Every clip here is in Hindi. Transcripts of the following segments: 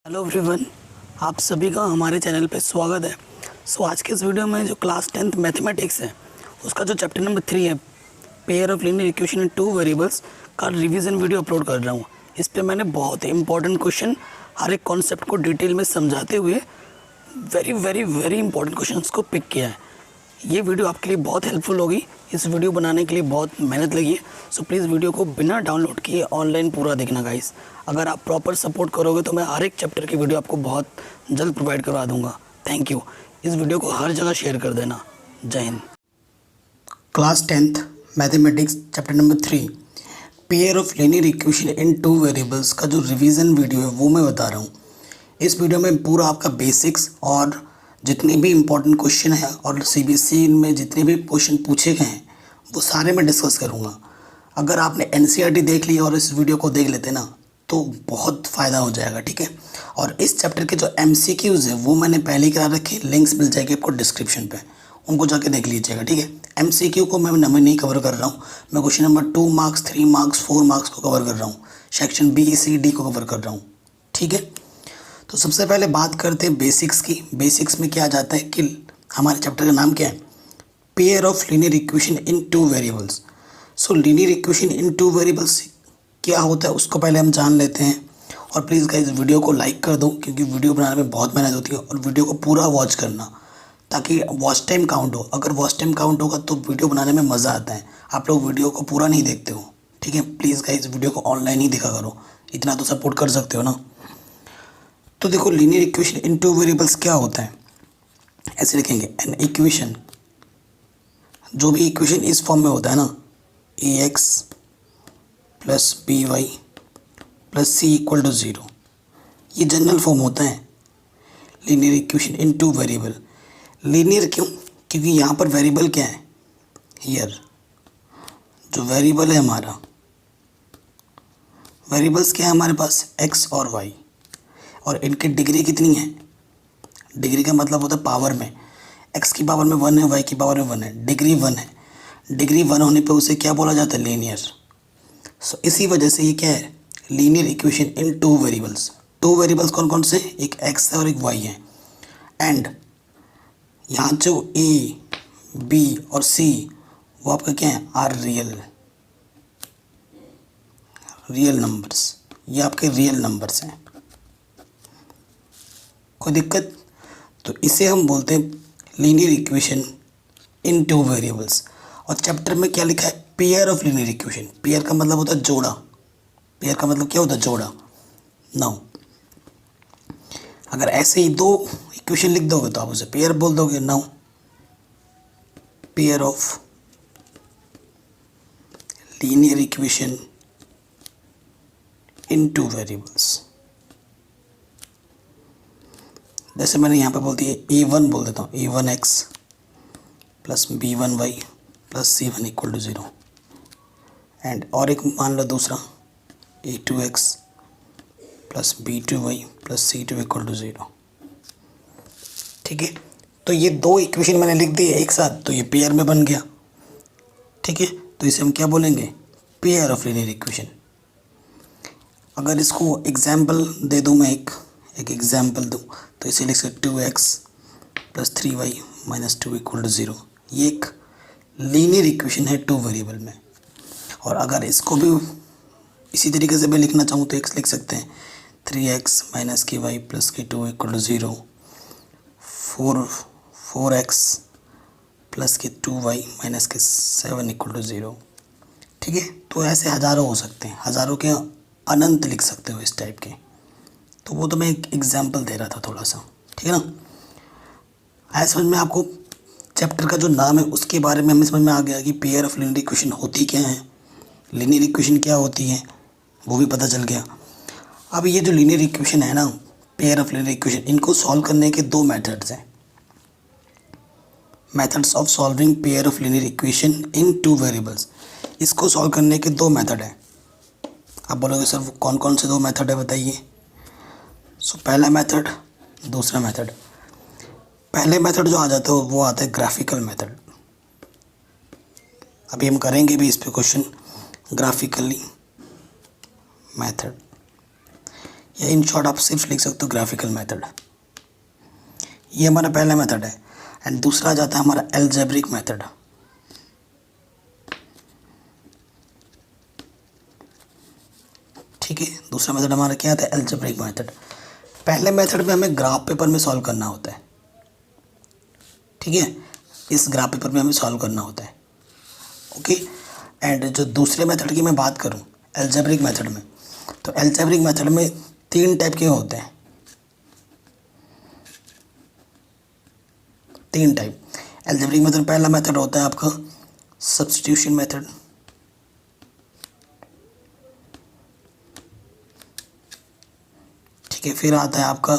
हेलो एवरीवन, आप सभी का हमारे चैनल पे स्वागत है। आज के इस वीडियो में जो क्लास 10th मैथमेटिक्स है उसका जो चैप्टर नंबर 3 है, pair of linear equation in two variables का रिवीजन वीडियो अपलोड कर रहा हूँ। इस पे मैंने बहुत ही इंपॉर्टेंट क्वेश्चन हर एक कॉन्सेप्ट को डिटेल में समझाते हुए very very very important questions को पिक किया है। ये वीडियो आपके लिए बहुत हेल्पफुल होगी। इस वीडियो बनाने के लिए बहुत मेहनत लगी है। सो प्लीज़ वीडियो को बिना डाउनलोड किए ऑनलाइन पूरा देखना गाइस। अगर आप प्रॉपर सपोर्ट करोगे तो मैं हर एक चैप्टर की वीडियो आपको बहुत जल्द प्रोवाइड करवा दूंगा। Thank you. इस वीडियो को हर जगह शेयर कर देना। जय Hind. Class 10th mathematics chapter number 3 pair of linear equation in two variables का जो रिवीजन वीडियो है वो मैं बता रहा हूँ। इस वीडियो में पूरा आपका बेसिक्स और जितने भी इम्पोर्टेंट क्वेश्चन हैं और सीबीएसई में जितने भी क्वेश्चन पूछे गए हैं वो सारे मैं डिस्कस करूँगा। अगर आपने एनसीईआरटी देख ली और इस वीडियो को देख लेते ना तो बहुत फ़ायदा हो जाएगा, ठीक है। और इस चैप्टर के जो एमसीक्यूज़ है वो मैंने पहले ही करा रखे, लिंक्स मिल जाएगी आपको डिस्क्रिप्शन पे, उनको जाके देख लीजिएगा, ठीक है। एमसीक्यू को मैं नहीं कवर कर रहा हूँ, मैं question number 2 marks 3 marks 4 marks को कवर कर रहा हूँ, सेक्शन बी सी डी को कवर कर रहा हूँ, ठीक है। तो सबसे पहले बात करते हैं बेसिक्स की। बेसिक्स में क्या आ जाता है कि हमारे चैप्टर का नाम क्या है, pair of linear equation in two variables. So linear equation in two variables क्या होता है उसको पहले हम जान लेते हैं। और प्लीज़ गाइस वीडियो को लाइक कर दो क्योंकि वीडियो बनाने में बहुत मेहनत होती है, और वीडियो को पूरा वॉच करना ताकि वॉच टाइम काउंट हो। अगर वॉच टाइम काउंट होगा तो वीडियो बनाने में मज़ा आता है। आप लोग वीडियो को पूरा नहीं देखते हो, ठीक है। प्लीज़ गाइस वीडियो को ऑनलाइन ही देखा करो, इतना तो सपोर्ट कर सकते हो ना। तो देखो linear equation in two variables क्या होता है, ऐसे लिखेंगे एन इक्वेशन, जो भी इक्वेशन इस फॉर्म में होता है ना, A X plus B Y plus C equal to 0, ये जनरल फॉर्म होता है linear equation in two variable. Linear क्यों? क्योंकि यहाँ पर वेरिएबल क्या है, हियर जो वेरिएबल है हमारा, वेरिएबल्स क्या है हमारे पास, एक्स और वाई, और इनकी डिग्री कितनी है, डिग्री का मतलब होता है पावर में, एक्स की पावर में 1 है, वाई की पावर में 1 है, डिग्री 1 है। डिग्री 1 होने पे उसे क्या बोला जाता है, लीनियर। सो इसी वजह से ये क्या है, linear equation in two variables. Two variables कौन कौन से, एक एक्स है और एक वाई है। एंड यहाँ जो ए बी और सी वो आपका क्या है, आर रियल नंबर्स, ये आपके रियल नंबर्स हैं। कोई दिक्कत? तो इसे हम बोलते हैं linear equation in two variables. और चैप्टर में क्या लिखा है, pair of linear equation. Pair का मतलब होता है जोड़ा, पेयर का मतलब क्या होता है, जोड़ा। नाउ अगर ऐसे ही दो इक्वेशन लिख दोगे तो आप उसे पेयर बोल दोगे। Now pair of linear equation in two variables, जैसे मैंने यहाँ पे बोल दिया a1 बोल देता हूँ, a1x plus b1y plus c1 equal to 0। And और एक मान लो दूसरा a2x plus b2y plus c2 equal to 0, ठीक है। तो ये दो इक्वेशन मैंने लिख दी एक साथ, तो ये पेयर में बन गया, ठीक है। तो इसे हम क्या बोलेंगे, पेयर ऑफ लीनियर इक्वेशन। अगर इसको एग्जाम्पल दे दूँ मैं, एक एग्जाम्पल दूँ तो इसे लिख सकते 2x plus 3y minus 2 equal to 0। ये एक लीनियर इक्वेशन है टू वेरिएबल में। और अगर इसको भी इसी तरीके से मैं लिखना चाहूँ तो x लिख सकते हैं 3x माइनस की वाई प्लस की 2 इक्वल टू 0, 4x प्लस की 2y माइनस के 7 इक्वल टू 0, ठीक है। तो ऐसे हज़ारों हो सकते हैं, हज़ारों के अनंत लिख सकते हो इस टाइप के। तो वो तो मैं एक एग्जाम्पल दे रहा था थोड़ा सा, ठीक है ना। आया समझ में आपको? चैप्टर का जो नाम है उसके बारे में हमें समझ में आ गया कि पेयर ऑफ लीनियर इक्वेशन होती क्या है, लीनियर इक्वेशन क्या होती है वो भी पता चल गया। अब ये जो लीनियर इक्वेशन है ना, पेयर ऑफ लीनियर इक्वेशन, इनको सॉल्व करने के दो मेथड्स हैं। Methods of solving pair of linear equation in two variables, इसको सॉल्व करने के दो मेथड हैं। आप बोलोगे सर वो कौन कौन से दो मेथड है बताइए। सो पहला मेथड, दूसरा मेथड। पहले मेथड जो आ जाता है वो आता है ग्राफिकल मेथड। अभी हम करेंगे भी इस पे क्वेश्चन, ग्राफिकली मेथड। या इन शॉर्ट आप सिर्फ लिख सकते हो ग्राफिकल मेथड। ये हमारा पहला मेथड है। एंड दूसरा जाता है हमारा एल्जेब्रिक मेथड। ठीक है, दूसरा मेथड हमारा क्या आता है, एल्जेब्रिक मेथड। पहले मेथड में हमें ग्राफ पेपर में सॉल्व करना होता है। ठीक है, इस ग्राफ पेपर में हमें सॉल्व करना होता है। ओके, एंड जो दूसरे मेथड की मैं बात करूं एल्जेब्रिक मेथड में, तो एल्जेब्रिक मेथड में 3 टाइप के होते हैं। 3 टाइप एल्जेब्रिक मेथड। पहला मेथड होता है आपका सब्स्टिट्यूशन मेथड। ठीक है, फिर आता है आपका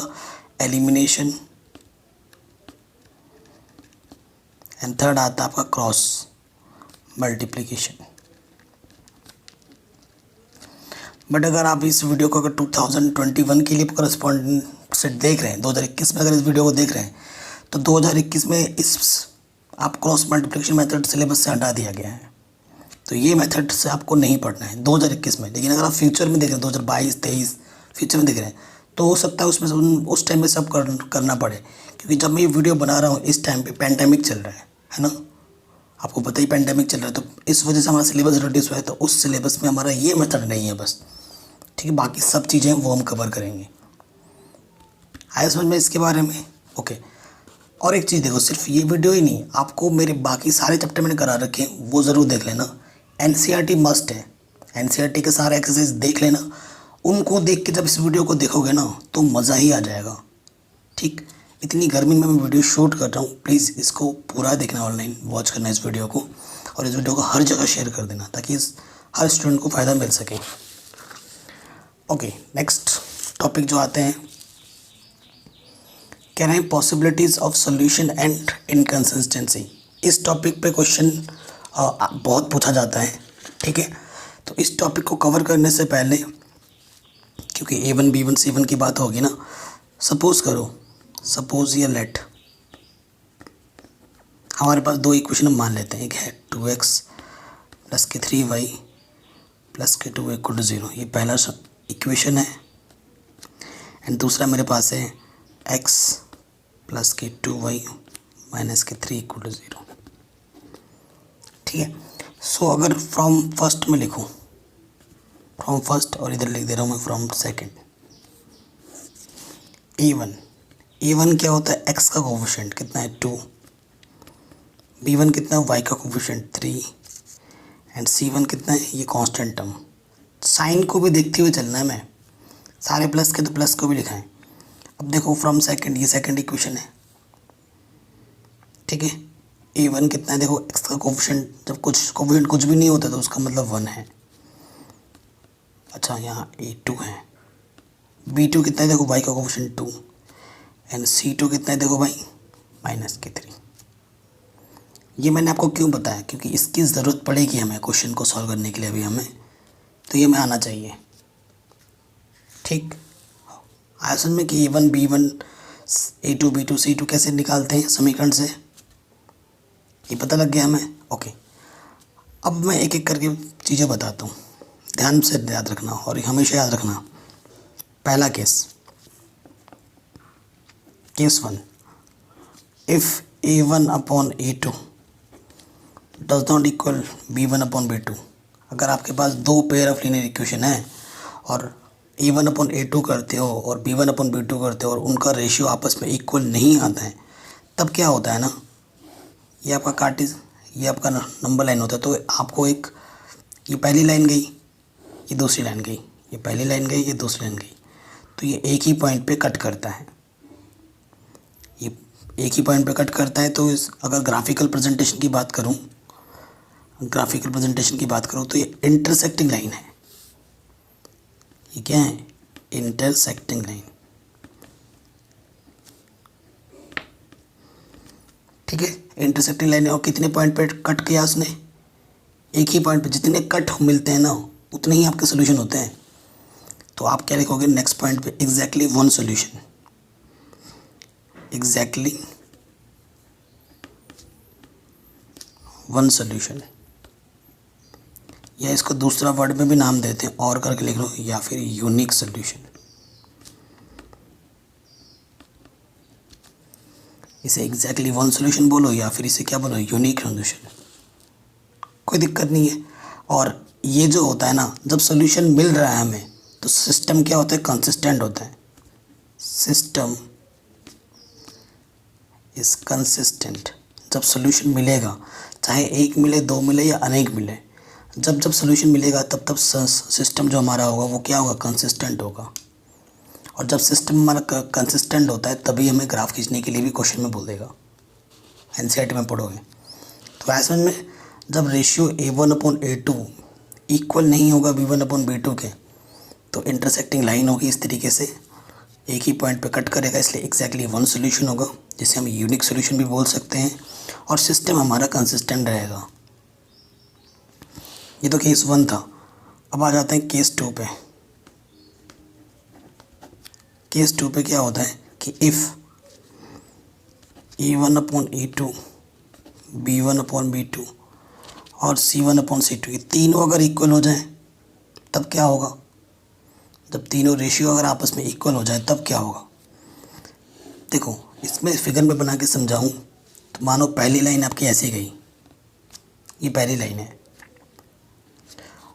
एलिमिनेशन, एंड थर्ड आता है आपका क्रॉस मल्टीप्लिकेशन। बट अगर आप इस वीडियो को अगर 2021 के लिए करस्पॉन्डेंट से देख रहे हैं, 2021 में अगर इस वीडियो को देख रहे हैं, तो 2021 में इस आप क्रॉस मल्टीप्लिकेशन मेथड सिलेबस से हटा दिया गया है। तो ये मेथड से आपको नहीं पढ़ना है 2021 में। लेकिन अगर आप फ्यूचर में देख रहे हैं 2022, 23 फ्यूचर में देख रहे हैं, तो हो सकता है उसमें उस टाइम में सब करना पड़े। क्योंकि जब मैं ये वीडियो बना रहा हूँ इस टाइम पे पैंडेमिक चल रहा है ना, आपको पता ही पैंडेमिक चल रहा है, तो इस वजह से हमारा सिलेबस रिड्यूस हुआ है। तो उस सिलेबस में हमारा ये मेथड नहीं है बस। ठीक है, बाकी सब चीज़ें वो हम कवर करेंगे। आया समझ में इसके बारे में? ओके। और एक चीज़ देखो, सिर्फ ये वीडियो ही नहीं, आपको मेरे बाकी सारे चैप्टर मैंने करा रखे हैं, वो ज़रूर देख लेना। एनसीईआरटी मस्ट है, एनसीईआरटी के सारे एक्सरसाइज देख लेना। उनको देख के जब इस वीडियो को देखोगे ना तो मज़ा ही आ जाएगा। ठीक, इतनी गर्मी में मैं वीडियो शूट कर रहा हूँ, प्लीज़ इसको पूरा देखना, ऑनलाइन वॉच करना इस वीडियो को, और इस वीडियो को हर जगह शेयर कर देना ताकि हर स्टूडेंट को फ़ायदा मिल सके। ओके, नेक्स्ट टॉपिक जो आते हैं, कह रहे हैं possibilities of solution and inconsistency. इस टॉपिक पे क्वेश्चन बहुत पूछा जाता है। ठीक है, तो इस टॉपिक को कवर करने से पहले, क्योंकि A1 B1 C1 की बात होगी ना, सपोज या लेट हमारे पास 2 इक्वेशन हम मान लेते हैं। एक है 2x प्लस के 3y प्लस के 2 = 0, ये पहला इक्वेशन है। एंड दूसरा मेरे पास है x प्लस के 2y माइनस के 3 = 0। ठीक है, सो अगर फ्रॉम फर्स्ट में लिखूँ, फ्रॉम फर्स्ट, और इधर लिख दे रहा हूँ मैं फ्रॉम सेकेंड। A1 क्या होता है, x का कोफिशिएंट कितना है 2, B1 कितना है, y का कोफिशिएंट 3, एंड C1 कितना है, ये कांस्टेंट टर्म। साइन को भी देखते हुए चलना है, मैं सारे प्लस के तो प्लस को भी लिखा है। अब देखो फ्रॉम सेकंड, ये सेकंड इक्वेशन है। ठीक है, A1 कितना है, देखो x का कोफिशिएंट, जब कोफिशिएंट कुछ भी नहीं होता तो उसका मतलब 1 है। अच्छा, यहाँ A2 है। B2 कितना है, देखो y का कोफिशिएंट 2, एंड C2 कितना है, देखो भाई माइनस के 3। ये मैंने आपको क्यों बताया, क्योंकि इसकी ज़रूरत पड़ेगी हमें क्वेश्चन को सॉल्व करने के लिए अभी हमें, तो ये हमें आना चाहिए। ठीक, आया समझ में कि A1 B1 A2 B2 C2 कैसे निकालते हैं समीकरण से, ये पता लग गया हमें। ओके, अब मैं एक एक करके चीज़ें बताता हूँ, ध्यान से याद रखना और हमेशा याद रखना। पहला case 1, if A1/A2 does not equal B1/B2। अगर आपके पास 2 पेयर ऑफ लीनियर इक्वेशन है और A1/A2 करते हो और B1/B2 करते हो और उनका रेशियो आपस में इक्वल नहीं आता है, तब क्या होता है ना, ये आपका ये आपका नंबर लाइन होता है। तो आपको एक, ये पहली लाइन गई, ये दूसरी लाइन गई, ये पहली लाइन गई, ये दूसरी लाइन गई, तो ये एक ही पॉइंट पे कट करता है। ये एक ही पॉइंट पे कट करता है। तो अगर ग्राफिकल प्रेजेंटेशन की बात करूँ तो ये इंटरसेक्टिंग लाइन है। ये क्या है, इंटरसेक्टिंग लाइन। ठीक है, इंटरसेक्टिंग लाइन है, और कितने पॉइंट पे कट किया उसने, एक ही पॉइंट पे। जितने कट मिलते हैं ना उतने ही आपके सोल्यूशन होते हैं। तो आप क्या लिखोगे नेक्स्ट पॉइंट पे, एग्जैक्टली 1 सोल्यूशन, एग्जैक्टली 1 सोल्यूशन। या इसको दूसरा वर्ड में भी नाम देते हैं, और करके लिख लो, या फिर यूनिक सोल्यूशन। इसे एग्जैक्टली वन सोल्यूशन बोलो या फिर इसे क्या बोलो, यूनिक सोल्यूशन, कोई दिक्कत नहीं है। और ये जो होता है ना, जब सोल्यूशन मिल रहा है हमें तो सिस्टम क्या होता है, कंसिस्टेंट होता है। System is consistent. जब सोल्यूशन मिलेगा, चाहे एक मिले, दो मिले या अनेक मिले, जब जब सोल्यूशन मिलेगा तब तब सिस्टम जो हमारा होगा वो क्या होगा, कंसिस्टेंट होगा। और जब सिस्टम हमारा कंसिस्टेंट होता है तभी हमें ग्राफ खींचने के लिए भी क्वेश्चन में बोल देगा, एनसीईआरटी में पढ़ोगे। तो ऐसे में जब रेशियो A1/A2 इक्वल नहीं होगा B1/B2 के, तो इंटरसेक्टिंग लाइन होगी इस तरीके से, एक ही पॉइंट पे कट करेगा, इसलिए एग्जैक्टली वन सोल्यूशन होगा, जिसे हम यूनिक सोल्यूशन भी बोल सकते हैं। और सिस्टम हमारा कंसिस्टेंट रहेगा। ये तो केस 1 था। अब आ जाते हैं केस 2 पे। केस 2 पे क्या होता है कि इफ़ A1/A2, B1/B2 और C1/C2 ये तीनों अगर इक्वल हो जाएं तब क्या होगा, जब तीनों रेशियो अगर आपस में इक्वल हो जाए तब क्या होगा। देखो, इसमें फिगर में बना के समझाऊं तो मानो पहली लाइन आपकी ऐसे गई, ये पहली लाइन है,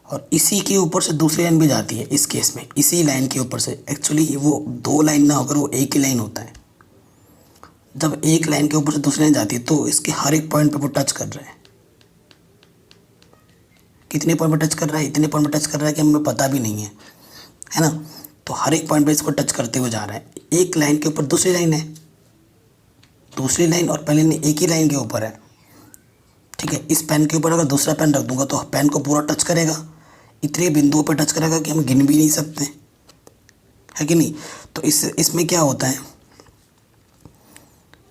और इसी के ऊपर से दूसरी लाइन भी जाती है। इस केस में इसी लाइन के ऊपर से, एक्चुअली वो दो लाइन ना होकर वो एक ही लाइन होता है। जब एक लाइन के ऊपर से दूसरी लाइन जाती है तो इसके हर एक पॉइंट पे वो टच कर रहा है। कितने पॉइंट पे टच कर रहा है, इतने पॉइंट पे टच कर रहा है कि हमें पता भी नहीं है ना। तो हर एक पॉइंट पे इसको टच करते हुए जा रहा है। एक लाइन के ऊपर दूसरी लाइन है, दूसरी लाइन और पहले लाइन एक ही लाइन के ऊपर है, ठीक है। इस पेन के ऊपर अगर दूसरा पेन रख दूंगा तो पेन को पूरा टच करेगा, इतने बिंदुओं पर टच करेगा कि हम गिन भी नहीं सकते, है कि नहीं। तो इसमें क्या होता है,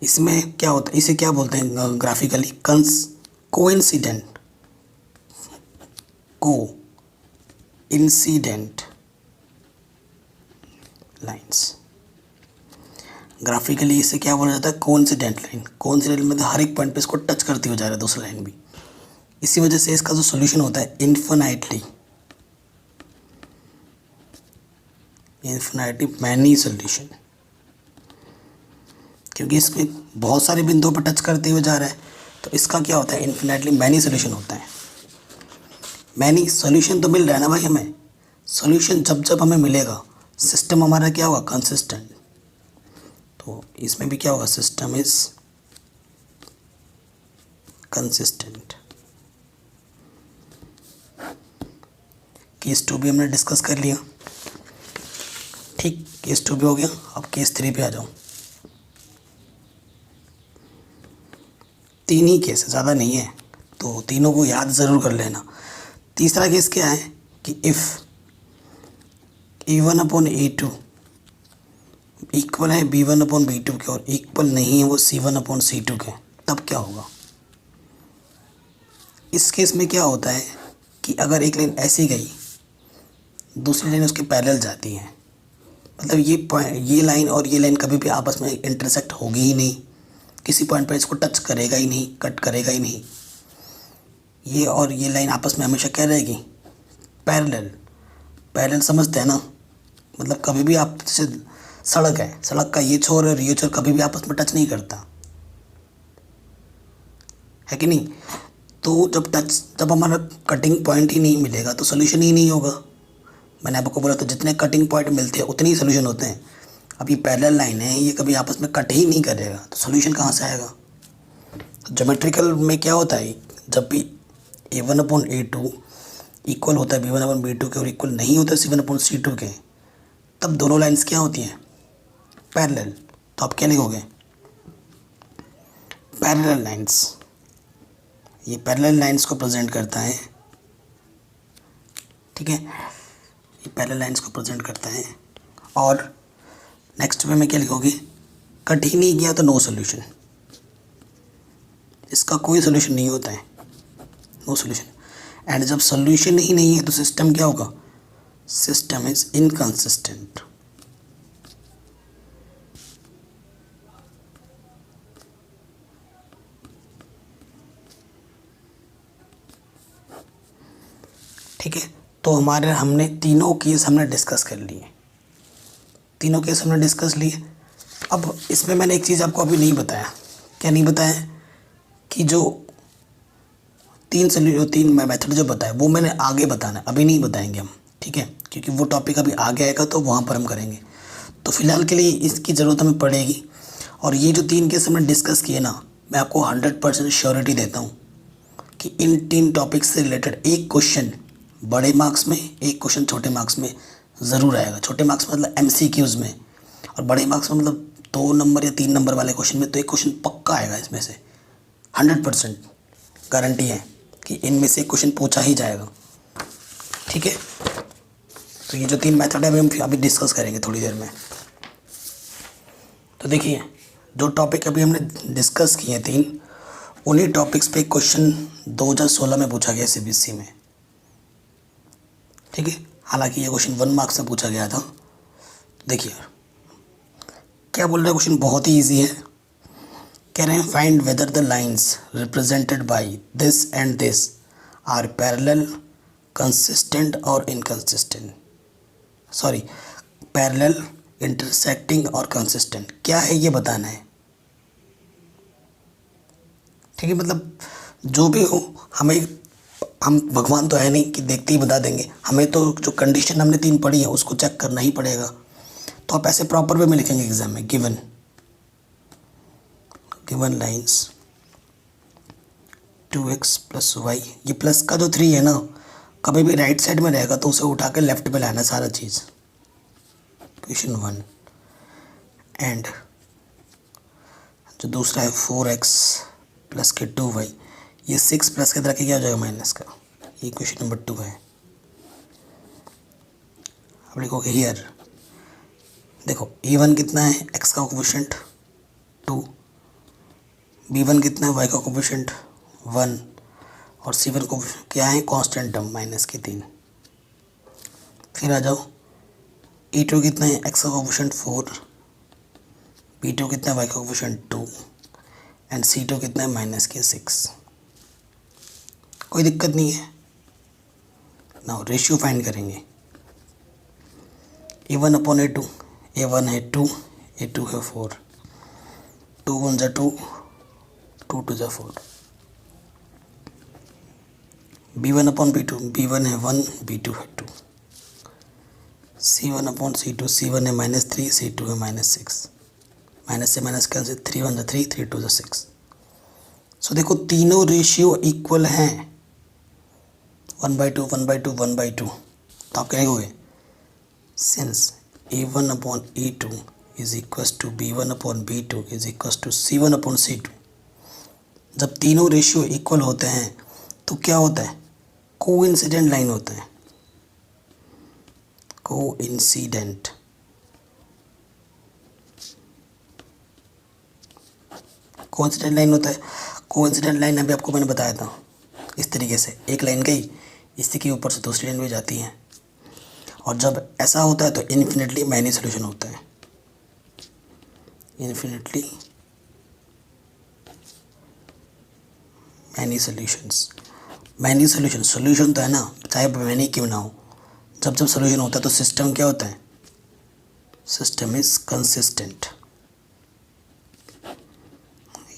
इसमें क्या होता है, इसे क्या बोलते हैं ग्राफिकली, कोइंसिडेंट लाइंस। ग्राफिकली इसे क्या बोला जाता है, कोइंसिडेंट लाइन। कोइंसिडेंट में हर एक पॉइंट पे इसको टच करती हो जा रहा है दूसरा लाइन भी। इसी वजह से इसका जो सॉल्यूशन होता है इन्फिनाइटली मैनी सॉल्यूशन, क्योंकि इसमें बहुत सारे बिंदुओं पर टच करते हुए जा रहा है, तो इसका क्या होता है, इन्फिनाइटली मैनी सॉल्यूशन होता है। मैनी सॉल्यूशन तो मिल रहा है ना भाई हमें, सॉल्यूशन जब जब हमें मिलेगा सिस्टम हमारा क्या होगा, कंसिस्टेंट। तो इसमें भी क्या होगा, सिस्टम इज कंसिस्टेंट। केस 2 भी हमने डिस्कस कर लिया, ठीक, केस 2 भी हो गया। अब केस 3 पे आ जाओ। 3 ही केस है, ज़्यादा नहीं है, तो तीनों को याद ज़रूर कर लेना। तीसरा केस क्या है कि इफ़ A1/A2 इक्वल है B1/B2 के और इक्वल नहीं है वो C1/C2 के, तब क्या होगा। इस केस में क्या होता है कि अगर एक लाइन ऐसी गई, दूसरी लाइन उसके पैरेलल जाती है, मतलब ये लाइन और ये लाइन कभी भी आपस में इंटरसेक्ट होगी ही नहीं, किसी पॉइंट पर इसको टच करेगा ही नहीं, कट करेगा ही नहीं। ये और ये लाइन आपस में हमेशा क्या रहेगी, पैरेलल समझते हैं ना। मतलब कभी भी आप, जैसे सड़क है, सड़क का ये छोर और ये छोर कभी भी आपस में टच नहीं करता, है कि नहीं। तो जब हमारा कटिंग पॉइंट ही नहीं मिलेगा तो सोल्यूशन ही नहीं होगा। मैंने आपको बोला तो जितने कटिंग पॉइंट मिलते हैं उतने ही सोल्यूशन होते हैं। अब ये पैरेलल लाइन है, ये कभी आपस में कट ही नहीं करेगा, तो सोल्यूशन कहाँ से आएगा। ज्योमेट्रिकल में क्या होता है, जब भी A1/A2 इक्वल होता है B1/B2 के और इक्वल नहीं होता है C1/C2 के, तब दोनों लाइंस क्या होती हैं, पैरेलल। तो आप क्या लिखोगे, पैरेलल लाइंस। ये पैरेलल लाइंस को प्रेजेंट करता है, ठीक है, ये पैरेलल लाइंस को प्रेजेंट करता है। और नेक्स्ट में मैं क्या लिखोगे, कट ही नहीं किया तो नो सोल्यूशन, इसका कोई सोल्यूशन नहीं होता है, नो सोल्यूशन। एंड जब सोल्यूशन ही नहीं है तो सिस्टम क्या होगा, सिस्टम इज इनकंसिस्टेंट। ठीक है, तो हमने तीनों केस हमने डिस्कस कर लिए, तीनों केस हमने डिस्कस लिए। अब इसमें मैंने एक चीज़ आपको अभी नहीं बताया, क्या नहीं बताया कि जो तीन मेथड जो बताया वो मैंने आगे बताना है, अभी नहीं बताएंगे हम, ठीक है, क्योंकि वो टॉपिक अभी आगे आएगा तो वहाँ पर हम करेंगे। तो फिलहाल के लिए इसकी ज़रूरत हमें पड़ेगी। और ये जो 3 केस हमने डिस्कस किए ना, मैं आपको 100% श्योरिटी देता हूँ कि इन 3 टॉपिक्स से रिलेटेड एक क्वेश्चन बड़े मार्क्स में, एक क्वेश्चन छोटे मार्क्स में ज़रूर आएगा। छोटे मार्क्स मतलब MCQs में, और बड़े मार्क्स में मतलब 2 नंबर या 3 नंबर वाले क्वेश्चन में तो एक क्वेश्चन पक्का आएगा इसमें से। 100% गारंटी है कि इनमें से क्वेश्चन पूछा ही जाएगा, ठीक है। तो ये जो 3 मेथड है हम अभी डिस्कस करेंगे थोड़ी देर में। तो देखिए, जो टॉपिक अभी हमने डिस्कस किए 3, उन्हीं टॉपिक्स पे क्वेश्चन 2016 में पूछा गया CBSE में, ठीक है। हालांकि ये क्वेश्चन 1 मार्क्स से पूछा गया था। देखिए क्या बोल रहा है क्वेश्चन, बहुत ही ईजी है। कह रहे हैं find whether the lines represented by this and this are parallel, consistent और इनकंसिस्टेंट, सॉरी पैरेलल, इंटरसेक्टिंग और कंसिस्टेंट। क्या है ये बताना है, ठीक है। मतलब जो भी हो, हम भगवान तो है नहीं कि देखते ही बता देंगे, हमें तो जो कंडीशन हमने 3 पढ़ी है उसको चेक करना ही पड़ेगा। तो आप ऐसे प्रॉपर वे में लिखेंगे एग्जाम में, गिवन लाइन्स 2x + y, ये प्लस का जो 3 है ना, कभी भी राइट साइड में रहेगा तो उसे उठा के लेफ्ट पे लाना सारा चीज़, क्वेश्चन 1। एंड जो दूसरा है 4x + 2y, ये 6 प्लस के तरह के क्या हो जाएगा माइनस का, ये क्वेश्चन नंबर 2 है। अब लिखोगे हियर, देखो e1 कितना है, x का कोफिशिएंट 2, b1 कितना है, y का कोफिशिएंट 1, और c1 को क्या है, कांस्टेंट टर्म माइनस के 3। फिर आ जाओ, e2 कितना है, x का कोफिशिएंट 4, b2 कितना है, y का कोफिशिएंट 2, एंड c2 कितना है, माइनस के 6। कोई दिक्कत नहीं है। नाउ रेशियो फाइंड करेंगे, a1/a2, a1 है 2, a2 है 4, 2 1 = 2, 2 2 = 4। b1/b2, b1 है 1, b2 है 2, c1/c2, c1 है -3, c2 है -6, माइनस से माइनस कैंसिल, 3 1 = 3, 3 2 = 6। सो देखो तीनों रेशियो इक्वल हैं, 1/2 1/2 1/2। तो आप क्या कहोगे, since a1/a2 is equal to b1/b2 is equal to c1/c2। जब तीनों रेशियो इक्वल होते हैं तो क्या होता है, कोइंसिडेंट लाइन होता है, कोइंसिडेंट। कोइंसिडेंट लाइन होता है। कोइंसिडेंट लाइन अभी आपको मैंने बताया था, इस तरीके से एक लाइन गई, इसी के ऊपर से दूसरी लाइन भी जाती है। और जब ऐसा होता है तो इन्फिनिटली मैनी सोल्यूशन होता है, infinitely many solutions. Many solution तो है ना, चाहे मैनी क्यों ना हो, जब जब सोल्यूशन होता है तो सिस्टम क्या होता है, सिस्टम इज कंसिस्टेंट।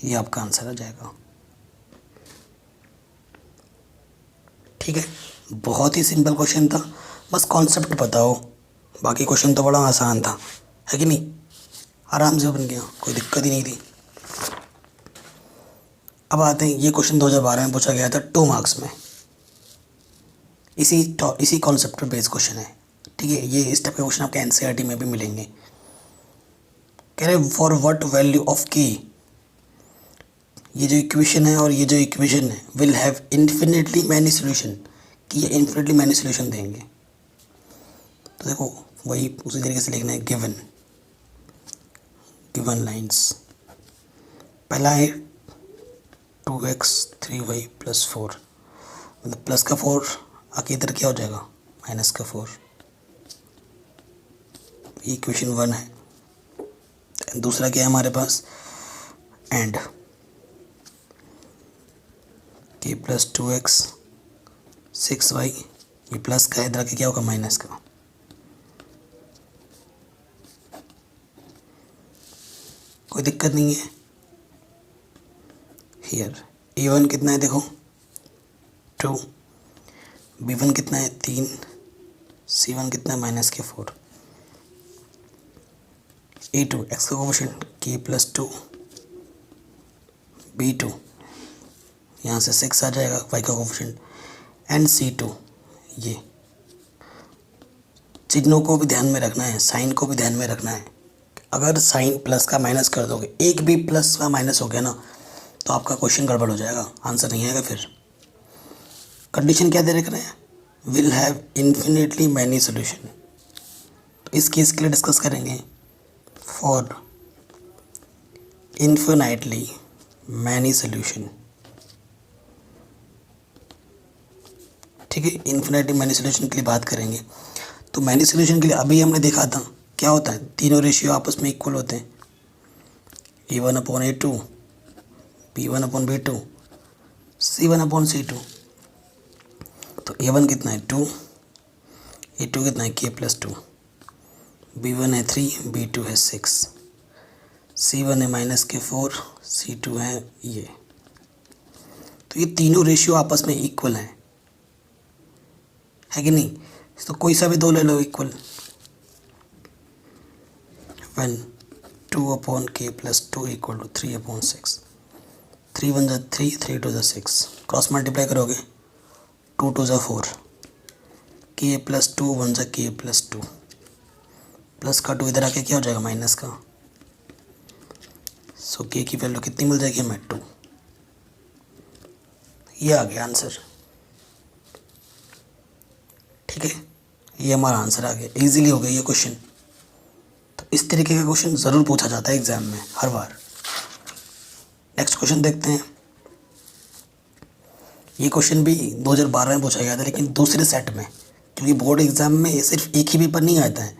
ये आपका आंसर आ जाएगा, ठीक है। बहुत ही सिंपल क्वेश्चन था, बस कॉन्सेप्ट पता हो, बाकी क्वेश्चन तो बड़ा आसान था, है कि नहीं, आराम से बन गया, कोई दिक्कत ही नहीं थी। अब आते हैं, ये क्वेश्चन 2012 में पूछा गया था 2 मार्क्स में, इसी कॉन्सेप्ट पर बेस्ड क्वेश्चन है, ठीक है। ये इस टाइप के क्वेश्चन आपके NCERT में भी मिलेंगे। कह रहे फॉर व्हाट वैल्यू ऑफ की, ये जो इक्वेशन है और ये जो इक्वेशन है will have infinitely many solution, कि ये इन्फिनिटली मैनी सोल्यूशन देंगे। तो देखो वही उसी तरीके से लिखना है, गिवन लाइंस। पहला है 2x 3y + 4, मतलब प्लस का 4 आके इधर क्या हो जाएगा, माइनस का 4। ये इक्वेशन 1 है। दूसरा क्या है हमारे पास, एंड k + 2x 6y, ये प्लस का इधर के क्या होगा, माइनस का। कोई दिक्कत नहीं है। हियर A1 कितना है देखो 2, B1 कितना है 3, C1 कितना है -4, A2 x का कोफिशिएंट k+2, B2 यहाँ से 6 आ जाएगा y का कोफिशिएंट, एंड C2 ये। चिन्हों को भी ध्यान में रखना है, साइन को भी ध्यान में रखना है। अगर साइन प्लस का माइनस कर दोगे, एक भी प्लस का माइनस हो गया ना तो आपका क्वेश्चन गड़बड़ हो जाएगा, आंसर नहीं आएगा। फिर कंडीशन क्या दे रहे हैं, will have infinitely many solution. तो इस केस के लिए डिस्कस करेंगे, फॉर इन्फिनाइटली मैनी सोल्यूशन। ठीक है, इन्फिनिटली मैनी सोल्यूशन के लिए बात करेंगे। तो मैनी सोल्यूशन के लिए अभी हमने देखा था क्या होता है, तीनों रेशियो आपस में इक्वल होते हैं, A1/A2, B1/B2, C1/C2। तो A1 कितना है 2, A2 कितना है k+2, B1 है 3, B2 है 6, C1 है -4, C2 है ये। तो ये तीनों रेशियो आपस में इक्वल हैं, है कि नहीं। तो कोई सा भी दो ले लो इक्वल, when 2/k+2 = 3/6, 3 1 जा 3, 3 2 जा 6, क्रॉस मल्टीप्लाई करोगे 2 2 जा 4, k+2 1 जा k+2, प्लस का 2 इधर आके क्या हो जाएगा माइनस का। सो k की वैल्यू कितनी मिल जाएगी हमें 2। ये आ गया आंसर। ठीक है, ये हमारा आंसर आ गया, इजीली हो गया ये क्वेश्चन। तो इस तरीके का क्वेश्चन ज़रूर पूछा जाता है एग्जाम में हर बार। नेक्स्ट क्वेश्चन देखते हैं। ये क्वेश्चन भी 2012 में पूछा गया था, लेकिन दूसरे सेट में, क्योंकि बोर्ड एग्जाम में सिर्फ एक ही पेपर नहीं आता है।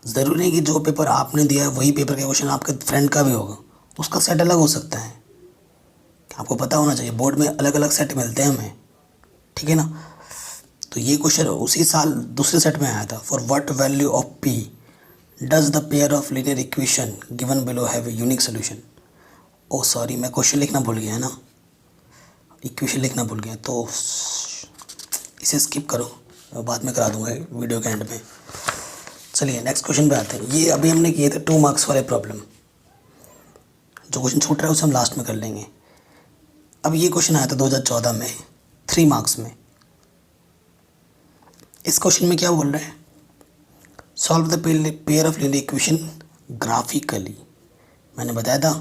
ज़रूरी नहीं कि जो पेपर आपने दिया है वही पेपर का क्वेश्चन आपके फ्रेंड का भी होगा, उसका सेट अलग हो सकता है। आपको पता होना चाहिए, बोर्ड में अलग अलग सेट मिलते हैं हमें, ठीक है ना। तो ये क्वेश्चन उसी साल दूसरे सेट में आया था। For what value of p does the pair of linear equation given below have a unique solution. Oh sorry, मैं क्वेश्चन लिखना भूल गया है ना, इक्वेशन लिखना भूल गया, तो इसे स्किप करो, बाद में करा दूंगा वीडियो के एंड में। चलिए नेक्स्ट क्वेश्चन पे आते हैं। ये अभी हमने किए थे 2 मार्क्स वाले प्रॉब्लम, जो क्वेश्चन छूट रहा है उसे हम लास्ट में कर लेंगे। अब ये क्वेश्चन आया था 2014 में 3 मार्क्स में। इस क्वेश्चन में क्या बोल रहे हैं, solve the pair of linear equation graphically. मैंने बताया था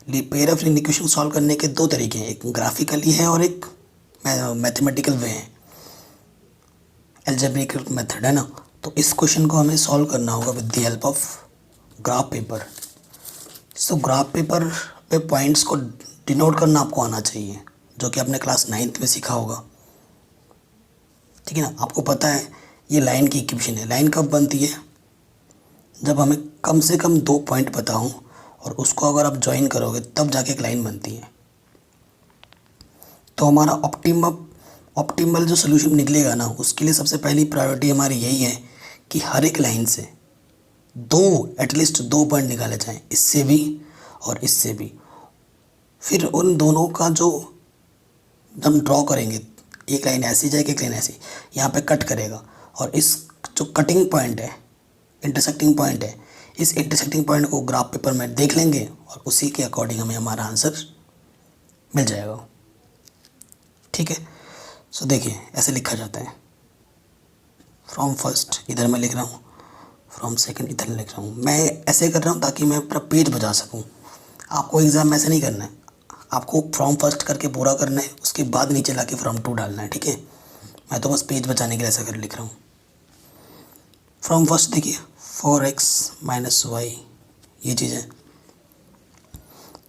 pair of linear equation solve करने के 2 तरीके हैं, एक ग्राफिकली है और एक मैथमेटिकल वे है, अलजेब्रिक मेथड है ना। तो इस क्वेश्चन को हमें सॉल्व करना होगा with the help of graph paper. So graph paper पे पॉइंट्स को डिनोट करना आपको आना चाहिए, जो कि आपने क्लास 9th में सीखा होगा, ठीक है ना। आपको पता है ये लाइन की इक्वेशन है। लाइन कब बनती है, जब हमें कम से कम 2 पॉइंट पता हो और उसको अगर आप ज्वाइन करोगे तब जाके एक लाइन बनती है। तो हमारा ऑप्टिमल जो सोल्यूशन निकलेगा ना, उसके लिए सबसे पहली प्रायोरिटी हमारी यही है कि हर एक लाइन से एटलीस्ट 2 पॉइंट निकाले जाएं, इससे भी और इससे भी। फिर उन दोनों का जो हम ड्रॉ करेंगे, एक लाइन ऐसी जाएगी एक लाइन ऐसी, यहाँ पे कट करेगा, और इस जो कटिंग पॉइंट है, इंटरसेक्टिंग पॉइंट है, इस इंटरसेक्टिंग पॉइंट को ग्राफ पेपर में देख लेंगे और उसी के अकॉर्डिंग हमें हमारा आंसर मिल जाएगा। ठीक है, सो देखिए ऐसे लिखा जाता है, फ्रॉम फर्स्ट इधर मैं लिख रहा हूँ, फ्रॉम सेकंड इधर लिख रहा हूँ। मैं ऐसे कर रहा हूँ ताकि मैं पूरा पेज बजा सकूँ। आपको एग्ज़ाम में ऐसे नहीं करना है, आपको फ्रॉम फर्स्ट करके पूरा करना है, उसके बाद नीचे लाके फ्रॉम 2 डालना है, ठीक है। मैं तो बस पेज बचाने के लिए ऐसा कर लिख रहा हूँ। फ्रॉम फर्स्ट देखिए 4x - y, ये चीज़ है।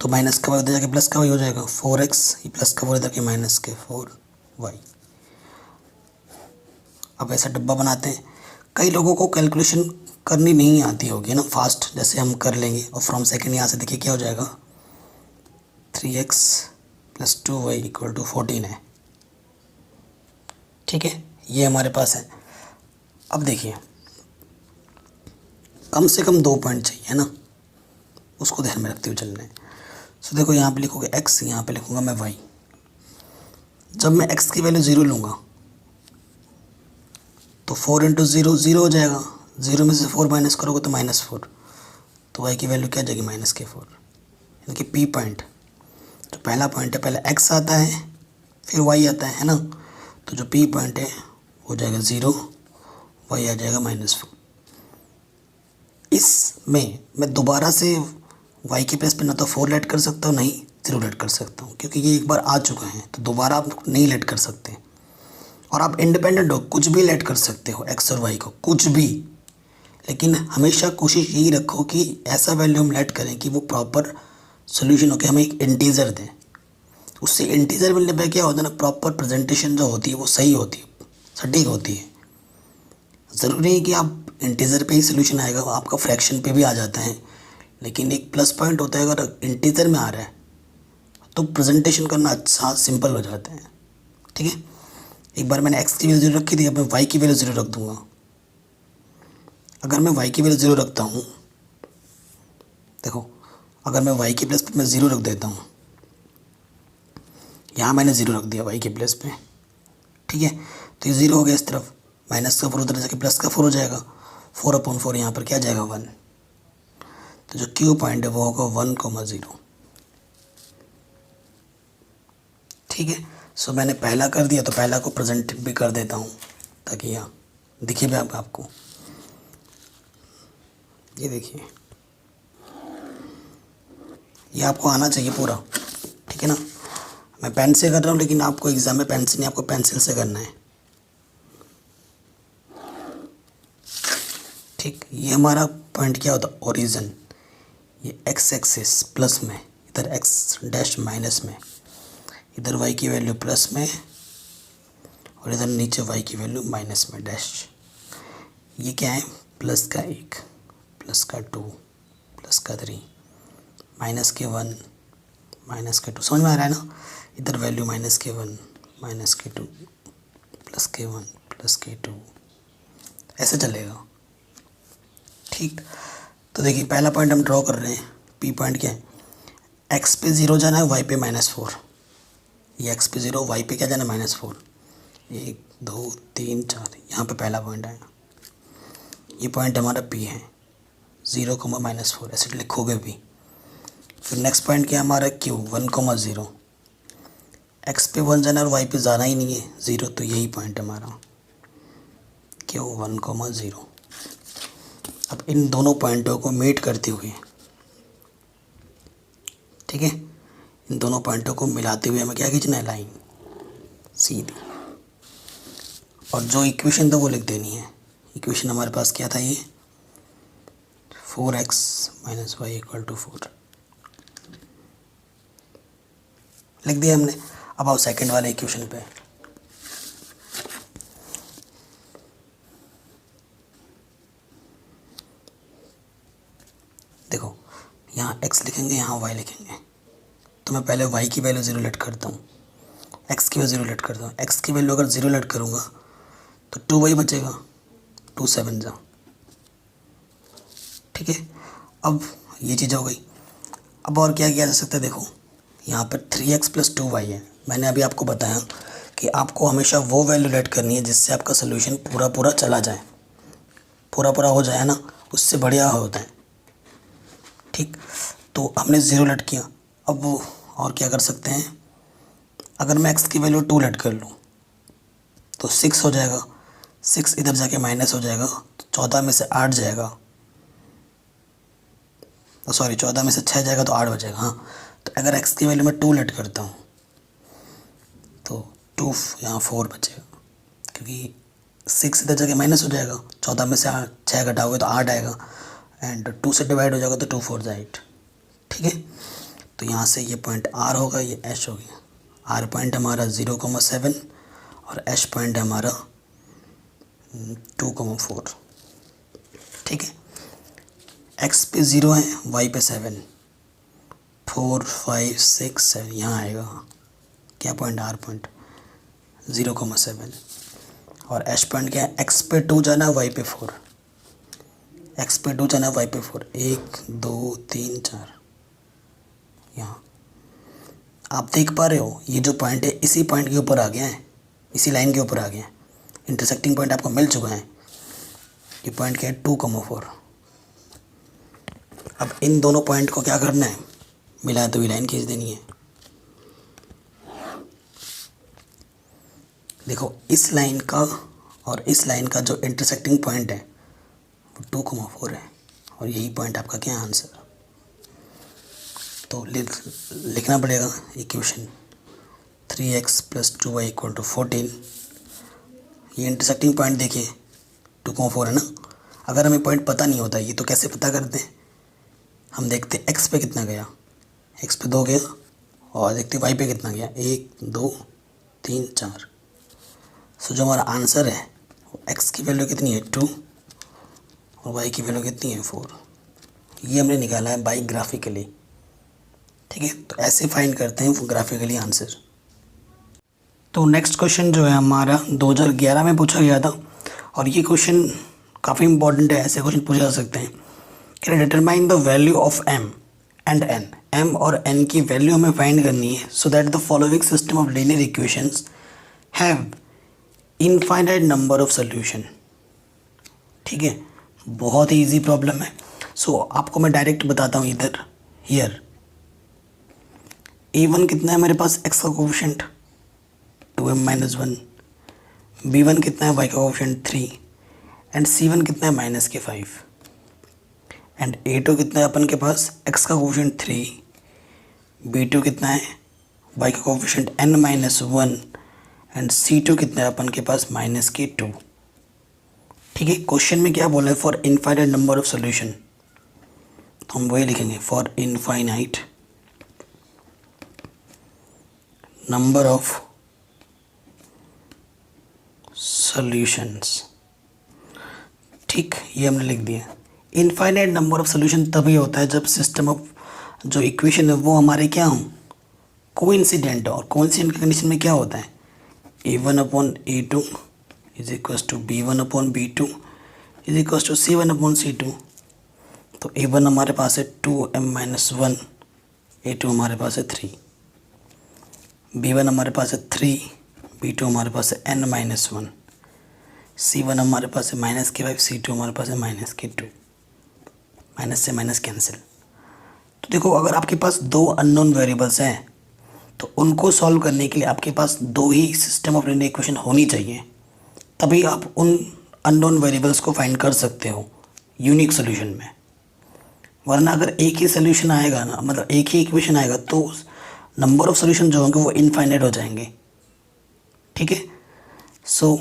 तो माइनस का इधर जाके प्लस का y हो जाएगा, 4x, ये प्लस का 4 इधर के माइनस के 4y। अब ऐसा डब्बा बनाते हैं। कई लोगों को कैलकुलेशन करनी नहीं आती होगी ना फास्ट, जैसे हम कर लेंगे। और फ्रॉम सेकंड यहाँ से देखिए क्या हो जाएगा, 3x + 2y = 14 है, ठीक है, ये हमारे पास है। अब देखिए कम से कम 2 पॉइंट चाहिए ना, उसको ध्यान में रखते हुए चलना है। सो देखो यहाँ पे लिखोगे x, यहाँ पे लिखूँगा मैं y। जब मैं x की वैल्यू 0 लूँगा तो 4 इंटू 0 0 हो जाएगा। 0 में से 4 माइनस करोगे तो -4, तो y की वैल्यू क्या आ जाएगी -4, यानी कि P पॉइंट। तो पहला पॉइंट है, पहले x आता है फिर y आता है ना, तो जो P पॉइंट है हो जाएगा 0, y आ जाएगा -4। इसमें मैं दोबारा से y के प्लेस पे ना तो 4 लेट कर सकता हूँ, नहीं 0 लेट कर सकता हूँ, क्योंकि ये एक बार आ चुका है तो दोबारा आप नहीं लेट कर सकते। और आप इंडिपेंडेंट हो, कुछ भी लेट कर सकते हो x और y को, कुछ भी, लेकिन हमेशा कोशिश यही रखो कि ऐसा वैल्यू हम लेट करें कि वो प्रॉपर सोल्यूशन हो के हमें एक इंटीजर दें। उससे इंटीजर मिलने पर क्या होता है ना, प्रॉपर प्रेजेंटेशन जो होती है वो सही होती है, सटीक होती है। ज़रूरी है कि आप इंटीजर पे ही सोल्यूशन आएगा, आपका फ्रैक्शन पे भी आ जाता है, लेकिन एक प्लस पॉइंट होता है अगर इंटीजर में आ रहा है तो प्रेजेंटेशन करना अच्छा सिंपल हो जाता है। ठीक है, एक बार मैंने x की वैल्यू 0 रखी थी, अब मैं y की वैल्यू 0 रख दूंगा। अगर मैं y की वैल्यू 0 रखता हूँ, देखो अगर मैं y की प्लेस पे मैं 0 रख देता हूँ, यहाँ मैंने 0 रख दिया y के प्लेस पे, ठीक है, तो ये 0 हो गया इस तरफ, माइनस का 4 उधर जाके प्लस का 4 हो जाएगा, 4/4 यहाँ पर क्या जाएगा 1। तो जो Q पॉइंट है वो होगा 1,0। ठीक है, सो मैंने पहला कर दिया तो पहला को प्रेजेंट भी कर देता हूँ ताकि यहाँ दिखे भी आपको। ये देखिए, ये आपको आना चाहिए पूरा, ठीक है ना। मैं पेन से कर रहा हूँ लेकिन आपको एग्ज़ाम में पेन से नहीं, आपको पेंसिल से करना है। ठीक, ये हमारा पॉइंट क्या होता है, ओरिजिन। ये x एक्सिस प्लस में, इधर x डैश माइनस में, इधर y की वैल्यू प्लस में और इधर नीचे y की वैल्यू माइनस में डैश। ये क्या है, प्लस का 1, प्लस का 2, प्लस का 3, माइनस के 1, माइनस के 2, समझ में आ रहा है ना। इधर वैल्यू माइनस के 1, माइनस के 2, प्लस के 1, प्लस के 2, ऐसे चलेगा। ठीक, तो देखिए पहला पॉइंट हम ड्रॉ कर रहे हैं, पी पॉइंट क्या है, x पे 0 जाना है, y पे -4। ये x पे 0, y पे क्या जाना है -4। 1 2 3 4, यहाँ पे पहला पॉइंट है, ये पॉइंट हमारा p है, 0, -4 ऐसे लिखोगे भी। फिर नेक्स्ट पॉइंट क्या है हमारा q, 1,0। x पे 1 जाना है और y पे जाना ही नहीं है 0, तो यही पॉइंट है हमारा q 1,0। अब इन दोनों पॉइंटों को मीट करते हुए, ठीक है, इन दोनों पॉइंटों को मिलाते हुए हमें क्या खींचना है, लाइन सीधी, और जो इक्वेशन था वो लिख देनी है। इक्वेशन हमारे पास क्या था, ये 4x - y = 4 लिख दिया हमने। अब आओ सेकंड वाले इक्वेशन पे। देखो यहाँ x लिखेंगे, यहाँ y लिखेंगे, तो मैं पहले y की वैल्यू 0 लेट करता हूँ, x की वैल्यू 0 लेट करता हूँ। x की वैल्यू अगर 0 लेट करूँगा तो 2y बचेगा, 2 7 जा, ठीक है। अब ये चीज़ हो गई। अब और क्या किया जा सकता है, देखो यहाँ पर 3x + 2y है। मैंने अभी आपको बताया कि आपको हमेशा वो वैल्यू लेट करनी है जिससे आपका सोल्यूशन पूरा पूरा चला जाए, पूरा पूरा हो जाए ना, उससे बढ़िया होता है। ठीक, तो हमने 0 लेट किया। अब और क्या कर सकते हैं, अगर मैं x की वैल्यू 2 लेट कर लूँ तो 6 हो जाएगा, 6 इधर जाके माइनस हो जाएगा, तो 14 में से 8 जाएगा, सॉरी 14 में से 6 जाएगा तो 8 बचेगा। हाँ, तो अगर x की वैल्यू मैं 2 लेट करता हूँ तो 2 यहाँ 4 बचेगा, क्योंकि 6 इधर जाके माइनस हो जाएगा, 14 में से 6 घटाओगे तो 8 आएगा, एंड 2 से डिवाइड हो जाएगा तो 2 4 8। ठीक है, तो यहाँ से ये पॉइंट R होगा, ये H हो गया। R पॉइंट हमारा 0,7 और H पॉइंट हमारा 2,4। ठीक है, x पे 0 है, y पे 7, 4 5 6 7, यहाँ आएगा क्या पॉइंट, R पॉइंट 0,7, और H पॉइंट क्या है, x पे 2 जाना, y पे 4, x पे 2 जाना, y पे 4, 1 2 3 4, यहाँ आप देख पा रहे हो ये जो पॉइंट है इसी पॉइंट के ऊपर आ गया है, इसी लाइन के ऊपर आ गया है, इंटरसेक्टिंग पॉइंट आपको मिल चुका है। ये पॉइंट क्या है 2,4। अब इन दोनों पॉइंट को क्या करना है, मिला तो ये लाइन खींच देनी है। देखो इस लाइन का और इस लाइन का जो इंटरसेक्टिंग पॉइंट है वो 2,4 है और यही पॉइंट आपका क्या आंसर। तो लिखना पड़ेगा इक्वेशन 3x + 2y = 14। ये इंटरसेक्टिंग पॉइंट देखिए 2,4 है ना। अगर हमें पॉइंट पता नहीं होता ये तो कैसे पता करते हैं, हम देखते x पे कितना गया, x पे 2 गया और देखते y पे कितना गया, 1 2 3 4। सो जो हमारा आंसर है वो x की वैल्यू कितनी है 2 और y की वैल्यू कितनी है 4। ये हमने निकाला है बाई ग्राफिकली। ठीक है, तो ऐसे फाइंड करते हैं वो ग्राफिकली आंसर। तो नेक्स्ट क्वेश्चन जो है हमारा 2011 में पूछा गया था और ये क्वेश्चन काफ़ी इंपॉर्टेंट है। ऐसे क्वेश्चन पूछे जा सकते हैं कि determine the value of m and n। m और n की वैल्यू हमें फाइंड करनी है so that the following system of linear equations have infinite number of solution. ठीक है, बहुत ही ईजी प्रॉब्लम है। सो आपको मैं डायरेक्ट बताता हूँ इधर हियर a1 कितना है मेरे पास x का कोफिशिएंट 2m - 1, b1 कितना है y का कोफिशिएंट 3 एंड c1 कितना है -5 एंड a2 कितना है अपन के पास x का कोफिशिएंट 3, b2 कितना है y का कोफिशिएंट n-1 एंड c2 कितना है अपन के पास -2। ठीक है, क्वेश्चन में क्या बोला है for infinite number of solution, तो हम वही लिखेंगे for infinite number of solutions. ठीक, ये हमने लिख दिया। इनफाइनाइट नंबर ऑफ सॉल्यूशन तभी होता है जब सिस्टम ऑफ जो इक्वेशन है वो हमारे क्या हों कोइंसिडेंट। और कोइंसिडेंट कंडीशन में क्या होता है a1/a2 = b1/b2 = c1/c2। तो a1 हमारे पास है 2m-1, a2 हमारे पास है 3, b1 हमारे पास है 3, b2 हमारे पास है n-1, c1 हमारे पास है -5, c2 हमारे पास है -2। माइनस से माइनस कैंसिल। तो देखो अगर आपके पास 2 अननोन वेरिएबल्स हैं तो उनको सॉल्व करने के लिए आपके पास 2 ही सिस्टम ऑफ लीनियर इक्वेशन होनी चाहिए, तभी आप उन अननोन वेरिएबल्स को फाइंड कर सकते हो यूनिक सोल्यूशन में। वरना अगर एक ही सोल्यूशन आएगा ना, मतलब एक ही इक्वेशन आएगा तो नंबर ऑफ सोल्यूशन जो होंगे वो इनफाइनाइट हो जाएंगे। ठीक है, सो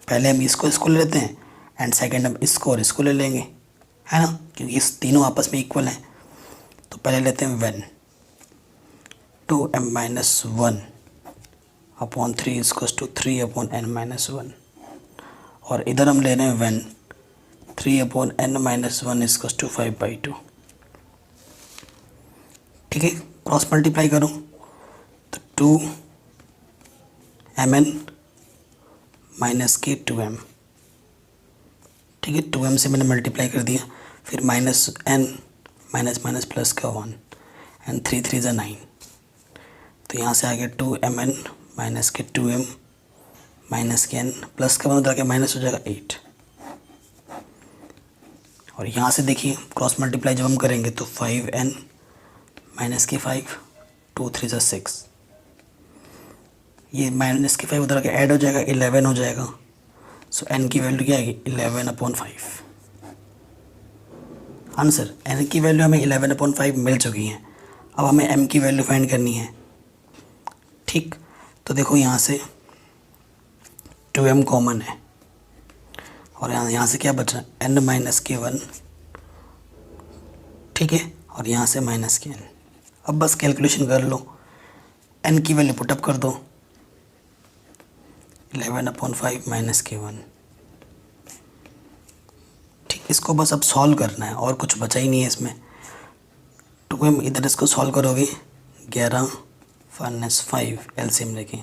पहले हम इसको ले लेते हैं एंड सेकंड हम इसको और इसको ले लेंगे, है ना, क्योंकि इस तीनों आपस में इक्वल हैं। तो पहले लेते हैं व्हेन 2m-1 अपॉन 3 = 3/n-1 और इधर हम ले रहे हैं व्हेन 3/n-1 = 5/2। ठीक है, क्रॉस मल्टीप्लाई करो तो 2mn - 2m। ठीक है, 2m से मैंने मल्टीप्लाई कर दिया, फिर -n माइनस प्लस का 1 एंड 3 3 = 9। तो यहाँ से आ गया 2mn - 2m -n प्लस का 1 उधर के माइनस हो जाएगा 8। और यहाँ से देखिए क्रॉस मल्टीप्लाई जब हम करेंगे तो 5n - 5 2 3 = 6। ये -5 उधर के ऐड हो जाएगा 11 हो जाएगा। सो n की वैल्यू क्या आएगी 11/5। आंसर n की वैल्यू हमें 11/5 मिल चुकी है। अब हमें m की वैल्यू फाइंड करनी है। ठीक, तो देखो यहाँ से 2m कॉमन है और यहाँ से क्या बचा n-1। ठीक है, और यहाँ से -n। अब बस कैलकुलेशन कर लो, n की वैल्यू पुटअप कर दो 11/5 -1। ठीक, इसको बस अब सॉल्व करना है और कुछ बचा ही नहीं है इसमें। 2m इधर इसको सॉल्व करोगे 11 - 5 एलसीएम लेके।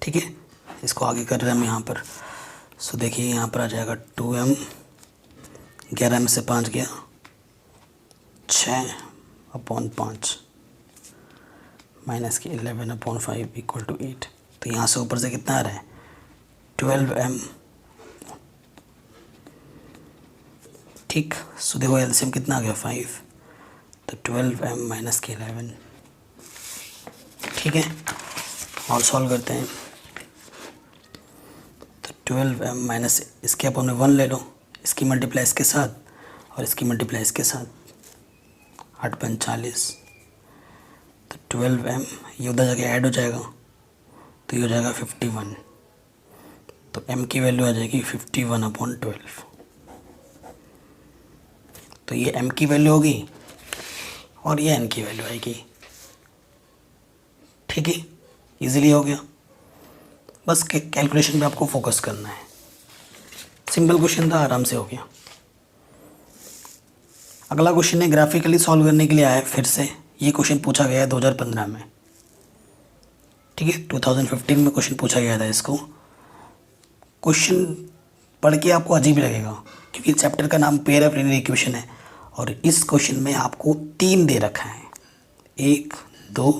ठीक है, इसको आगे कर रहे हैं हम यहाँ पर। सो देखिए यहाँ पर आ जाएगा 2m 11 में से 5 गया 6/5 माइनस की 11/5 इक्वल टू 8। तो यहाँ से ऊपर से कितना आ रहा है 12m। ठीक, सो देखो एलसीएम कितना आ गया 5, तो 12m माइनस की 11। ठीक है, और सॉल्व करते हैं। तो 12m माइनस इसके अपन में 1 ले लो, इसकी मल्टीप्लाई इसके साथ और इसकी मल्टीप्लाई इसके साथ, 8×40। तो 12m ये उधर जाके ऐड हो जाएगा, तो ये हो जाएगा 51। तो m की वैल्यू आ जाएगी 51/12। तो ये m की वैल्यू होगी और ये n की वैल्यू आएगी। ठीक है, इजीली हो गया। बस कैलकुलेशन पे आपको फोकस करना है। सिंपल क्वेश्चन था, आराम से हो गया। अगला क्वेश्चन है ग्राफिकली सॉल्व करने के लिए आया है फिर से। ये क्वेश्चन पूछा गया है 2015 में। ठीक है, 2015 में क्वेश्चन पूछा गया था इसको। क्वेश्चन पढ़ के आपको अजीब लगेगा क्योंकि चैप्टर का नाम पेयर ऑफ लीनियर इक्वेशन है और इस क्वेश्चन में आपको 3 दे रखा है, 1 2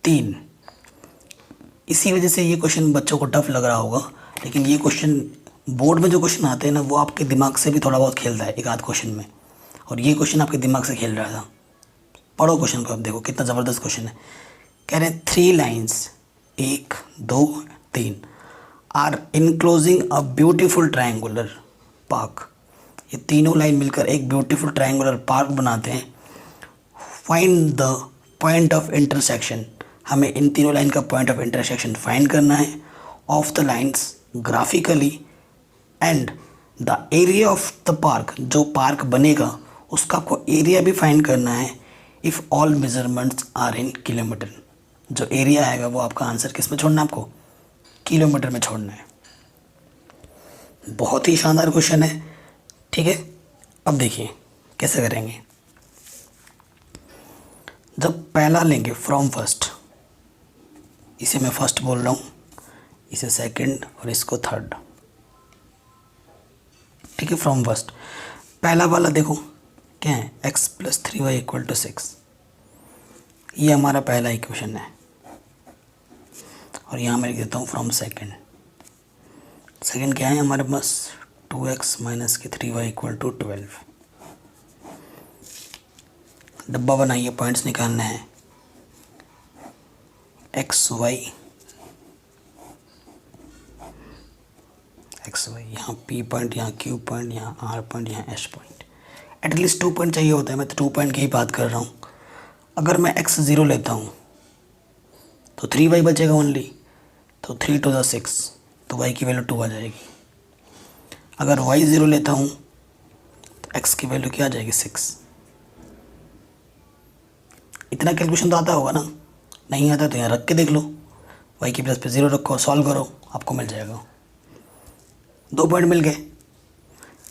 3। इसी वजह से ये क्वेश्चन बच्चों को टफ लग रहा होगा, लेकिन ये क्वेश्चन बोर्ड में जो क्वेश्चन आते हैं ना वो आपके दिमाग से भी थोड़ा बहुत खेलता है एक आध क्वेश्चन में, और ये क्वेश्चन आपके दिमाग से खेल रहा था। पढ़ो क्वेश्चन को, अब देखो कितना ज़बरदस्त क्वेश्चन है। कह रहे हैं 3 lines 1 2 3 are inclosing a beautiful triangular park. ये तीनों लाइन मिलकर एक ब्यूटीफुल ट्रायंगुलर पार्क बनाते हैं। Find the point of intersection. हमें इन तीनों लाइन का पॉइंट ऑफ इंटरसेक्शन फाइंड करना है of the lines graphically and the area of the park. जो पार्क बनेगा उसका आपको एरिया भी फाइंड करना है if all measurements are in kilometre. जो एरिया आएगा वो आपका आंसर किस में छोड़ना है, आपको किलोमीटर में छोड़ना है। बहुत ही शानदार क्वेश्चन है। ठीक है, अब देखिए कैसे करेंगे। जब पहला लेंगे फ्रॉम फर्स्ट, इसे मैं फर्स्ट बोल रहा हूँ, इसे सेकंड और इसको थर्ड। ठीक है, फ्रॉम फर्स्ट पहला वाला देखो क्या है, x + 3y = 6। ये हमारा पहला इक्वेशन है और यहाँ मैं लिख देता हूँ फ्रॉम सेकंड। सेकंड क्या है हमारे पास 2x - 3y = 12। डब्बा बनाइए, पॉइंट्स निकालने हैं। x y यहाँ P पॉइंट, यहाँ Q पॉइंट, यहाँ R पॉइंट, यहाँ S पॉइंट। एटलीस्ट 2 पॉइंट चाहिए होता है, मैं तो 2 पॉइंट की ही बात कर रहा हूँ। अगर मैं x 0 लेता हूँ तो 3y बचेगा ओनली, तो 3 × 6, तो y की वैल्यू 2 आ जाएगी। अगर y 0 लेता हूँ तो x की वैल्यू क्या आ जाएगी 6। इतना कैलकुलेशन तो आता होगा ना, नहीं आता तो यहाँ रख के देख लो, y की प्लेस पे 0 रखो, सॉल्व करो, आपको मिल जाएगा। 2 पॉइंट मिल गए।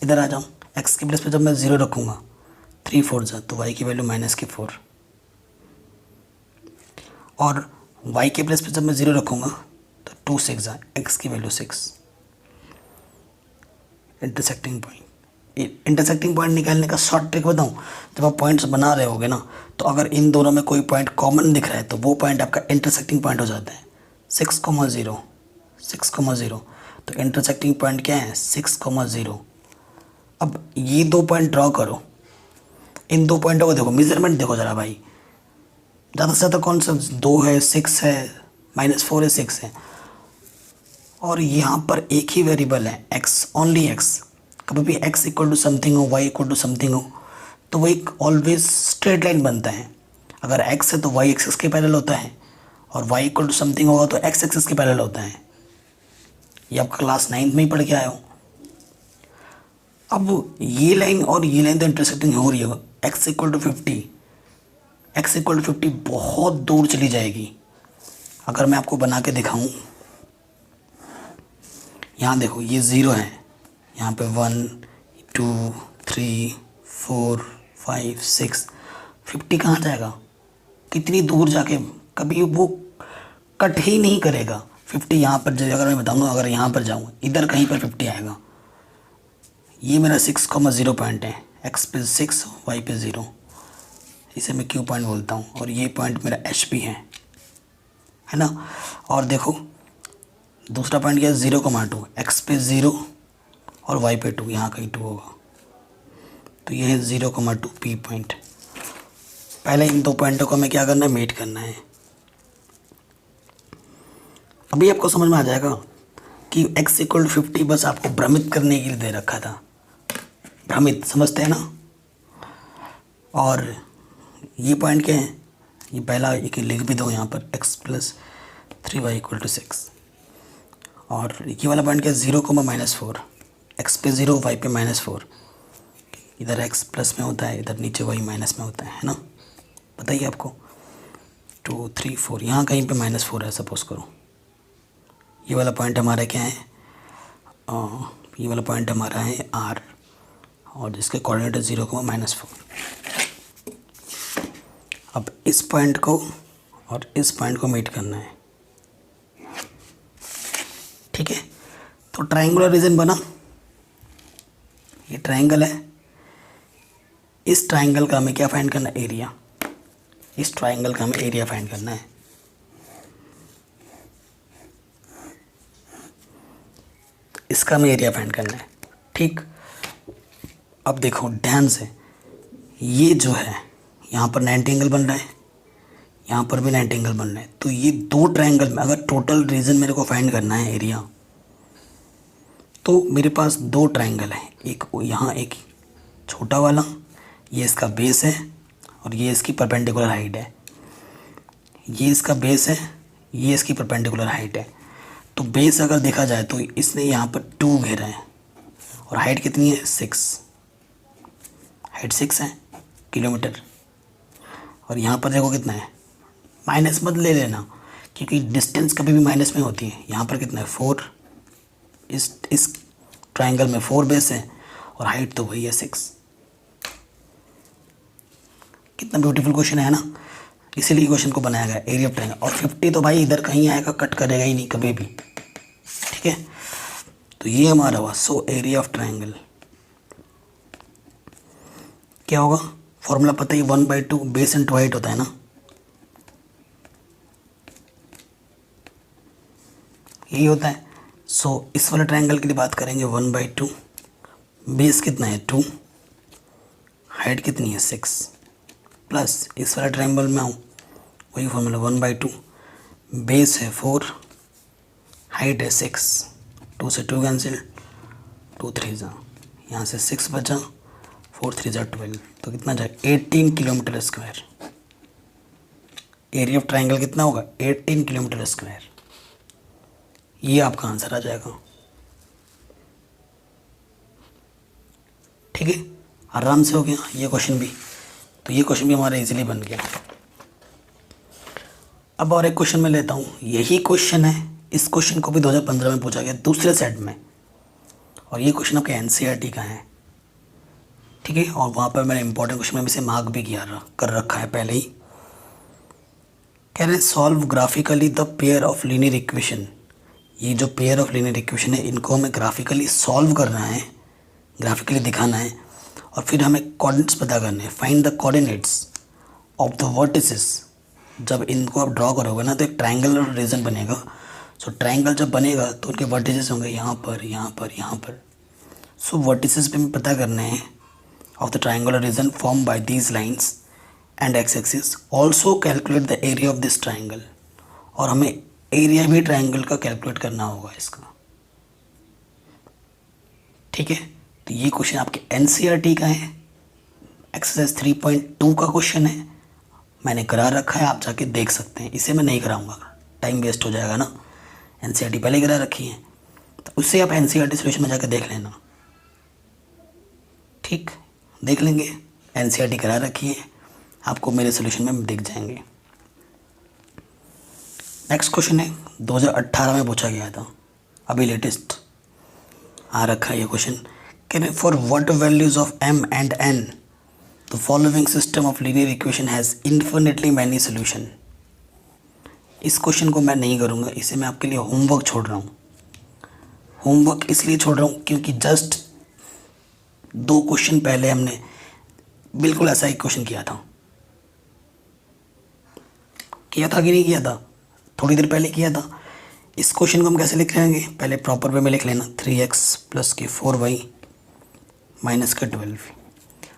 इधर आ जाऊँ, x की प्लेस पे जब मैं 0 रखूँगा 3 4 जा, तो y की वैल्यू -4, और y के प्लेस पे जब मैं 0 रखूँगा तो 2 6 जा, x की value 6। Intersecting point, intersecting point निकालने का शॉर्ट ट्रिक बताऊँ। जब आप पॉइंट्स बना रहे होगे ना, तो अगर इन दोनों में कोई पॉइंट कॉमन दिख रहा है तो वो पॉइंट आपका इंटरसेक्टिंग पॉइंट हो जाता है। 6,0 6,0, तो इंटरसेक्टिंग पॉइंट क्या है 6,0। अब ये 2 पॉइंट ड्रॉ करो, इन 2 पॉइंटों को देखो, मेजरमेंट देखो ज़रा भाई, ज़्यादा से ज़्यादा कौन सा 2 है, 6 है, -4 है, 6 है, और यहाँ पर एक ही वेरिएबल है x, ओनली x। कभी भी x = समथिंग हो, y = समथिंग हो, तो वो एक ऑलवेज स्ट्रेट लाइन बनता है। अगर x है तो y एक्सिस के पैरेलल होता है, और y = समथिंग होगा तो x एक्सिस के पैरेलल होता है। ये आपका क्लास 9th में ही पढ़ के आए हो। अब ये लाइन और ये लाइन तो इंटरसेक्टिंग हो रही है, x = 50, x = 50 बहुत दूर चली जाएगी। अगर मैं आपको बना के दिखाऊं, यहाँ देखो ये 0 है, यहाँ पे 1 2 3 4 5 6, 50 कहाँ जाएगा, कितनी दूर जाके, कभी वो कट ही नहीं करेगा। 50 यहाँ पर, अगर मैं बताऊँगा, अगर यहाँ पर जाऊँ इधर कहीं पर 50 आएगा। ये मेरा 6,0 पॉइंट है, एक्स पे 6 वाई पे 0, इसे मैं क्यू पॉइंट बोलता हूँ, और ये पॉइंट मेरा एच पी है ना। और देखो दूसरा पॉइंट क्या है, 0,2, एक्स पे 0 और वाई पे 2, यहाँ कहीं 2 होगा, तो ये है 0,2 पी पॉइंट। पहले इन दो पॉइंटों को हमें क्या करना है, मीट करना है। अभी आपको समझ में आ जाएगा कि x इक्वल टू 50 बस आपको भ्रमित करने के लिए दे रखा था, भ्रमित समझते हैं ना। और ये पॉइंट क्या है, ये पहला एक लिख भी दो यहाँ पर, x plus 3y equal to 6, और ये वाला पॉइंट क्या है, 0,-4, एक्स पे 0 वाई पे -4, इधर x प्लस में होता है, इधर नीचे y माइनस में होता है ना, बताइए आपको। 2 3 4 यहाँ कहीं पे -4 है सपोज करो। ये वाला पॉइंट हमारा क्या है, ये वाला पॉइंट हमारा है r, और जिसके कोऑर्डिनेट है 0,-4। अब इस पॉइंट को और इस पॉइंट को मीट करना है, ठीक है। तो ट्रायंगुलर रीजन बना, ये ट्रायंगल है, इस ट्रायंगल का हमें क्या फाइंड करना है, एरिया। इस ट्रायंगल का हमें एरिया फाइंड करना है। इसका हमें एरिया फाइंड करना है, ठीक। अब देखो ध्यान से, ये जो है यहाँ पर 90 एंगल बन रहा है, यहाँ पर भी 90 एंगल बन रहा है, तो ये दो ट्रायंगल में अगर टोटल रीजन मेरे को फाइंड करना है एरिया, तो मेरे पास दो ट्रायंगल है, एक यहाँ एक छोटा वाला, ये इसका बेस है और ये इसकी परपेंडिकुलर हाइट है, ये इसका बेस है, ये इसकी परपेंडिकुलर हाइट है। तो बेस अगर देखा जाए तो इसने यहाँ पर 2 घेरा है, और हाइट कितनी है, 6, हाइट 6 है किलोमीटर। और यहाँ पर देखो कितना है, माइनस मत ले लेना क्योंकि डिस्टेंस कभी भी माइनस में होती है। यहाँ पर कितना है, 4, इस ट्रायंगल में 4 बेस है और हाइट तो वही है 6। कितना ब्यूटीफुल क्वेश्चन है ना, इसीलिए क्वेश्चन को बनाया गया, एरिया ऑफ ट्रायंगल। और 50 तो भाई इधर कहीं आएगा, कट करेगा ही नहीं कभी भी, ठीक है। तो ये हमारा हुआ, सो एरिया ऑफ ट्रायंगल क्या होगा, फॉर्मूला पता ही, 1/2 बेस इंटू हाइट होता है ना, यही होता है। सो इस वाले ट्रायंगल के लिए बात करेंगे, 1/2, बेस कितना है 2, हाइट कितनी है 6, प्लस इस वाले ट्रायंगल में आऊँ वही फॉर्मूला, 1/2 बेस है 4, हाइट है 6, 2 से 2 कैंसिल, 2 3 जा, यहाँ से 6 बचा, 4 3 जा 12, तो कितना जाए 18 kilometre square. Area of triangle कितना होगा, 18 किलोमीटर स्क्वायर। ये आपका आंसर आ जाएगा, ठीक है। आराम से हो गया ये क्वेश्चन भी, तो ये क्वेश्चन भी हमारा इजीली बन गया। अब और एक क्वेश्चन मैं लेता हूँ, यही क्वेश्चन है, इस क्वेश्चन को भी 2015 में पूछा गया दूसरे सेट में, और ये क्वेश्चन आपके एनसीईआरटी का है, ठीक है। और वहाँ पर मैंने इंपॉर्टेंट क्वेश्चन में इसे मार्क भी कर रखा है पहले ही। कह रहे हैं solve graphically the pair of linear equation. ये जो पेयर ऑफ लीनियर इक्वेशन है इनको हमें ग्राफिकली सॉल्व करना है, ग्राफिकली दिखाना है, और फिर हमें कोऑर्डिनेट्स पता करने हैं। Find the coordinates of the vertices. जब इनको आप ड्रॉ करोगे ना तो एक ट्रायंगुलर रीजन बनेगा। सो ट्रायंगल जब बनेगा तो उनके वर्टिसेस होंगे यहाँ पर, यहाँ पर, यहाँ पर। सो वर्टिसेस पे हमें पता करने हैं of the triangular region form by these lines and x axis. Also calculate the area of this triangle. और हमें एरिया भी ट्रायंगल का कैलकुलेट करना होगा इसका, ठीक है। तो ये क्वेश्चन आपके एनसीईआरटी का है, एक्सरसाइज 3.2 का क्वेश्चन है, मैंने करा रखा है, आप जाके देख सकते हैं। इसे मैं नहीं कराऊंगा, टाइम वेस्ट हो जाएगा ना, एनसीईआरटी पहले करा रखी है, तो उससे आप एनसीईआरटी सोल्यूशन में जाकर देख लेना, ठीक। देख लेंगे, एनसीईआरटी करा रखी है, आपको मेरे सोल्यूशन में दिख जाएंगे। नेक्स्ट क्वेश्चन है 2018 में पूछा गया था, अभी लेटेस्ट आ रखा है ये question. Can for what values of m and n the following system of linear equation has infinitely many solution. इस क्वेश्चन को मैं नहीं करूँगा, इसे मैं आपके लिए होमवर्क छोड़ रहा हूँ। होमवर्क इसलिए छोड़ रहा हूँ क्योंकि जस्ट 2 क्वेश्चन पहले हमने बिल्कुल ऐसा एक क्वेश्चन किया था कि नहीं किया था, थोड़ी देर पहले किया था। इस क्वेश्चन को हम कैसे लिख लेंगे, पहले प्रॉपर वे में लिख लेना 3x प्लस के 4y माइनस का 12।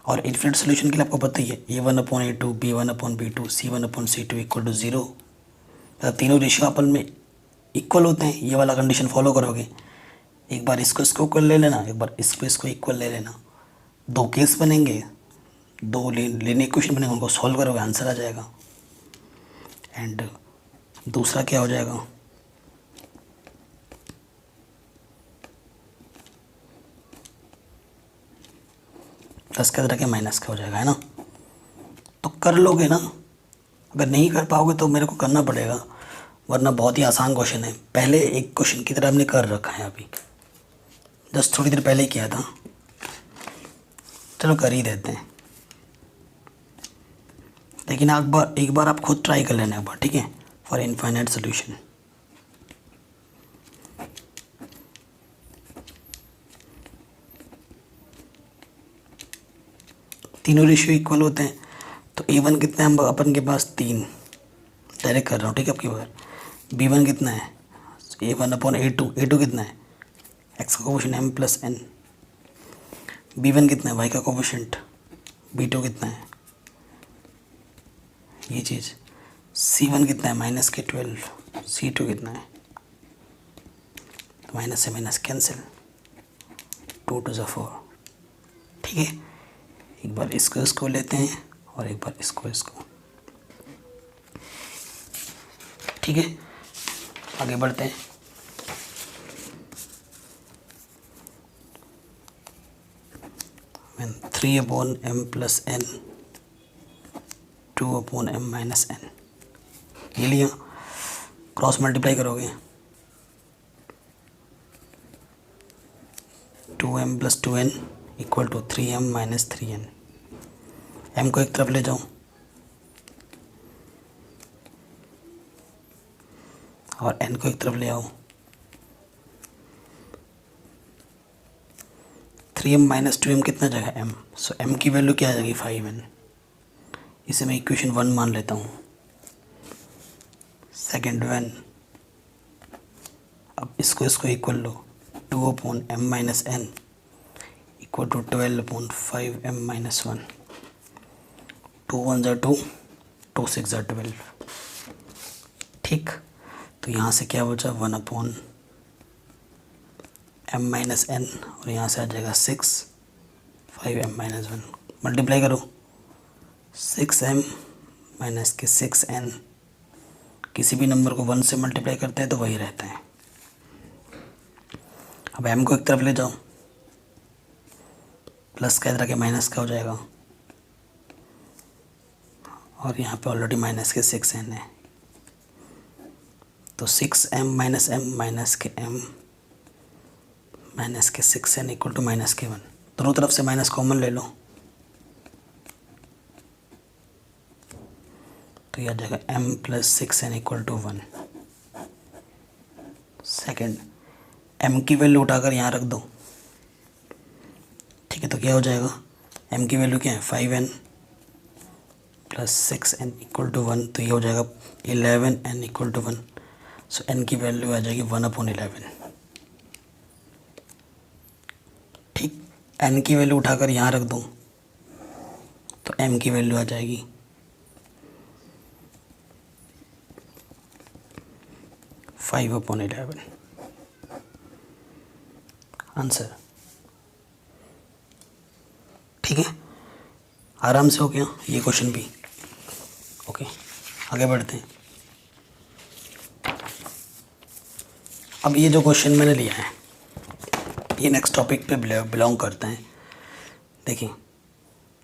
और इन्फिनिट सोल्यूशन के लिए आपको पता ही है a1/a2 b1/b2 c1/c2 equal to 0। मतलब तीनों रेशियो आपस में इक्वल होते हैं, ये वाला कंडीशन फॉलो करोगे। एक बार इसको इक्वल ले लेना, एक बार इसको इक्वल ले लेना। 2 केस बनेंगे, 2 लीनियर इक्वेशन बनेंगे, उनको सॉल्व करोगे आंसर आ जाएगा। एंड दूसरा क्या हो जाएगा, प्लस का के माइनस का हो जाएगा, है ना। तो कर लोगे ना, अगर नहीं कर पाओगे तो मेरे को करना पड़ेगा, वरना बहुत ही आसान क्वेश्चन है। पहले एक क्वेश्चन की तरह हमने कर रखा है, अभी जस्ट थोड़ी देर पहले ही किया था। चलो कर ही देते हैं, लेकिन एक बार आप खुद ट्राई कर लेना एक बार, ठीक है, फॉर इनफाइनाइट सोल्यूशन। तीनों रेशियो इक्वल होते हैं, तो a1 कितना है अपन के पास 3, डायरेक्ट कर रहा हूँ, ठीक है। आपकी बार b1 कितना है a1/a2 कितना है x का coefficient m plus n, b1 कितना है y का कोफिशिएंट, b2 कितना है ये चीज़, c1 कितना है माइनस के 12, c2 कितना है, तो माइनस से माइनस कैंसिल, 2 2 4, ठीक है। एक बार इसको लेते हैं और एक बार इसको, ठीक है। आगे बढ़ते हैं। When 3/m plus n 2/m minus n, ये लिया, क्रॉस मल्टीप्लाई करोगे 2m plus 2n equal to 3m minus 3n। m को एक तरफ ले जाओ और n को एक तरफ ले आओ। 3m माइनस 2m कितना जगह m, सो m की वैल्यू क्या आ जाएगी 5n। इसे मैं इक्वेशन 1 मान लेता हूँ। सेकेंड वन, अब इसको इक्वल लो 2/m minus n equal to 12/5m minus 1। 2 1 ज़ा 2, 2 6 ज़ा 12, ठीक। तो यहाँ से क्या बचा 1/m माइनस n, और यहाँ से आ जाएगा 6 5m माइनस 1। मल्टीप्लाई करो 6m माइनस के 6n, किसी भी नंबर को 1 से मल्टीप्लाई करते हैं तो वही रहता है। अब m को एक तरफ ले जाओ, प्लस का इधर के माइनस का हो जाएगा, और यहाँ पे ऑलरेडी माइनस के 6n है, तो 6m माइनस m माइनस के m माइनस के 6n इक्वल टू माइनस के 1। दोनों तरफ से माइनस कॉमन ले लो, तो यह आ जाएगा m plus 6n equal to 1। Second, m की वैल्यू उठाकर यहाँ रख दो, ठीक है। तो क्या हो जाएगा, m की वैल्यू क्या है 5n plus 6n equal to 1, तो ये हो जाएगा 11n equal to 1। So n की वैल्यू आ जाएगी 1/11, ठीक। n की वैल्यू उठाकर यहाँ रख दो, तो m की वैल्यू आ जाएगी 5/11। आंसर, ठीक है। आराम से हो गया ये क्वेश्चन भी, ओके। आगे बढ़ते हैं। अब ये जो क्वेश्चन मैंने लिया है ये नेक्स्ट टॉपिक पे बिलोंग करते हैं। देखिए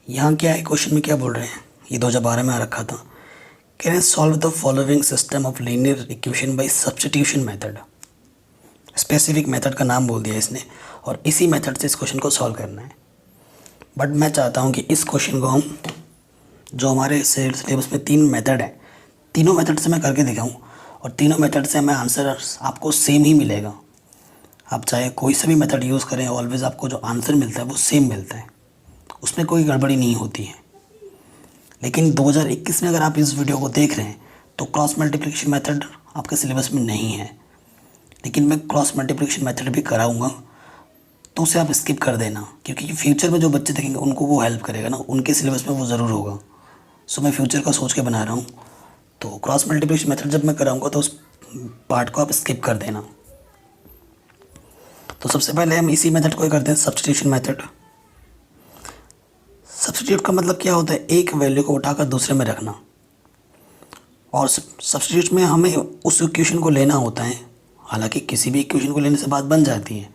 यहाँ क्या है, क्वेश्चन में क्या बोल रहे हैं, ये 2012 में आ रखा था। Can solve the following system of linear equation by substitution method. Specific method का नाम बोल दिया इसने, और इसी मेथड से इस क्वेश्चन को सॉल्व करना है। बट मैं चाहता हूँ कि इस क्वेश्चन को हम, जो हमारे सिलेबस में 3 मेथड है, तीनों मेथड से मैं करके दिखाऊँ, और तीनों मेथड से हमें आंसर आपको सेम ही मिलेगा। आप चाहे कोई सा भी मेथड यूज़ करें, ऑलवेज़ आपको जो आंसर मिलता है वो सेम मिलता है, उसमें कोई गड़बड़ी नहीं होती है। लेकिन 2021 में अगर आप इस वीडियो को देख रहे हैं तो क्रॉस मल्टीप्लिकेशन मेथड आपके सिलेबस में नहीं है, लेकिन मैं क्रॉस मल्टीप्लिकेशन मेथड भी कराऊंगा, तो उसे आप स्किप कर देना, क्योंकि फ्यूचर में जो बच्चे देखेंगे उनको वो हेल्प करेगा ना, उनके सिलेबस में वो ज़रूर होगा। सो मैं फ्यूचर का सोच के बना रहा हूँ। तो क्रॉस मल्टीप्लिकेशन मेथड जब मैं कराऊंगा तो उस पार्ट को आप स्किप कर देना। तो सबसे पहले हम इसी मेथड को ही करते हैं, सब्स्टिट्यूशन मेथड। सब्स्टिट्यूट का मतलब क्या होता है, एक वैल्यू को उठाकर दूसरे में रखना। और सब्स्टिट्यूट में हमें उस इक्वेशन को लेना होता है, हालांकि किसी भी इक्वेशन को लेने से बात बन जाती है,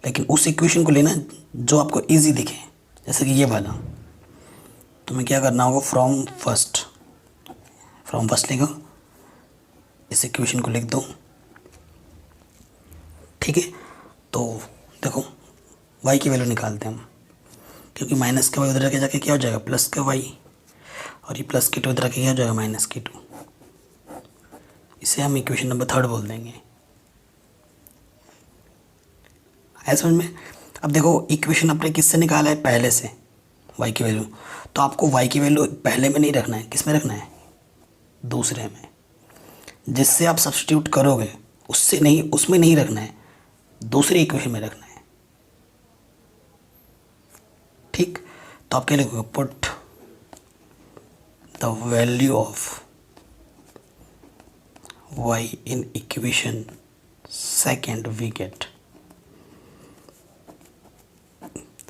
लेकिन उस इक्वेशन को लेना जो आपको इजी दिखे, जैसे कि ये वाला। तो मैं क्या करना होगा, फ्रॉम फर्स्ट लिखो, इस इक्वेशन को लिख दो, ठीक है। तो देखो y की वैल्यू निकालते हैं हम, क्योंकि माइनस का y उधर के जाके क्या हो जाएगा, प्लस का y, और ये प्लस की 2 इधर के क्या हो जाएगा, माइनस की 2। इसे हम इक्वेशन नंबर 3 बोल देंगे। है समझ में? अब देखो इक्वेशन अपने किससे निकाला है, पहले से, y की वैल्यू। तो आपको y की वैल्यू पहले में नहीं रखना है, किस में रखना है, दूसरे में। जिससे आप सब्स्टिट्यूट करोगे उससे नहीं, उसमें नहीं रखना है, दूसरे इक्वेशन में रखना है, ठीक। तो आप क्या लिखोगे, put the value of y in equation second, we get.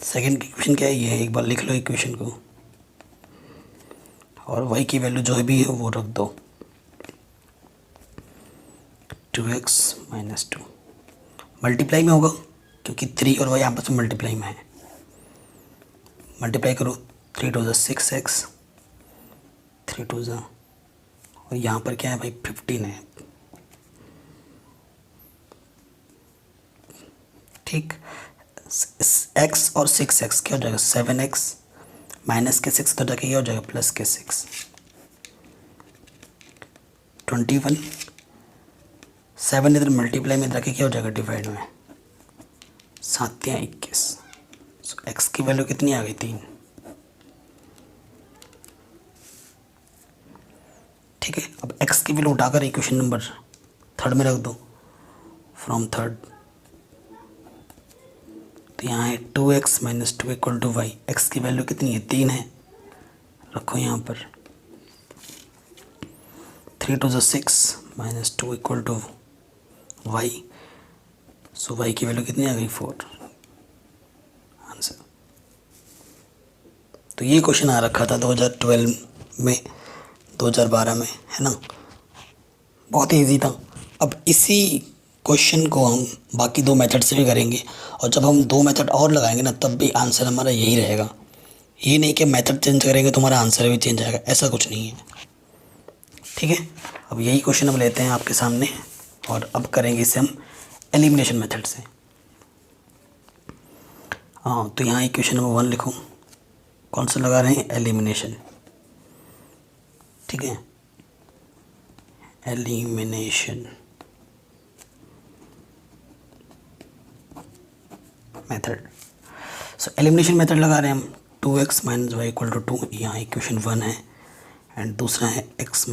Second equation क्या है, ये है, एक बार लिख लो इक्वेशन को, और y की वैल्यू जो भी है वो रख दो, 2x - 2। मल्टीप्लाई में होगा क्योंकि 3 और y आपस में मल्टीप्लाई में है। मल्टीप्लाई करो, 3 2 6x, 3 2 और यहाँ पर क्या है भाई, 15 है, ठीक। x और 6x क्या हो जाएगा, 7x, माइनस के 6 तो जाके क्या हो जाएगा, प्लस के 6, 21, 7 इधर मल्टीप्लाई में जाके क्या हो जाएगा, डिवाइड में, 7 या 21। x की वैल्यू कितनी आ गई, 3, ठीक है। अब x की वैल्यू उठाकर इक्वेशन नंबर 3 में रख दो, फ्रॉम 3। तो यहाँ है 2x - 2 = y। x की वैल्यू कितनी है, 3 है, रखो यहाँ पर। 3 2 6 - 2 = y। सो y की वैल्यू कितनी आ गई, 4, आंसर। तो ये क्वेश्चन आ रखा था 2012 में, 2012 में, है ना, बहुत ही ईजी था। अब इसी क्वेश्चन को हम बाकी 2 मेथड से भी करेंगे, और जब हम 2 मेथड और लगाएंगे ना, तब भी आंसर हमारा यही रहेगा। ये नहीं कि मेथड चेंज करेंगे तो हमारा आंसर भी चेंज आएगा, ऐसा कुछ नहीं है, ठीक है। अब यही क्वेश्चन हम लेते हैं आपके सामने, और अब करेंगे इसे हम एलिमिनेशन मेथड से। हाँ, तो यहाँ इक्वेशन नंबर 1 लिखो, कौन सा लगा रहे हैं, एलिमिनेशन, ठीक है, एलिमिनेशन मेथड। सो एलिमिनेशन मेथड लगा रहे हैं हम, 2x - y = 2, यहाँ इक्वेशन 1 है, एंड दूसरा है x +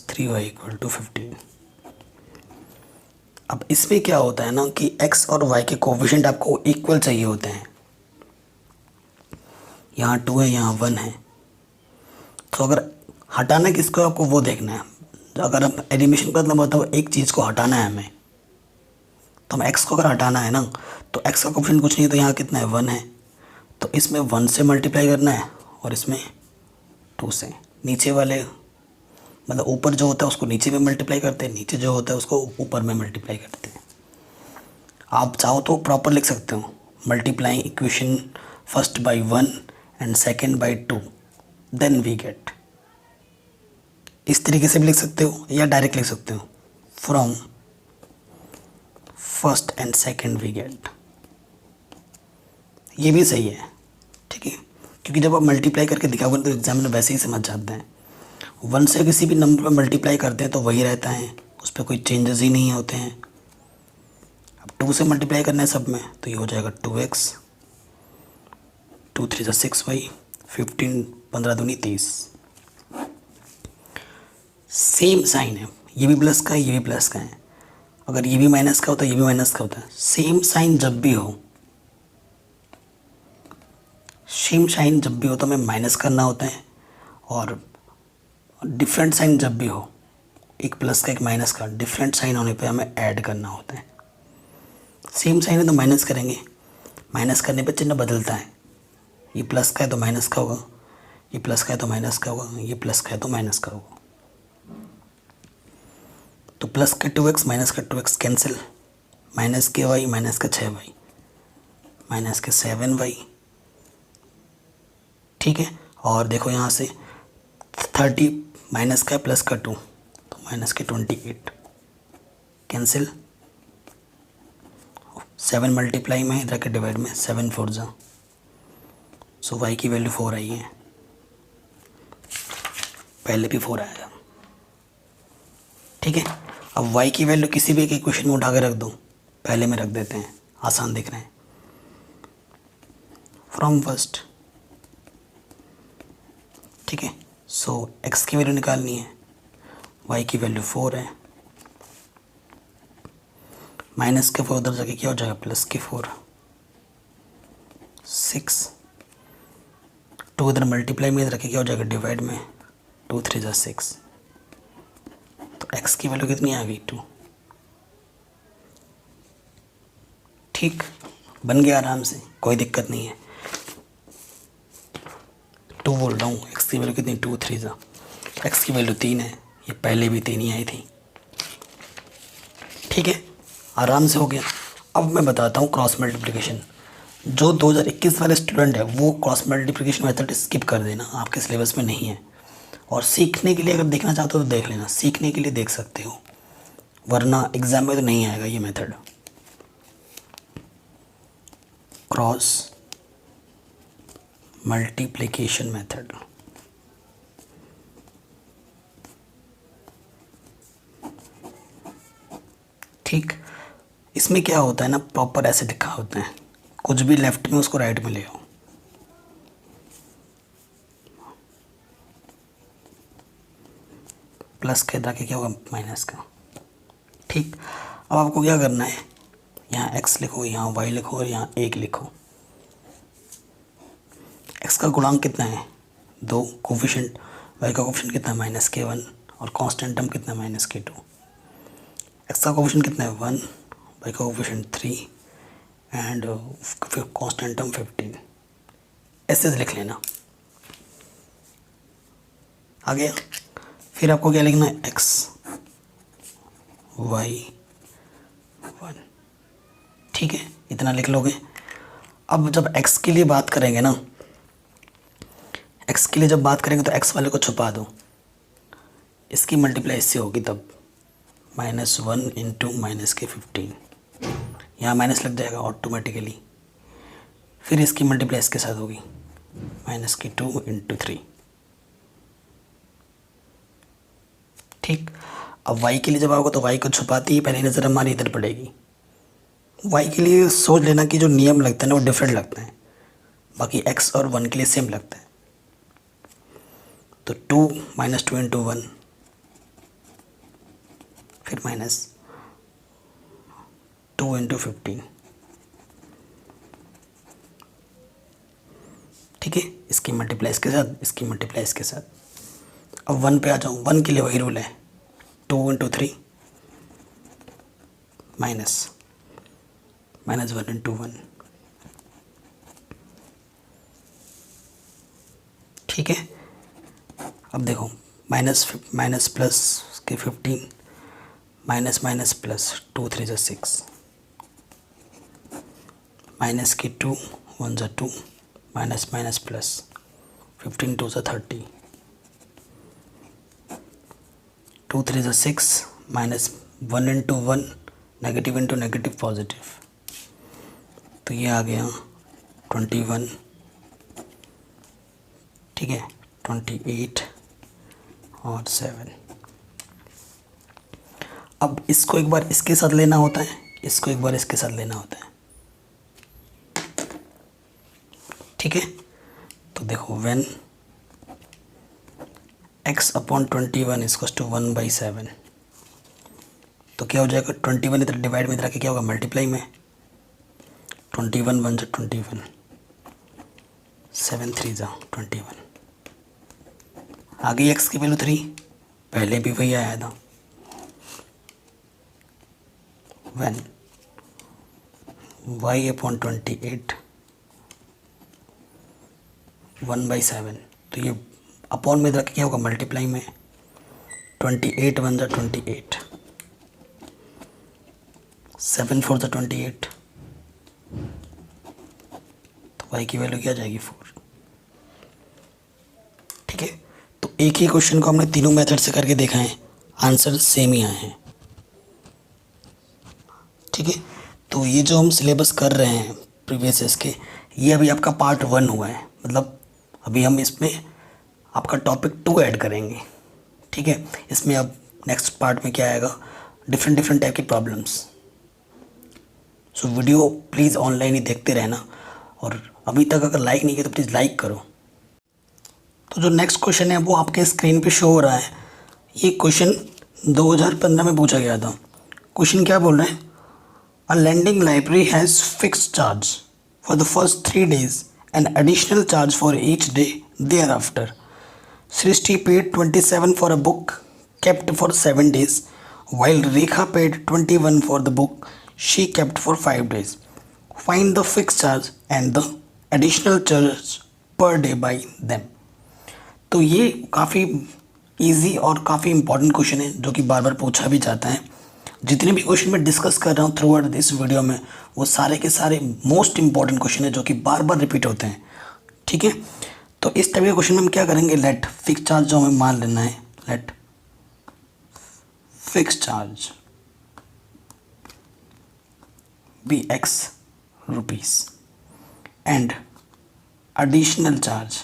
3y = 15। अब इसमें क्या होता है ना कि x और y के कोफिशिएंट आपको इक्वल चाहिए होते हैं। यहाँ 2 है, यहाँ 1 है, तो अगर हटाना किसको है आपको वो देखना है। अगर हम एलिमिनेशन का मतलब होता है एक चीज़ को हटाना है हमें, तो हम x को अगर हटाना है ना, तो x का कोफिशिएंट कुछ नहीं है, तो यहाँ कितना है, 1 है, तो इसमें 1 से मल्टीप्लाई करना है और इसमें 2 से। नीचे वाले मतलब ऊपर जो होता है उसको नीचे में मल्टीप्लाई करते हैं, नीचे जो होता है उसको ऊपर में मल्टीप्लाई करते हैं। आप चाहो तो प्रॉपर लिख सकते हो, multiply equation first by 1 and second by 2 then we get. इस तरीके से भी लिख सकते हो या डायरेक्ट लिख सकते हो, from first and second we get. ये भी सही है, ठीक है, क्योंकि जब आप मल्टीप्लाई करके दिखाओगे तो एग्जामिनर वैसे ही समझ जाते हैं। 1 से किसी भी नंबर पर मल्टीप्लाई करते हैं तो वही रहता है, उस पर कोई चेंजेस ही नहीं होते हैं। 2 से मल्टीप्लाई करना है सब में, तो ये हो जाएगा 2x, 2 3 6y, 15 15 दूनी 30। सेम साइन है, ये भी प्लस का है, ये भी प्लस का है। अगर ये भी माइनस का होता है, ये भी माइनस का होता है। सेम साइन जब भी हो, सेम साइन जब भी हो तो हमें माइनस करना होता है, और डिफरेंट साइन जब भी हो, एक प्लस का एक माइनस का, डिफरेंट साइन होने पे हमें ऐड करना होता है। सेम साइन है तो माइनस करेंगे, माइनस करने पे चिन्ह बदलता है। ये प्लस का है तो माइनस का होगा, ये प्लस का है तो माइनस का होगा, ये प्लस का है तो माइनस का होगा। तो प्लस का 2x माइनस का 2x कैंसिल, माइनस के y माइनस का 6y माइनस के 7y। ठीक है, और देखो यहाँ से 30 माइनस का प्लस का 2 तो माइनस के 28 कैंसिल, 7 मल्टीप्लाई में इधर के डिवाइड में 7 4 जा, सो y की वैल्यू 4 आई है, पहले भी 4 आएगा। ठीक है, अब y की वैल्यू किसी भी एक इक्वेशन में उठा के रख दो, पहले में रख देते हैं, आसान दिख रहे हैं। फ्रॉम फर्स्ट, ठीक है, सो x की वैल्यू निकालनी है, y की वैल्यू 4 है, माइनस के 4 उधर जाके क्या हो जाएगा, प्लस के 4, 6, 2 इधर मल्टीप्लाई में इधर रखे क्या हो जाएगा, डिवाइड में, 2 3 जा 6, तो x की वैल्यू कितनी आ गई, 2। ठीक, बन गया आराम से, कोई दिक्कत नहीं है। 2 बोल रहा हूँ, x की वैल्यू कितनी, 2 3 जा, x की वैल्यू 3 है, ये पहले भी 3 ही आई थी। ठीक है, आराम से हो गया। अब मैं बताता हूँ क्रॉस मल्टीप्लिकेशन। जो 2021 वाले स्टूडेंट है वो क्रॉस मल्टीप्लिकेशन मेथड स्किप कर देना, आपके सिलेबस में नहीं है। और सीखने के लिए अगर देखना चाहते हो तो देख लेना, सीखने के लिए देख सकते हो, वरना एग्जाम में तो नहीं आएगा ये मेथड। क्रॉस मल्टीप्लिकेशन मेथड, ठीक, इसमें क्या होता है ना, प्रॉपर ऐसे लिखा होता है, कुछ भी लेफ्ट में उसको राइट में ले आओ। प्लस के इधर के क्या होगा, माइनस का। ठीक, अब आपको क्या करना है, यहाँ x लिखो, यहाँ y लिखो और यहाँ 1 लिखो। x का गुणांक कितना है, 2, कोफिशिएंट y का कोफिशिएंट कितना है, माइनस के 1, और कांस्टेंट टर्म कितना है, माइनस के 2। x का कोफिशिएंट कितना है, 1, y का कोफिशिएंट 3 एंड कांस्टेंट टर्म 15। ऐसे लिख लेना, आ गया। फिर आपको क्या लिखना है, x y 1, ठीक है, इतना लिख लोगे। अब जब x के लिए बात करेंगे ना, x के लिए जब बात करेंगे तो x वाले को छुपा दो, इसकी मल्टीप्लाई इससे होगी तब, -1 इंटू माइनस के 15, यहाँ माइनस लग जाएगा ऑटोमेटिकली। फिर इसकी मल्टीप्लाई इसके साथ होगी, माइनस की 2 इंटू 3। ठीक, अब y के लिए जब आओगे तो y को छुपाती ही पहली नज़र हमारी इधर पड़ेगी। y के लिए सोच लेना कि जो नियम लगता है ना वो डिफरेंट लगता है, बाकी x और 1 के लिए सेम लगता है। तो 2 - 2 इंटू 1, फिर माइनस 2 इंटू 15। ठीक है, इसकी मल्टीप्लाई इसके साथ, इसकी मल्टीप्लाई इसके साथ। अब 1 पे आ जाऊँ, 1 के लिए वही रूल है, 2 इंटू 3 माइनस -1 इंटू 1। ठीक है, अब देखो माइनस प्लस के 15, माइनस माइनस प्लस, 2 3 जा 6, माइनस की 2 1 जा 2, माइनस माइनस प्लस, 15 2 जा 30, 2 3 जा 6, -1 into 1, negative into negative positive, तो ये आ गया 21। ठीक है, 28 और 7। अब इसको एक बार इसके साथ लेना होता है, इसको एक बार इसके साथ लेना होता है, ठीक है। तो देखो व्हेन x/21 इक्वल्स टू 1/7, तो क्या हो जाएगा 21 इधर डिवाइड में इधर आके क्या होगा मल्टीप्लाई में, 21 1 जा 21, 7 3 जा 21, आगे x की वैल्यू 3, पहले भी वही आया था। व्हेन y/28 1/7, तो ये अपॉन में इधर आके क्या होगा मल्टीप्लाई में, 28 1 जा 28, 7 4 जा 28, तो y की वैल्यू क्या आ जाएगी 4, ठीक है। तो एक ही क्वेश्चन को हमने तीनों मेथड से करके देखा है, आंसर सेम ही आए हैं, ठीक है। तो ये जो हम सिलेबस कर रहे हैं प्रीवियस इसके, ये अभी आपका पार्ट 1 हुआ है, मतलब अभी हम इसमें आपका टॉपिक 2 ऐड करेंगे, ठीक है। इसमें अब नेक्स्ट पार्ट में क्या आएगा, डिफरेंट टाइप की problems. So video please online ही देखते रहना, और अभी तक अगर लाइक नहीं किया तो प्लीज़ लाइक करो। तो जो नेक्स्ट क्वेश्चन है वो आपके स्क्रीन पे शो हो रहा है। ये क्वेश्चन 2015 में पूछा गया था। क्वेश्चन क्या बोल रहे हैं, a lending library has fixed charge for the first 3 days and additional charge for each day thereafter. Srishti paid 27 for a book kept for 7 days while Rekha paid 21 for the book she kept for 5 days. Find the fixed charge and the additional charge per day by them. तो ये काफ़ी इजी और काफ़ी इंपॉर्टेंट क्वेश्चन है जो कि बार बार पूछा भी जाता है। जितने भी क्वेश्चन मैं डिस्कस कर रहा हूँ थ्रू आउट दिस वीडियो में, वो सारे के सारे मोस्ट इंपॉर्टेंट क्वेश्चन है जो कि बार बार रिपीट होते हैं, ठीक है। तो इस टाइप के क्वेश्चन में हम क्या करेंगे, लेट फिक्स चार्ज जो हमें मान लेना है, let fix charge be x rupees and additional charge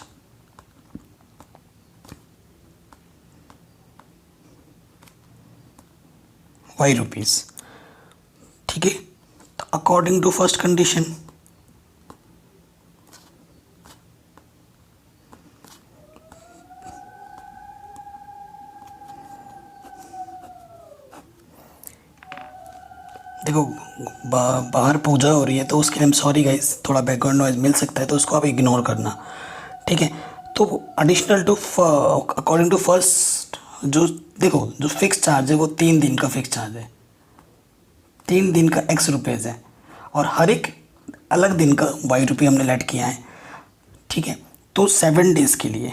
y rupees, ठीक है। तो अकॉर्डिंग टू फर्स्ट कंडीशन, देखो बाहर पूजा हो रही है तो उसके लिए हम सॉरी गाइस, थोड़ा बैकग्राउंड नॉइज मिल सकता है तो उसको आप इग्नोर करना, ठीक है। तो additional to according to first, जो देखो जो फिक्स चार्ज है वो 3 दिन का फिक्स चार्ज है, 3 दिन का x रुपीज़ है, और हर एक अलग दिन का y रुपये हमने लेट किया है, ठीक है। तो 7 डेज़ के लिए,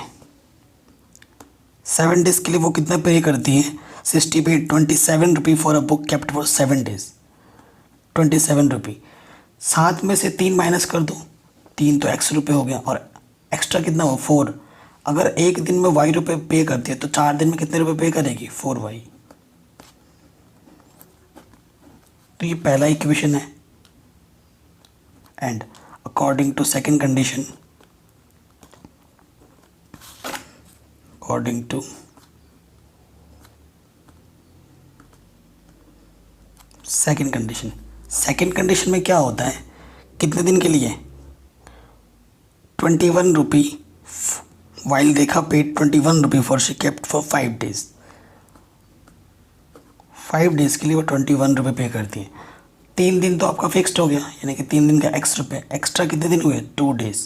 7 डेज़ के लिए वो कितना पे करती है, 60 पे 27 रुपये for a book kept for 7 days, 27 रुपये। 7 में से 3 माइनस कर दो, 3 तो x रुपये हो गया, और एक्स्ट्रा कितना हो 4। अगर एक दिन में y रुपये पे करती है तो 4 दिन में कितने रुपये पे करेगी, 4y। तो ये पहला इक्वेशन है। And according to second condition, according to second condition, second condition में क्या होता है, कितने दिन के लिए, 21 रुपये वाइल देखा पेड 21 रुपये for she kept for 5 days, 5 days के लिए वो 21 रुपये पे करती है। 3 दिन तो आपका फिक्स्ड हो गया, यानी कि 3 दिन का x रुपये, एक्स्ट्रा कितने दिन हुए, 2 days,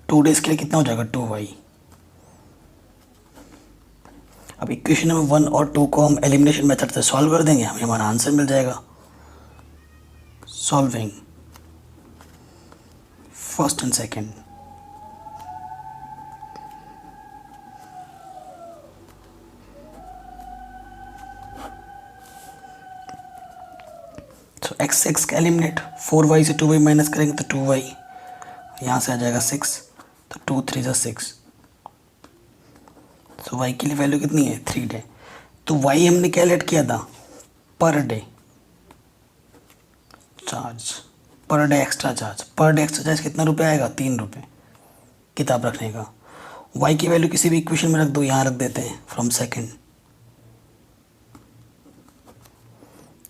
2 days के लिए कितना हो जाएगा 2y। अब इक्वेशन नंबर 1 और 2 को हम एलिमिनेशन मेथड से सॉल्व कर देंगे, हमें हमारा आंसर मिल जाएगा। सॉल्विंग फर्स्ट एंड सेकेंड, तो x का एलिमिनेट, 4y से 2y माइनस करेंगे तो 2y, यहाँ से आ जाएगा 6, तो 2 3 जा 6, तो y की लिए वैल्यू कितनी है 3 डे। तो y हमने क्या लेट किया था, per day charge, per day extra charge, per day extra charge कितना रुपये आएगा, 3 रुपये किताब रखने का। y की वैल्यू किसी भी इक्वेशन में रख दो, यहाँ रख देते हैं फ्रॉम सेकंड,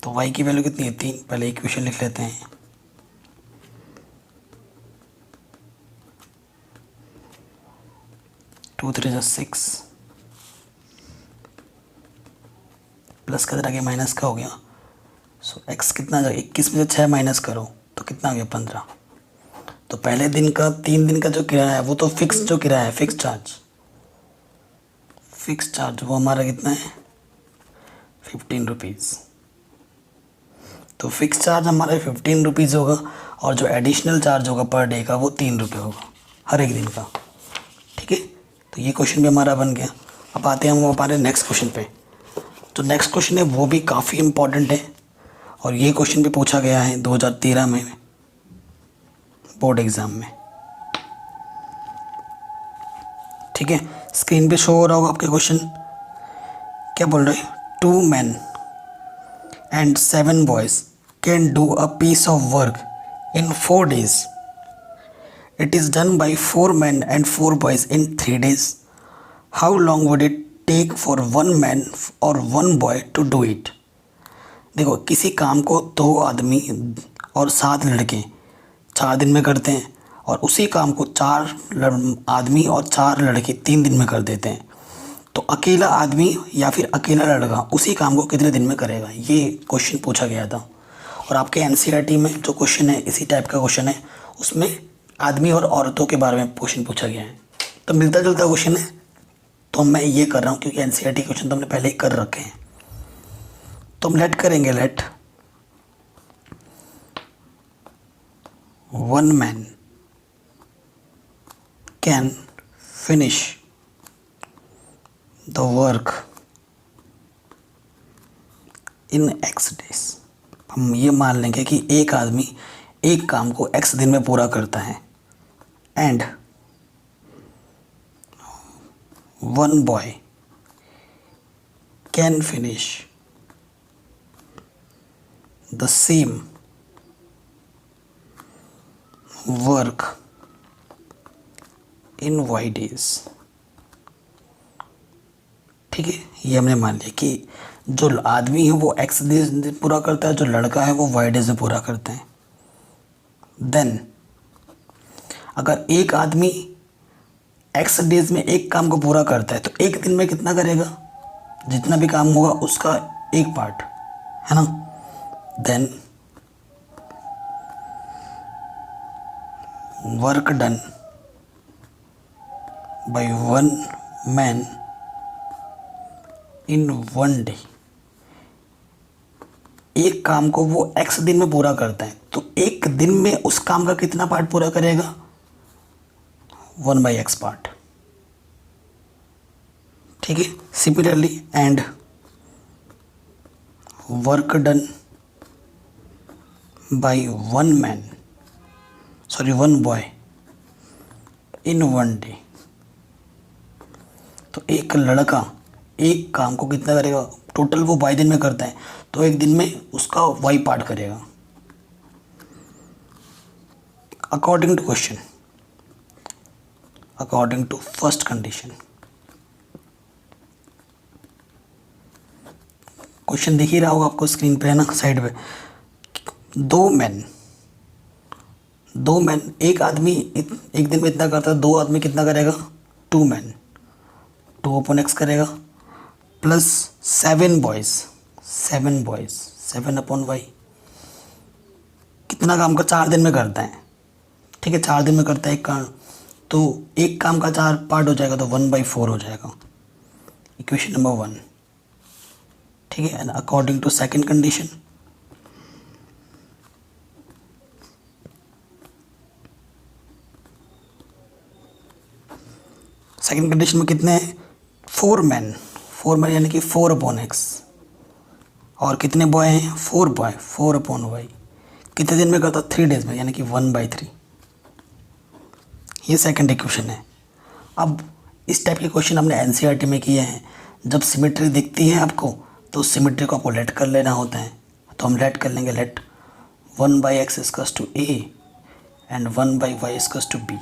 तो y की वैल्यू कितनी है 3, पहले इक्वेशन लिख लेते हैं। टू 3 = 6 प्लस का आगे माइनस का हो गया। सो x कितना आ जाएगा, 21 में से 6 माइनस करो तो कितना आ गया 15। तो पहले दिन का 3 दिन का जो किराया है वो तो फिक्स जो किराया है, फिक्स चार्ज वो हमारा कितना है 15 रुपीज़। तो फिक्स चार्ज हमारा 15 रुपीज़ होगा और जो एडिशनल चार्ज होगा पर डे का वो 3 रुपये होगा हर एक दिन का। ठीक है, तो ये क्वेश्चन भी हमारा बन गया। अब आते हैं हम हमारे नेक्स्ट क्वेश्चन पे। तो नेक्स्ट क्वेश्चन है वो भी काफ़ी इम्पॉर्टेंट है और ये क्वेश्चन भी पूछा गया है 2013 में बोर्ड एग्ज़ाम में। ठीक है, स्क्रीन पे शो हो रहा होगा आपके क्वेश्चन। क्या बोल रहे हैं, 2 men and 7 boys can do a piece of work in 4 days. It is done by 4 men and 4 boys in 3 days. How long would it take for 1 man or 1 boy to do it? देखो, किसी काम को 2 आदमी और 7 लड़के 4 दिन में करते हैं और उसी काम को 4 आदमी और 4 लड़के 3 दिन में कर देते हैं। तो अकेला आदमी या फिर अकेला लड़का उसी काम को कितने दिन में करेगा, ये क्वेश्चन पूछा गया था। और आपके एनसीईआरटी में जो क्वेश्चन है इसी टाइप का क्वेश्चन है, उसमें आदमी और औरतों के बारे में क्वेश्चन पूछा गया है। तो मिलता जुलता क्वेश्चन है, तो मैं ये कर रहा हूँ क्योंकि एनसीईआरटी क्वेश्चन तो हमने पहले ही कर रखे हैं। तो हम लेट करेंगे, late 1 man can finish the work in X days। हम ये मान लेंगे कि एक आदमी एक काम को X दिन में पूरा करता है and 1 boy can finish the same work in Y days। ठीक है, ये हमने मान लिया कि जो आदमी है वो X डेज पूरा करता है, जो लड़का है वो Y डेज में पूरा करते हैं। देन अगर एक आदमी X डेज में एक काम को पूरा करता है तो एक दिन में कितना करेगा, जितना भी काम होगा उसका एक पार्ट, है ना। Then work done by 1 man in 1 day। एक काम को वो X दिन में पूरा करता है तो एक दिन में उस काम का कितना पार्ट पूरा करेगा, 1/x पार्ट। ठीक है, similarly and work done by 1 boy in 1 day। तो एक लड़का एक काम को कितना करेगा, टोटल वो Y दिन में करता है तो एक दिन में उसका Y पार्ट करेगा। According to question, according to first condition, question दिख ही रहा होगा आपको स्क्रीन पे, है ना, साइड पे। 2 मैन एक आदमी एक दिन में इतना करता है, 2 आदमी कितना करेगा 2 मैन, 2/x करेगा प्लस 7 बॉयज़ 7/y कितना काम का 4 दिन में करता है। ठीक है, 4 दिन में करता है एक काम, तो एक काम का 4 पार्ट हो जाएगा तो 1/4 हो जाएगा। Equation number 1। ठीक है, and according to second condition, second condition में कितने हैं 4 मैन यानी कि 4/x और कितने बॉय हैं 4 बॉय 4/y कितने दिन में करता 3 डेज में यानी कि 1/3। ये सेकंड इक्वेशन है। अब इस टाइप के क्वेश्चन हमने एनसीईआरटी में किए हैं। जब सिमेट्री दिखती है आपको तो सिमेट्री को आपको लेट कर लेना होता है, तो हम लेट कर लेंगे, let 1/x equals to a and 1/y equals to b।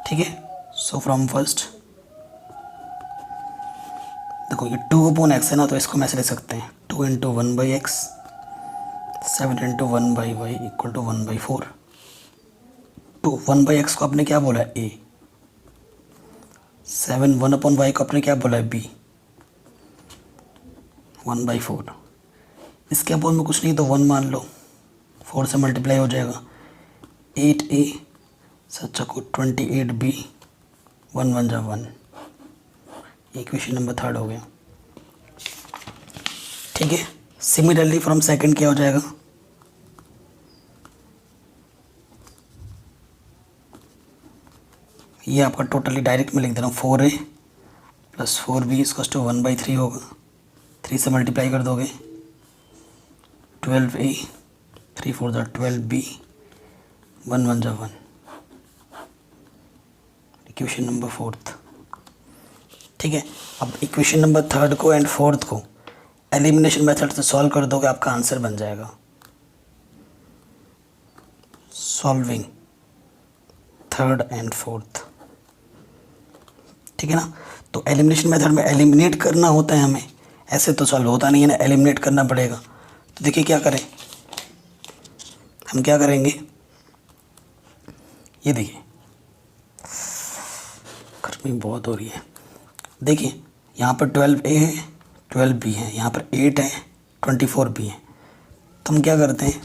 ठीक है, सो फ्रॉम फर्स्ट देखो ये 2/x है ना, तो इसको मैं ऐसे लिख सकते हैं 2 2 into 1/x, 7 into 1/y equal to 1/4। तो 1/x को आपने क्या बोला है a, 7 1/y को आपने क्या बोला है b, 1/4। इसके अपोज में कुछ नहीं तो 1 मान लो, 4 से मल्टीप्लाई हो जाएगा, 8a सच्चा को 28b, 1 1 जा 1। इक्वेशन नंबर 3 हो गया। ठीक है, सिमिलरली फ्रॉम सेकंड क्या हो जाएगा, ये आपका टोटली डायरेक्ट में लिख दे रहा हूँ, 4a प्लस 4b इसका टू 1/3 होगा, 3 से मल्टीप्लाई कर दोगे, 12a, 3 4 जा 12b, 1 1 जा 1। Equation number 4। ठीक है, अब इक्वेशन नंबर 3 को एंड 4 को एलिमिनेशन मेथड से सॉल्व कर दोगे, आपका आंसर बन जाएगा। Solving 3rd and 4th। ठीक है ना, तो एलिमिनेशन मेथड में एलिमिनेट करना होता है हमें, ऐसे तो सॉल्व होता नहीं है ना, एलिमिनेट करना पड़ेगा। तो देखिए क्या करें, हम क्या करेंगे, ये देखिए गर्मी बहुत हो रही है, देखिए यहाँ पर 12a है, 12b है, यहाँ पर 8 है, 24b है। तो हम क्या करते हैं,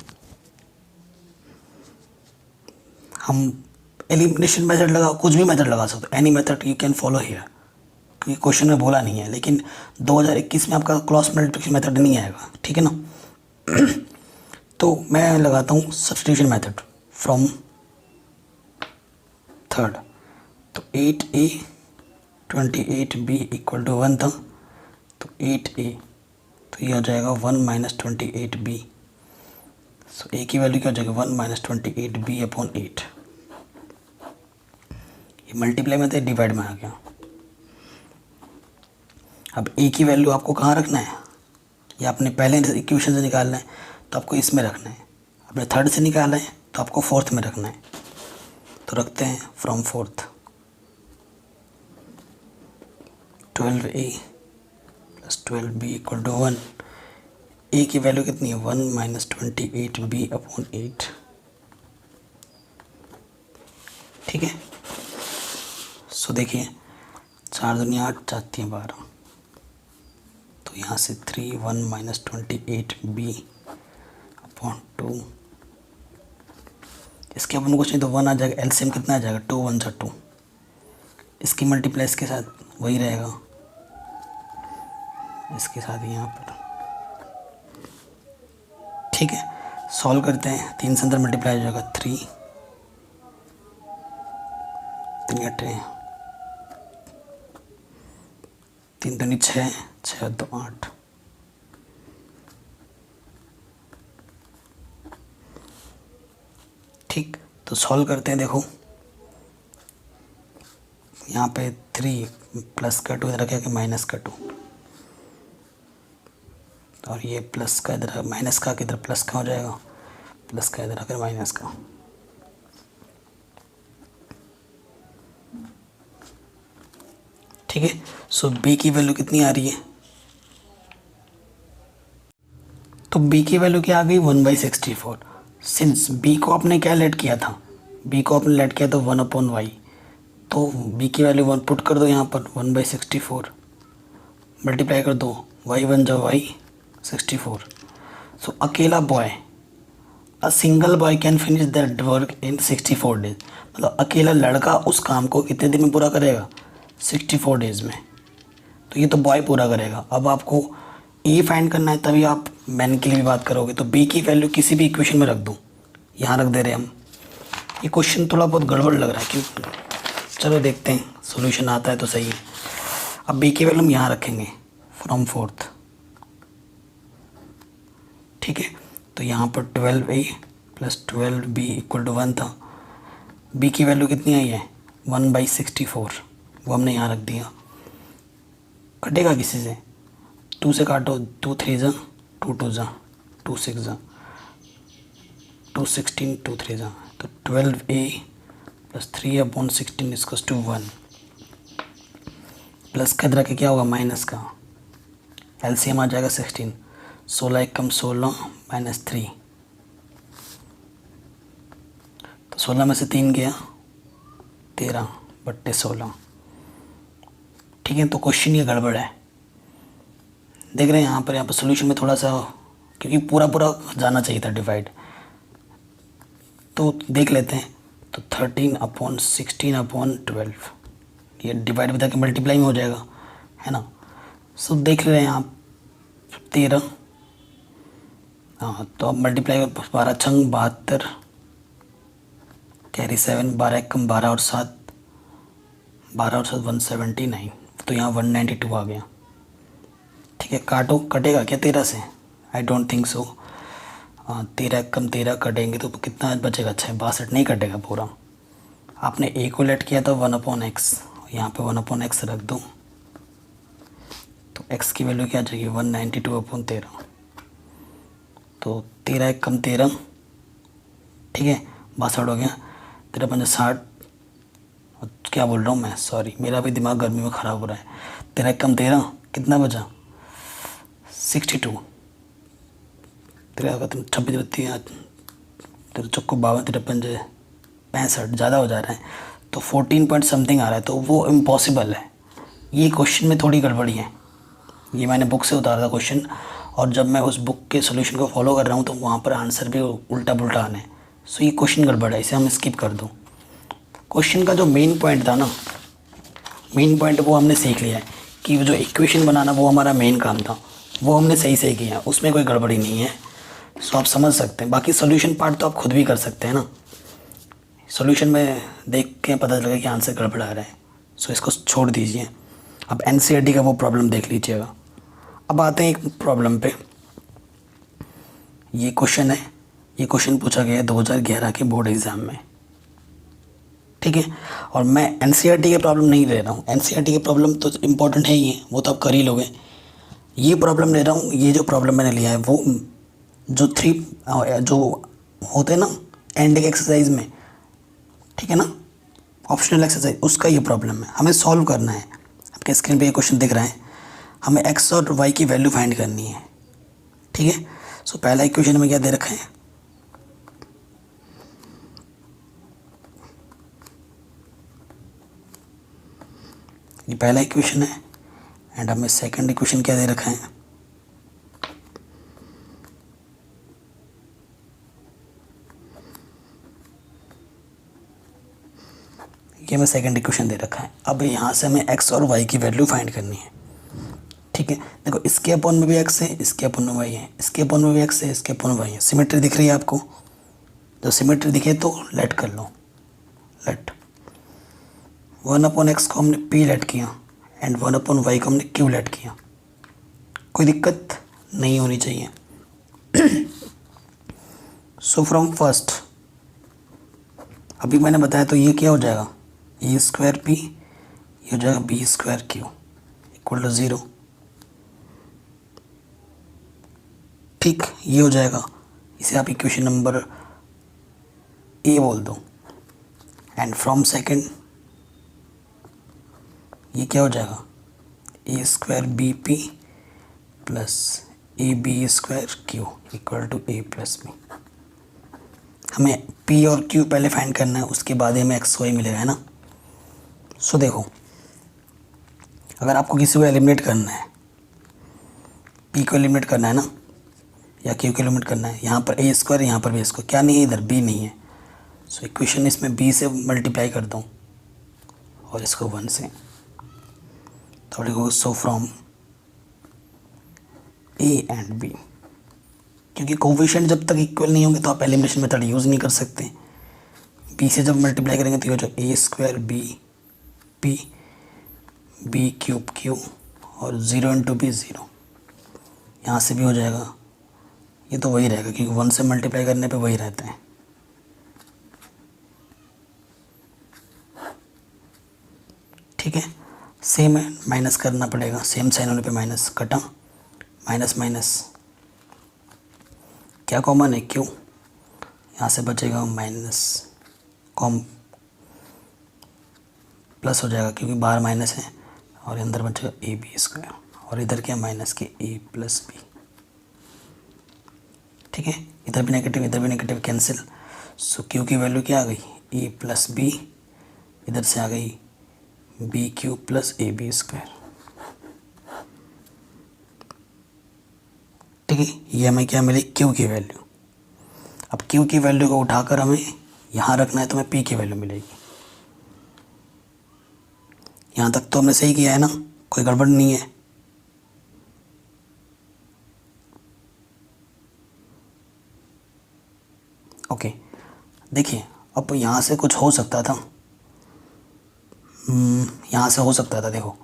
हम एलिमिनेशन मेथड लगा, कुछ भी मेथड लगा सकते हो, any method you can follow here, क्योंकि क्वेश्चन में बोला नहीं है, लेकिन 2021 में आपका क्रॉस मल्टीप्लिकेशन मेथड नहीं आएगा। ठीक है ना। तो मैं लगाता हूँ सब्स्टिट्यूशन मेथड फ्रॉम 3rd। तो 8a 28b इक्वल टू 1 था, तो 8a, तो ये हो जाएगा 1 माइनस 28b। सो a की वैल्यू क्या हो जाएगा, 1 माइनस 28b अपॉन 8। ये मल्टीप्लाई में था, डिवाइड में आ गया। अब a की वैल्यू आपको कहाँ रखना है, ये आपने पहले इक्वेशन से निकालना है, तो आपको इसमें रखना है। आपने 3rd से निकाला है तो आपको 4th में रखना है। तो रखते हैं from 4th, 12a plus 12b equal to 1। a की वैल्यू कितनी है, 1 माइनस 28b अपॉन 8। ठीक है, सो देखिए 4 दूनी 8, 4 3 12, तो यहाँ से 3 1 माइनस 28b अपॉन 2। इसके अपन कुछ नहीं तो 1 आ जाएगा, एलसीएम कितना आ जाएगा, 2 1 जा 2। इसकी मल्टीप्लाई इसके साथ वही रहेगा, इसके साथ यहाँ पर। ठीक है, सॉल्व करते हैं, 3 से अंदर मल्टीप्लाई हो जाएगा, 3 3 8 3 दूनी 6, 6 2 8। ठीक, तो सॉल्व करते हैं। देखो यहाँ पे 3 प्लस का 2 इधर रखेगा कि माइनस का 2, और ये प्लस का इधर माइनस का किधर प्लस का हो जाएगा, प्लस का इधर आकर माइनस का। ठीक है, सो b की वैल्यू कितनी आ रही है, तो b की वैल्यू क्या आ गई, 1/64। सिंस b को आपने क्या लेट किया था, b को आपने लेट किया था 1/y, तो b की वैल्यू 1 पुट कर दो यहाँ पर, 1/64 मल्टीप्लाई कर दो, y 1 जा y 64। सो अकेला boy, a single boy can finish that work in 64 days. मतलब अकेला लड़का उस काम को कितने दिन में पूरा करेगा, 64 डेज में। तो ये तो बॉय पूरा करेगा। अब आपको ए फाइंड करना है, तभी आप मैन के लिए भी बात करोगे। तो बी की वैल्यू किसी भी इक्वेशन में रख दूँ, यहाँ रख दे रहे हम। ये क्वेश्चन थोड़ा बहुत गड़बड़ लग रहा है, क्यों, चलो देखते हैं सॉल्यूशन आता है तो सही है। अब बी की वैल्यू हम यहाँ रखेंगे फ्रॉम 4th। ठीक है, तो यहाँ पर 12a plus 12b equal to 1 था। b की वैल्यू कितनी आई है, 1/64, वो हमने यहाँ रख दिया। कटेगा किसी से, 2 से काटो, 2 3 जा 2 2 जा 2 6 जा 2 16 2 3 जा, तो 12a plus 3/16 equals to 1। Plus का इधर के क्या होगा, माइनस का, एलसीएम आ जाएगा 16। 16 एकम 16 माइनस 3, तो 16 में से 3 गया 13 बट्टे 16। ठीक है, तो क्वेश्चन ये गड़बड़ है। देख रहे हैं यहाँ पर सोल्यूशन में थोड़ा सा, क्योंकि पूरा पूरा जाना चाहिए था डिवाइड, तो देख लेते हैं। तो 13/16/12 ये डिवाइड भी था कि मल्टीप्लाई में हो जाएगा, है ना। सो देख रहे हैं आप 13, हाँ, तो अब मल्टीप्लाई 12 छंग 72 कैरी 7, 12 एकम 12 और 7 12 और 7 179, तो यहाँ 192 आ गया। ठीक है, काटो, कटेगा क्या 13 से? I don't think so. 13 एकम 13 कटेंगे तो कितना बचेगा? 6 62 नहीं कटेगा पूरा। आपने ए को लेट किया था 1/x, यहाँ पे 1/x रख दो, तो x की वैल्यू क्या आ जाएगी? 192/13। तो 13 एकम 13, ठीक है, 62 हो गया। 13 पंजे 60, क्या बोल रहा हूँ मैं, सॉरी, मेरा भी दिमाग गर्मी में ख़राब हो रहा है। 13 एकम 13 कितना बचा? 62। 13 का तुम 26 बत्ती, तेरह चौको 52, 13 पंजे 65, ज़्यादा हो जा रहा है, तो 14 पॉइंट समथिंग आ रहा है, तो वो इम्पॉसिबल है। ये क्वेश्चन में थोड़ी गड़बड़ी है। ये मैंने बुक से उतारा था क्वेश्चन, और जब मैं उस बुक के सोल्यूशन को फॉलो कर रहा हूँ तो वहाँ पर आंसर भी उल्टा पुल्टा आने। सो ये क्वेश्चन गड़बड़ है, इसे हम स्किप कर दो। क्वेश्चन का जो मेन पॉइंट था ना, मेन पॉइंट वो हमने सीख लिया है कि जो इक्वेशन बनाना वो हमारा मेन काम था, वो हमने सही सही किया, उसमें कोई गड़बड़ी नहीं है। सो आप समझ सकते हैं। बाकी सोल्यूशन पार्ट तो आप खुद भी कर सकते हैं ना, सोल्यूशन में देख के पता चलेगा कि आंसर गड़बड़ आ रहा है। सो इसको छोड़ दीजिए। अब एनसीईआरटी का वो प्रॉब्लम देख लीजिएगा। अब आते हैं एक प्रॉब्लम पे। ये क्वेश्चन है, ये क्वेश्चन पूछा गया है 2011 के बोर्ड एग्ज़ाम में, ठीक है। और मैं एनसीईआरटी के प्रॉब्लम नहीं ले रहा हूँ, एनसीईआरटी के प्रॉब्लम तो इम्पोर्टेंट है ही है, वो तो आप कर ही लोगे। ये प्रॉब्लम ले रहा हूँ, ये जो प्रॉब्लम मैंने लिया है वो जो 3 जो होते हैं ना एंडिंग एक्सरसाइज में, ठीक है ना, ऑप्शनल एक्सरसाइज, उसका ये प्रॉब्लम है, हमें सॉल्व करना है। आपके स्क्रीन पे ये क्वेश्चन दिख रहा है, हमें x और y की वैल्यू फाइंड करनी है, ठीक है। सो पहला इक्वेशन में क्या दे रखा है? ये पहला इक्वेशन है, एंड हमें सेकंड इक्वेशन क्या दे रखा है? ये हमें सेकंड इक्वेशन दे रखा है। अब यहाँ से हमें x और y की वैल्यू फाइंड करनी है, ठीक है। देखो, इसके अपोन में भी x है, इसके अपोन में y है, इसके अपोन में भी x है, इसके अपोन में y है। सिमेट्री दिख रही है आपको? जब सिमेट्री दिखे तो लेट कर लो, लेट 1/x को हमने p लेट किया एंड 1/y को हमने q लेट किया। कोई दिक्कत नहीं होनी चाहिए। सो फ्रॉम फर्स्ट, अभी मैंने बताया, तो ये क्या हो जाएगा? a² p, ये हो जाएगा b² q इक्वल टू 0, ठीक, ये हो जाएगा। इसे आप इक्वेशन नंबर ए बोल दो। एंड फ्रॉम सेकंड ये क्या हो जाएगा? a² bp plus ab² q equal to a plus b। हमें p और q पहले फाइंड करना है, उसके बाद हमें x y मिलेगा, है ना। सो देखो, अगर आपको किसी को एलिमिनेट करना है, p को एलिमिनेट करना है ना, या q को एलिमिनेट करना है, यहाँ पर a², यहाँ पर भी a², क्या नहीं है इधर? b नहीं है। सो इक्वेशन इसमें b से मल्टीप्लाई कर दूँ और इसको 1 से, तो लिखो so from a and b। क्योंकि कोफिशिएंट जब तक इक्वल नहीं होंगे तो आप एलिमिनेशन मेथड यूज़ नहीं कर सकते। b से जब मल्टीप्लाई करेंगे तो ये हो जाएगा a² b p b³ q और 0 × b 0। यहाँ से भी हो जाएगा, ये तो वही रहेगा क्योंकि 1 से मल्टीप्लाई करने पे वही रहता है। ठीक है, सेम है, माइनस करना पड़ेगा, सेम साइन होने पे माइनस, कटा माइनस माइनस, क्या कॉमन है? क्यों, यहाँ से बचेगा माइनस, कॉम प्लस हो जाएगा क्योंकि बाहर माइनस है, और अंदर बचेगा ab², और इधर क्या? माइनस के a प्लस b। ठीक है, इधर भी नेगेटिव कैंसिल। सो क्यू की वैल्यू क्या आ गई, ए प्लस बी, इधर से आ गई b q plus a b square. ठीक है, ये हमें क्या मिली, क्यू की वैल्यू। अब क्यू की वैल्यू को उठाकर हमें यहाँ रखना है तो हमें पी की वैल्यू मिलेगी। यहाँ तक तो हमने सही किया है ना, कोई गड़बड़ नहीं है। ओके, देखिए अब यहाँ से कुछ हो सकता था, यहाँ से हो सकता था, देखो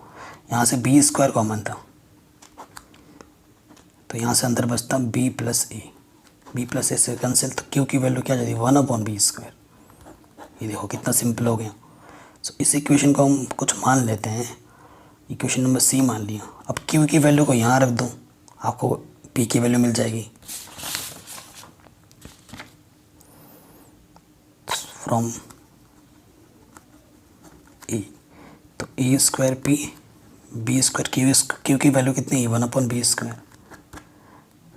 यहाँ से बी स्क्वायर कॉमन था तो यहाँ से अंदर बचता बी प्लस ए से कैंसिल, तो क्यू की वैल्यू क्या जाती है, 1/b स्क्वायर। ये देखो कितना सिंपल हो गया। सो इस इक्वेशन को हम कुछ मान लेते हैं, इक्वेशन नंबर सी मान लिया। अब क्यू की वैल्यू को यहाँ रख दो, आपको पी की वैल्यू मिल जाएगी। फ्रॉम ए, तो A square P B square, Q की वैल्यू कितनी है, 1/b स्क्वायर।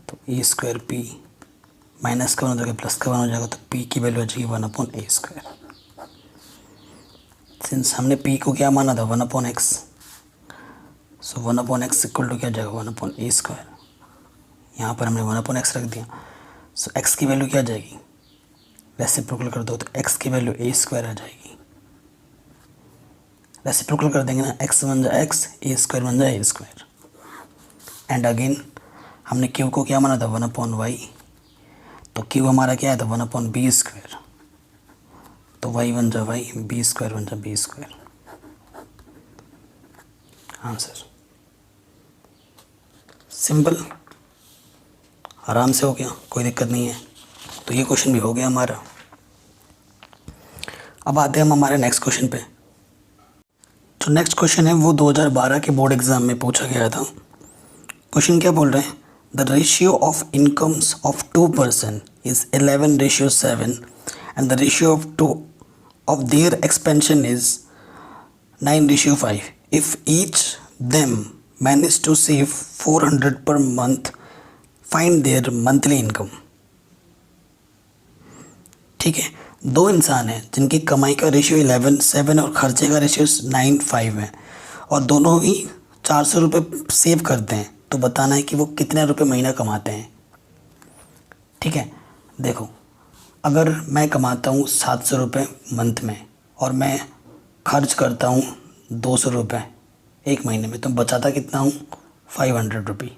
तो ए स्क्वायर पी माइनस का 1 हो जाएगा, प्लस का 1 हो जाएगा, तो पी की वैल्यू आ जाएगी 1/a स्क्वायर। सिंस हमने पी को क्या माना था, 1/x, so 1/x equal to क्या जाएगा, 1/a स्क्वायर। यहाँ पर हमने 1/x रख दिया। सो x की वैल्यू क्या आ जाएगी, रेसिप्रोकल कर दो तो x की वैल्यू a स्क्वायर आ जाएगी। रेसिप्रोकल कर देंगे ना, x बन जाए x, a स्क्वायर बन जाए a स्क्वायर। एंड अगेन हमने q को क्या माना था, 1/y, तो q हमारा क्या है था, 1/b स्क्वायर, तो y बन जाए y, b स्क्वायर बन जाए b स्क्वायर। आंसर सिंपल, आराम से हो गया, कोई दिक्कत नहीं है। तो ये क्वेश्चन भी हो गया हमारा। अब आते हैं हम हमारे नेक्स्ट क्वेश्चन पे। जो नेक्स्ट क्वेश्चन है वो 2012 के बोर्ड एग्जाम में पूछा गया था। क्वेश्चन क्या बोल रहे हैं, the ratio of incomes of 2 person is 11:7 and the ratio of their expansion is 9:5। If each them manage to save 400 per month, find their monthly income. ठीक है, दो इंसान हैं जिनकी कमाई का रेशियो 11:7 और खर्चे का रेशियो 9:5 है, और दोनों ही 400 रुपये सेव करते हैं। तो बताना है कि वो कितने रुपए महीना कमाते हैं। ठीक है, देखो अगर मैं कमाता हूँ 700 रुपये मंथ में और मैं खर्च करता हूँ 200 रुपये एक महीने में, तो बचाता कितना हूँ, 500 रुपये,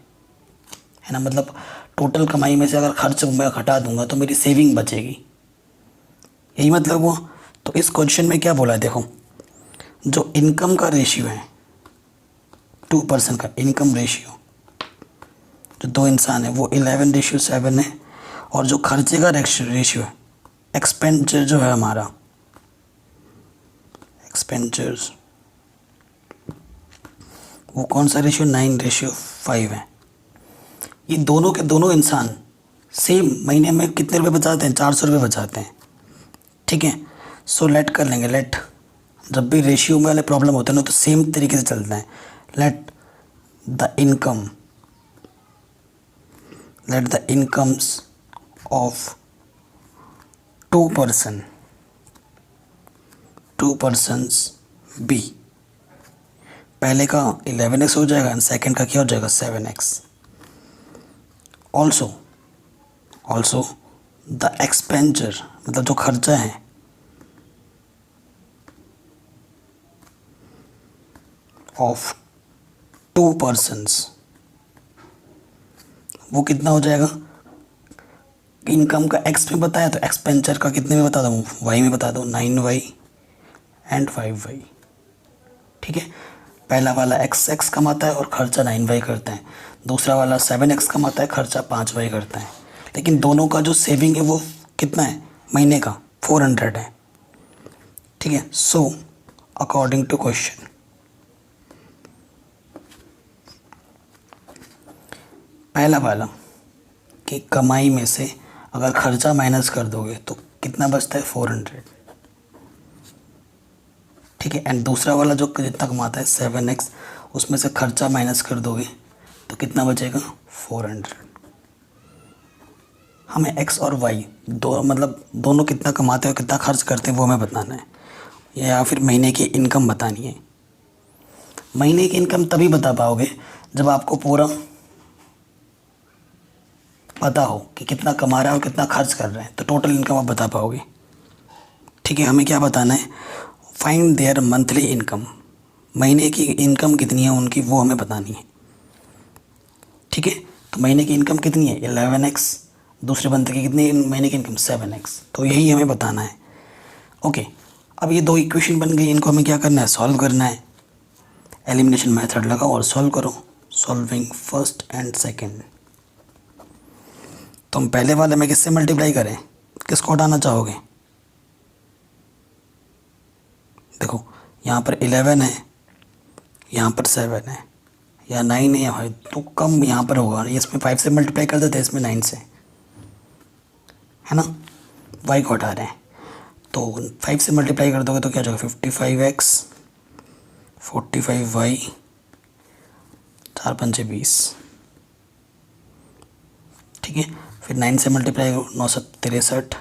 है ना। मतलब टोटल कमाई में से अगर खर्च मैं घटा दूंगा तो मेरी सेविंग बचेगी, यही मतलब हुआ। तो इस क्वेश्चन में क्या बोला है, देखो जो इनकम का रेशियो है 2 पर्सन का इनकम रेशियो, जो दो इंसान है वो 11:7 है, और जो खर्चे का रेशियो है, एक्सपेंडिचर जो है हमारा, एक्सपेंडिचर्स वो कौन सा रेशियो, 9:5 है। ये दोनों के दोनों इंसान सेम महीने में कितने रुपए बचाते हैं, 400 रुपये बचाते हैं। ठीक है, सो लेट कर लेंगे, लेट जब भी रेशियो में वाले प्रॉब्लम होते हैं ना तो सेम तरीके से चलते हैं। Let the incomes of 2 persons be, पहले का 11x हो जाएगा एंड सेकेंड का क्या हो जाएगा, 7x। ऑल्सो द एक्सपेंडिचर, मतलब जो खर्चा है ऑफ 2 persons वो कितना हो जाएगा, इनकम का x में बताया तो एक्सपेंडिचर का कितने में बता दूँ, y में बता दो, 9y एंड 5y। ठीक है, पहला वाला x कमाता है और खर्चा 9y करता है, दूसरा वाला 7x कमाता है, खर्चा 5y करता है। लेकिन दोनों का जो सेविंग है वो कितना है, महीने का 400 है। ठीक है, सो अकॉर्डिंग टू क्वेश्चन, पहला वाला कि कमाई में से अगर खर्चा माइनस कर दोगे तो कितना बचता है, 400। ठीक है, एंड दूसरा वाला जो जितना कमाता है 7x, उसमें से खर्चा माइनस कर दोगे तो कितना बचेगा, 400। हमें एक्स और वाई दो मतलब दोनों कितना कमाते हैं और कितना खर्च करते हैं वो हमें बताना है, या फिर महीने की इनकम बतानी है। महीने की इनकम तभी बता पाओगे जब आपको पूरा पता हो कि कितना कमा रहा है और कितना खर्च कर रहे हैं, तो टोटल इनकम आप बता पाओगे। ठीक है, हमें क्या बताना है, फाइंड देयर मंथली इनकम, महीने की इनकम कितनी है उनकी वो हमें बतानी है। ठीक है, तो महीने की इनकम कितनी है 11x, दूसरे बंदे की कितनी महीने की इनकम 7x, तो यही हमें बताना है। ओके, अब ये दो इक्वेशन बन गई, इनको हमें क्या करना है, सॉल्व करना है। एलिमिनेशन मेथड लगाओ और सॉल्व करो, सॉल्विंग फर्स्ट एंड सेकेंड। तो हम पहले वाले में किससे मल्टीप्लाई करें, किसको हटाना चाहोगे? देखो यहाँ पर 11 है, यहाँ पर 7 है, या 9 है भाई, तो कम यहाँ पर होगा, इसमें 5 से मल्टीप्लाई कर देते हैं, इसमें 9 से, है ना। वाई को हटा रहे हैं, तो 5 से मल्टीप्लाई कर दोगे तो क्या जाएगा 55x 45y 4 पंचे 20। ठीक है, फिर 9 से मल्टीप्लाई करो 9 7 63,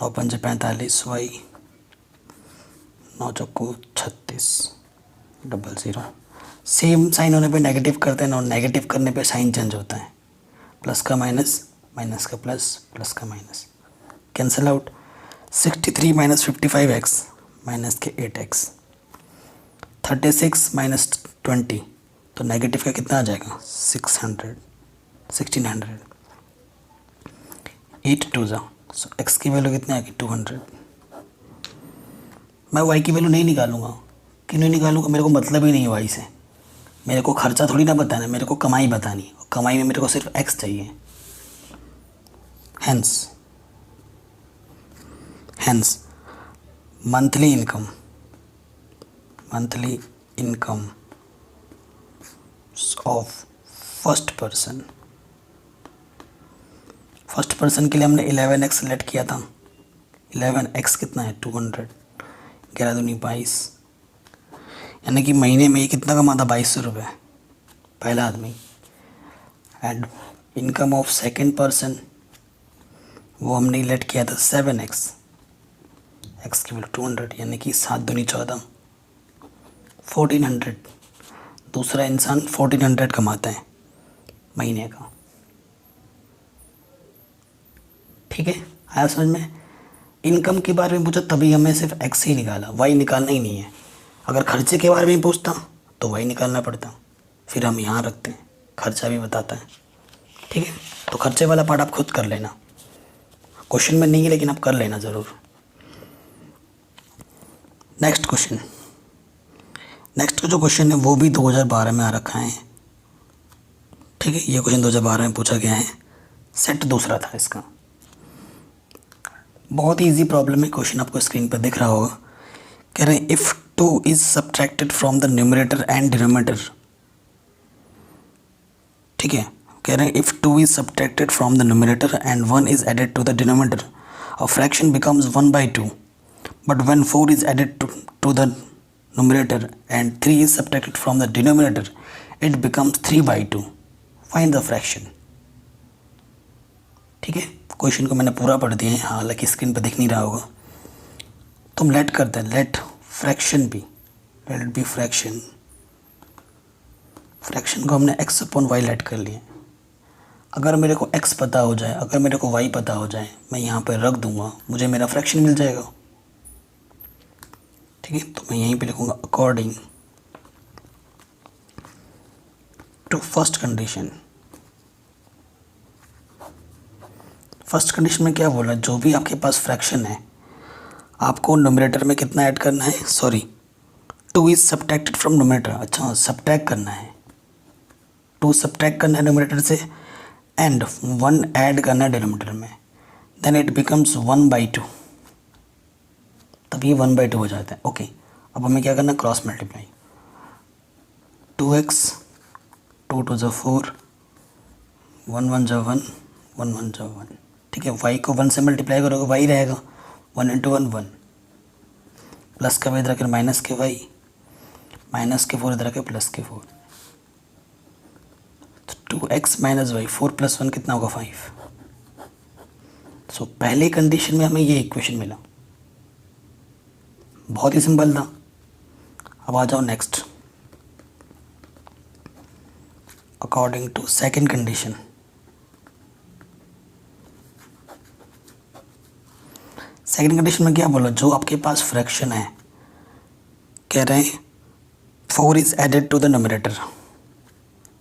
9 पंचे 45y, 9 चौको 36 00। सेम साइन होने पे नेगेटिव करते हैं और नेगेटिव करने पे साइन चेंज होता है, प्लस का माइनस, माइनस का प्लस, प्लस का minus, cancel out. 63 minus 55x minus के 8x, 36 माइनस 20, तो नेगेटिव का कितना आ जाएगा 600 1600। 8 2 जा, सो x की वैल्यू कितनी आएगी 200। मैं y की वैल्यू नहीं निकालूंगा, क्यों नहीं निकालूंगा, मेरे को मतलब ही नहीं है y से, मेरे को खर्चा थोड़ी ना बताना है, मेरे को कमाई बतानी, और कमाई में मेरे को सिर्फ x चाहिए। Hence monthly income of first person के लिए हमने 11x सेलेक्ट किया था। 11x कितना है 200, 11 दूनी 22, यानी कि महीने में ये कितना कमाता 2200 रुपये पहला आदमी। And income of second person वो हमने लेट किया था 7x, x की वैल्यू 200, यानी कि 7 दूनी 14 1400। दूसरा इंसान 1400 कमाता है महीने का। ठीक है, आया समझ में। इनकम के बारे में पूछा तभी हमें सिर्फ x ही निकाला, y निकालना ही नहीं है। अगर खर्चे के बारे में पूछता तो y निकालना पड़ता, फिर हम यहाँ रखते हैं, खर्चा भी बताता है। ठीक है, तो खर्चे वाला पार्ट आप खुद कर लेना, क्वेश्चन में नहीं है लेकिन आप कर लेना ज़रूर। नेक्स्ट का जो क्वेश्चन है वो भी 2012 में आ रखा है। ठीक है, ये क्वेश्चन 2012 में पूछा गया है, सेट दूसरा था इसका। बहुत ही इजी प्रॉब्लम है, क्वेश्चन आपको स्क्रीन पर दिख रहा होगा। कह रहे हैं if 2 is subtracted from the numerator and denominator. ठीक है, कह रहे हैं if 2 is subtracted from the numerator and 1 is added to the denominator, a fraction becomes 1/2, but when 4 is added to the numerator and 3 is subtracted from the denominator, it becomes 3/2. Find the fraction. ठीक है, क्वेश्चन को मैंने पूरा पढ़ दिया है, हालांकि स्क्रीन पर दिख नहीं रहा होगा। तुम लेट करते हैं, let fraction be, let be fraction को हमने x अपॉन वाई लेट कर लिया। अगर मेरे को x पता हो जाए, अगर मेरे को y पता हो जाए, मैं यहाँ पर रख दूंगा, मुझे मेरा फ्रैक्शन मिल जाएगा। ठीक है, तो मैं यहीं पे लिखूंगा according to first condition. First condition में क्या बोला, जो भी आपके पास फ्रैक्शन है आपको न्यूमरेटर में कितना ऐड करना है, sorry 2 is subtracted from numerator, अच्छा सब्ट्रैक्ट करना है, 2 सब्ट्रैक्ट करना है न्यूमरेटर से एंड 1 ऐड करना है डिनोमिनेटर में, देन इट बिकम्स 1/2, तब ये 1/2 हो जाता है। ओके, अब हमें क्या करना, क्रॉस मल्टीप्लाई, 2x 2 2 जा 4, 1 1 जा 1, 1 1 जा 1। ठीक है, y को 1 से मल्टीप्लाई करोगे y रहेगा, 1 × 1 1, प्लस का इधर रखे माइनस के y, माइनस के 4 इधर रखे प्लस के 4, तो 2x - y, 4 + 1 कितना होगा 5, सो पहले कंडीशन में हमें ये इक्वेशन मिला, बहुत ही सिंपल था। अब आ जाओ next, according to second condition. Second condition में क्या बोला, जो आपके पास फ्रैक्शन है, कह रहे हैं 4 is added to the numerator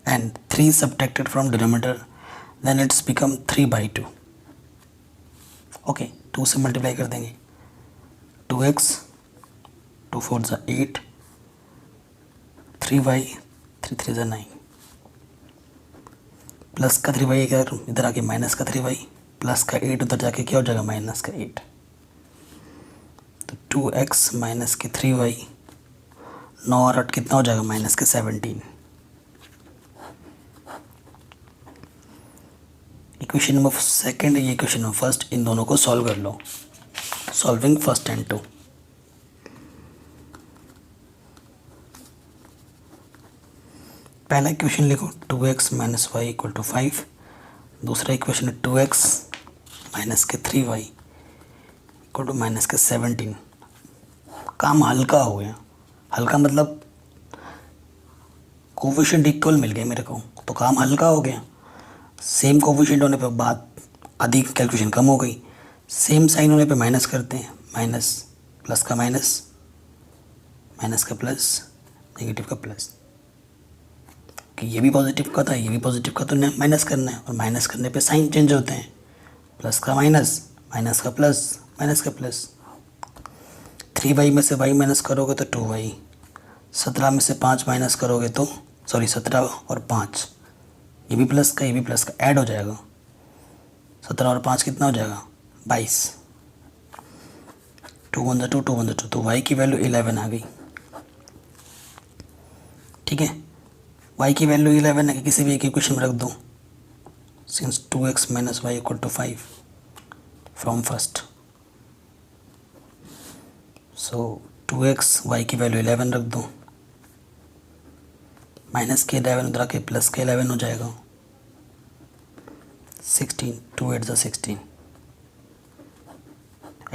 and 3 subtracted from denominator, then it's become 3/2. Okay, 2 से मल्टीप्लाई कर देंगे, 2x, 2 4 ज़ा 8, 3y, 3 3 ज़ा 9, प्लस का 3y इधर आके माइनस का 3y, प्लस का 8 उधर जाके क्या हो जाएगा, माइनस का 8। तो 2x माइनस के 3y, 9 और 8 कितना हो जाएगा, माइनस के 17। इक्वेशन नंबर सेकेंड, ये इक्वेशन नंबर फर्स्ट, इन दोनों को सॉल्व कर लो। Solving first and two. पहला इक्वेशन लिखो 2x minus y equal to 5। दूसरा इक्वेशन है 2x माइनस के 3y इक्वल टू माइनस के 17। काम हल्का हो गया, हल्का मतलब कोफिशिएंट इक्वल मिल गए मेरे को, तो काम हल्का हो गया। सेम कोफिशिएंट होने पे बात आधी कैलकुलेशन कम हो गई। सेम साइन होने पे माइनस करते हैं, माइनस प्लस का माइनस, माइनस का प्लस, नेगेटिव का प्लस, कि ये भी पॉजिटिव का था, ये भी पॉजिटिव का, तो माइनस करना है, और माइनस करने पे साइन चेंज होते हैं, प्लस का माइनस, माइनस का प्लस, माइनस का प्लस। 3y में से y माइनस करोगे तो 2y, 17 में से 5 माइनस करोगे तो 17 और 5, ये भी प्लस का, ये भी प्लस का, ऐड हो जाएगा। 17 और 5 कितना हो जाएगा, 22। 2 1 2, 2 1 2, तो y की वैल्यू 11 आ गई। ठीक है, y की वैल्यू 11 है कि किसी भी एक इक्वेशन में रख दो, since 2x minus y equal to 5 from first. So 2x, y की वैल्यू 11 रख दो, माइनस के 11 उधर के प्लस के 11 हो जाएगा, 16, 2 8 ज़ा 16,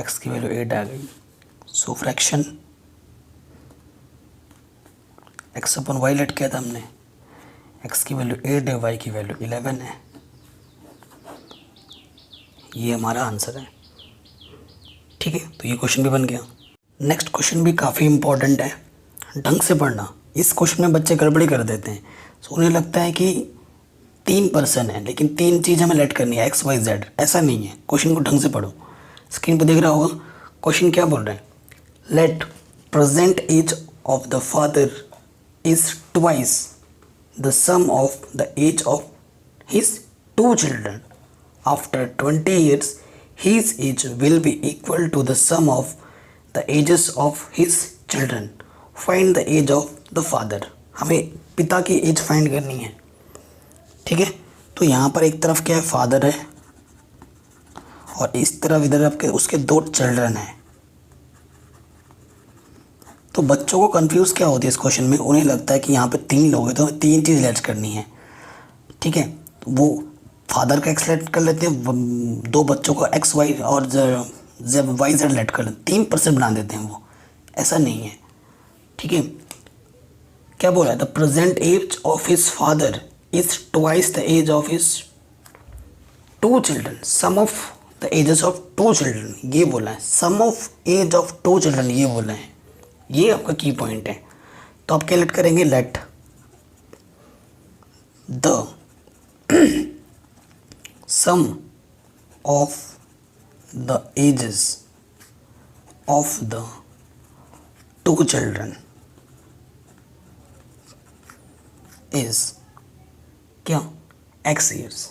x की वैल्यू 8 आ गई। सो फ्रैक्शन x अपन y लेट किया था हमने, x की वैल्यू 8 है, y की वैल्यू 11 है, ये हमारा आंसर है। ठीक है, तो ये क्वेश्चन भी बन गया। नेक्स्ट क्वेश्चन भी काफ़ी इंपॉर्टेंट है, ढंग से पढ़ना। इस क्वेश्चन में बच्चे गड़बड़ी कर देते हैं, सो उन्हें लगता है कि 3 पर्सन है, लेकिन 3 चीज़ हमें लेट करनी है, x y z। ऐसा नहीं है, क्वेश्चन को ढंग से पढ़ो। स्क्रीन पर दिख रहा होगा क्वेश्चन क्या बोल रहे हैं, let present age of the father is twice the sum of the age of his 2 children. After 20 years his age will be equal to the sum of the ages of his children. Find the age of the father. हमें पिता की एज फाइंड करनी है। ठीक है, तो यहाँ पर एक तरफ क्या है, फादर है, और इस तरफ इधर आपके उसके 2 चिल्ड्रन हैं। तो बच्चों को कंफ्यूज क्या होती है इस क्वेश्चन में, उन्हें लगता है कि यहाँ पे 3 लोग हैं तो 3 चीज़ लेट करनी है। ठीक है, तो वो फादर का एक्स लेट कर लेते हैं, 2 बच्चों को एक्स वाई और जब वाई जेड लेट कर लेते, 3% बना देते हैं वो। ऐसा नहीं है। ठीक है, क्या बोला है, the present age of his father is twice the age of his 2 children, sum of the ages of 2 children, ये बोला है। Sum of age of 2 children ये बोला है, ये आपका की पॉइंट है। तो आप क्या लेट करेंगे, let the sum of the ages of the 2 children is क्या, x years।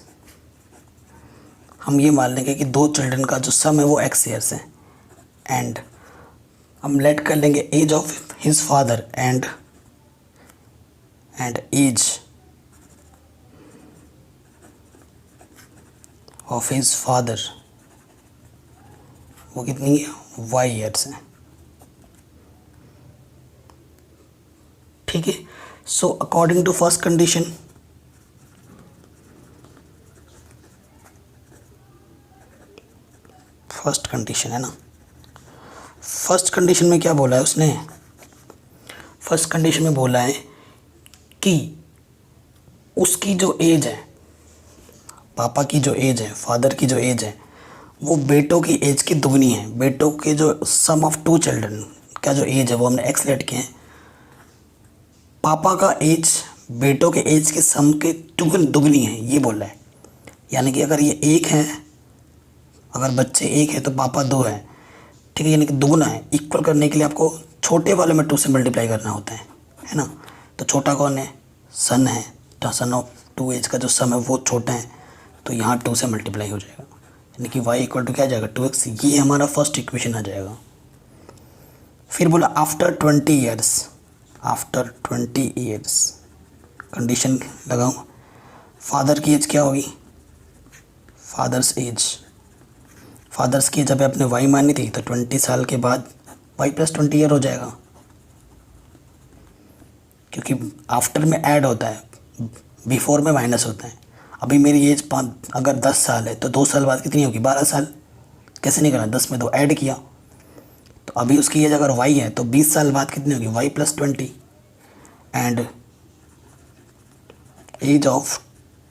हम ये मान लेंगे कि 2 चिल्ड्रन का जो सम है वो x years है, एंड हम लेट कर लेंगे age of his father and age of his father, वो कितनी है, y ईयर्स है। ठीक है, so according to first condition, first condition है ना, फर्स्ट कंडीशन में क्या बोला है उसने, फर्स्ट कंडीशन में बोला है कि उसकी जो एज है, पापा की जो एज है, फादर की जो एज है, वो बेटों की एज की दुगनी है। बेटों के जो सम ऑफ टू चिल्ड्रन का जो एज है वो हमने एक्स लेट किए हैं। पापा का एज बेटों के एज के सम के दुगनी है, ये बोल रहा है। यानी कि अगर ये एक है, अगर बच्चे एक है तो पापा दो है, ठीक है, यानी कि दुगना है। इक्वल करने के लिए आपको छोटे वाले में 2 से मल्टीप्लाई करना होता है ना। तो छोटा कौन है, सन है, तो सन ऑफ 2 एज का जो सम है वो छोटा है, तो यहाँ 2 से मल्टीप्लाई हो जाएगा, यानी कि y इक्वल टू क्या आ जाएगा 2x। ये हमारा फर्स्ट इक्वेशन आ जाएगा। फिर बोला after 20 years, after 20 years condition लगाऊँ, फादर की एज क्या होगी, फादर्स एज, फादर्स की जब आपने y मानी थी तो 20 साल के बाद y प्लस 20 ईयर हो जाएगा, क्योंकि आफ्टर में ऐड होता है, बिफोर में माइनस होता है। अभी मेरी एज अगर 10 साल है तो 2 साल बाद कितनी होगी, 12 साल। कैसे नहीं करना, 10 में 2 ऐड किया, तो अभी उसकी एज अगर y है तो 20 साल बाद कितनी होगी, y plus 20। And age of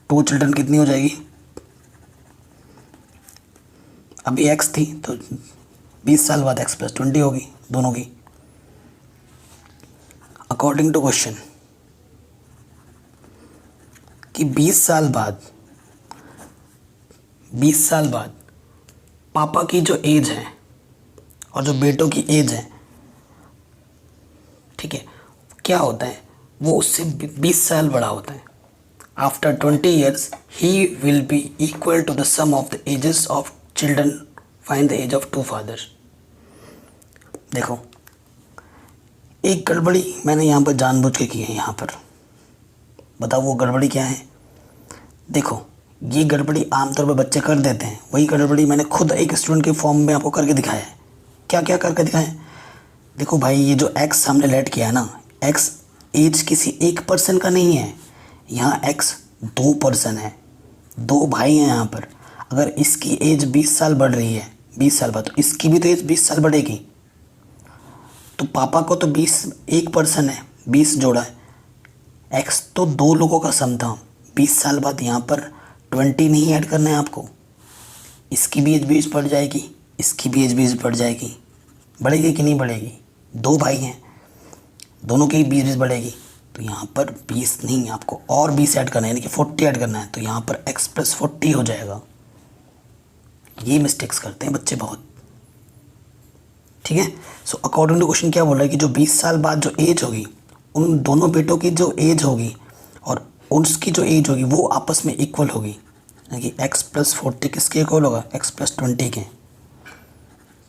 2 children कितनी हो जाएगी, अभी x थी तो 20 साल बाद x प्लस 20 होगी दोनों की। अकॉर्डिंग टू क्वेश्चन कि 20 साल बाद पापा की जो एज है और जो बेटों की एज है, ठीक है, क्या होता है, वो उससे 20 साल बड़ा होता है। After 20 years he will be equal to the sum of the ages of children, find the age of 2 fathers. देखो एक गड़बड़ी मैंने यहाँ पर जानबूझ के की है, यहाँ पर बताओ वो गड़बड़ी क्या है। देखो ये गड़बड़ी आमतौर पर बच्चे कर देते हैं, वही गड़बड़ी मैंने खुद एक स्टूडेंट के फॉर्म में आपको करके दिखाया है। क्या क्या करके दिखाया है, देखो भाई ये जो x हमने लेट किया है ना, x एज किसी एक पर्सन का नहीं है, यहाँ x 2 पर्सन है, 2 भाई हैं यहाँ पर। अगर इसकी एज 20 साल बढ़ रही है 20 साल बाद, तो इसकी भी तो एज 20 साल बढ़ेगी। तो पापा को तो 20 एक पर्सन है, 20 जोड़ा है, x तो 2 लोगों का सम था। 20 साल बाद यहाँ पर 20 नहीं ऐड करना है आपको, इसकी भी एज 20 बढ़ जाएगी, इसकी भी एज 20 बढ़ जाएगी। बढ़ेगी कि नहीं बढ़ेगी, 2 भाई हैं, दोनों की 20 बढ़ेगी। तो यहाँ पर 20 नहीं, आपको और 20 ऐड करना है, यानी कि 40 ऐड करना है, तो यहाँ पर x प्लस 40 हो जाएगा। ये मिस्टेक्स करते हैं बच्चे बहुत, ठीक है। सो अकॉर्डिंग टू क्वेश्चन क्या बोल रहा है कि जो 20 साल बाद जो एज होगी, उन दोनों बेटों की जो एज होगी और उसकी जो एज होगी वो आपस में इक्वल होगी, यानी कि x प्लस 40 किसके इक्वल होगा, x प्लस 20 के,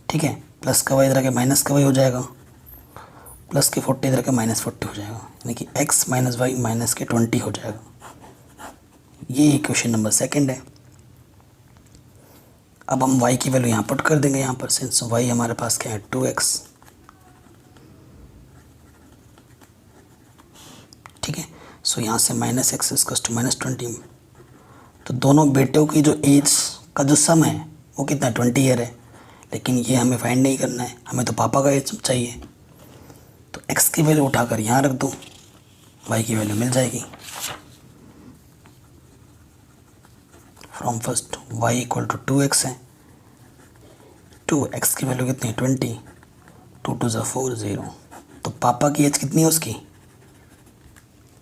ठीक है। प्लस का वाई इधर के माइनस का वाई हो जाएगा, प्लस के 40 इधर के माइनस 40 हो जाएगा, यानी कि x माइनस वाई माइनस के 20 हो जाएगा। ये इक्वेशन नंबर 2 है। अब हम y की वैल्यू यहाँ पुट कर देंगे, यहाँ पर सिंस y हमारे पास क्या है 2x, ठीक है। सो यहाँ से minus x equals to minus 20। तो दोनों बेटों की जो एज का जो सम है वो कितना 20 ईयर है, लेकिन ये हमें फाइंड नहीं करना है, हमें तो पापा का एज चाहिए। तो x की वैल्यू उठाकर यहाँ रख दो, y की वैल्यू मिल जाएगी। From first y equal to 2x है, 2x की वैल्यू कितनी है 20, 2 2 ज़ा 4 0। तो पापा की एज कितनी है उसकी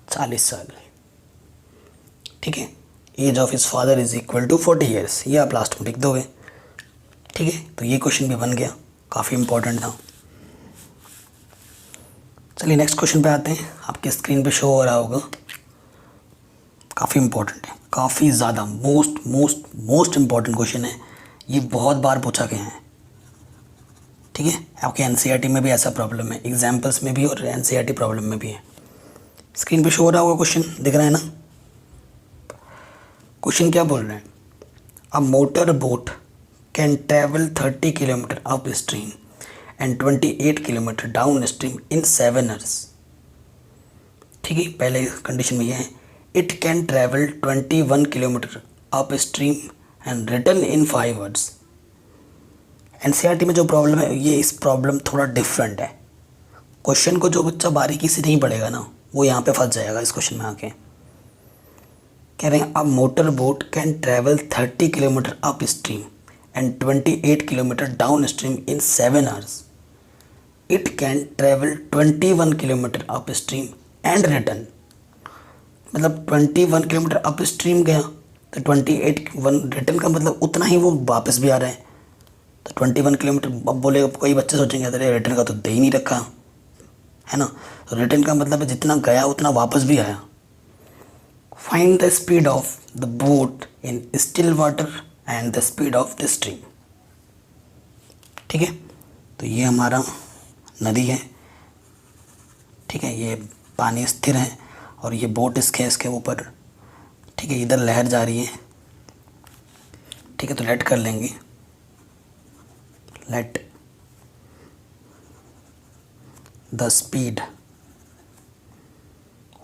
40 साल, ठीक है। Age of his father is equal to 40 years, ये आप लास्ट में लिख दोगे, ठीक है। तो ये क्वेश्चन भी बन गया, काफ़ी इंपॉर्टेंट था। चलिए नेक्स्ट क्वेश्चन पे आते हैं, आपके स्क्रीन पे शो हो रहा होगा, काफ़ी इंपॉर्टेंट है, काफ़ी ज़्यादा मोस्ट इम्पॉर्टेंट क्वेश्चन है। ये बहुत बार पूछा गया है, ठीक है। आपके एनसीईआरटी में भी ऐसा प्रॉब्लम है, एग्जाम्पल्स में भी और एनसीईआरटी प्रॉब्लम में भी है। स्क्रीन पे शो हो रहा होगा क्वेश्चन, दिख रहा है ना। क्वेश्चन क्या बोल रहे हैं, a motor boat can travel 30 kilometre up stream and 28 kilometre down stream in 7 hours, ठीक है। पहले कंडीशन में यह है, it can travel 21 kilometre up stream and return in 5 hours. NCERT में जो प्रॉब्लम है ये इस प्रॉब्लम थोड़ा डिफरेंट है। क्वेश्चन को जो बच्चा बारीकी से नहीं पढ़ेगा ना वो यहाँ पे फंस जाएगा इस क्वेश्चन में आके। कह रहे हैं a motor boat can travel 30 kilometre up stream and 28 kilometre down stream in 7 hours. It can travel 21 kilometre up stream and return. मतलब 21 किलोमीटर अप स्ट्रीम गया तो 28 रिटर्न का मतलब उतना ही वो वापस भी आ रहा है। तो 21 किलोमीटर, अब बोले कोई बच्चे सोचेंगे अरे रिटर्न का तो दे ही नहीं रखा है ना, तो रिटर्न का मतलब है जितना गया उतना वापस भी आया। Find the speed of the boat in still water and the speed of the stream. ठीक है, तो ये हमारा नदी है, ठीक है, ये पानी स्थिर है और ये बोट इसके ऊपर, ठीक है, इधर लहर जा रही है। ठीक है, तो लेट कर लेंगे, let the speed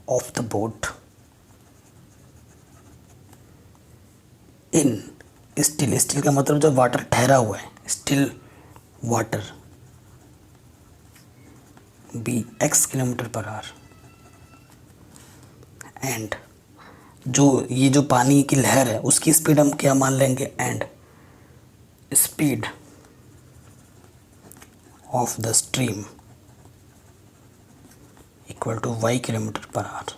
of the boat in still, still का मतलब जो वाटर ठहरा हुआ है, still water, be x kilometre per hour. And जो ये जो पानी की लहर है उसकी स्पीड हम क्या मान लेंगे, and speed of the stream equal to y kilometre per hour.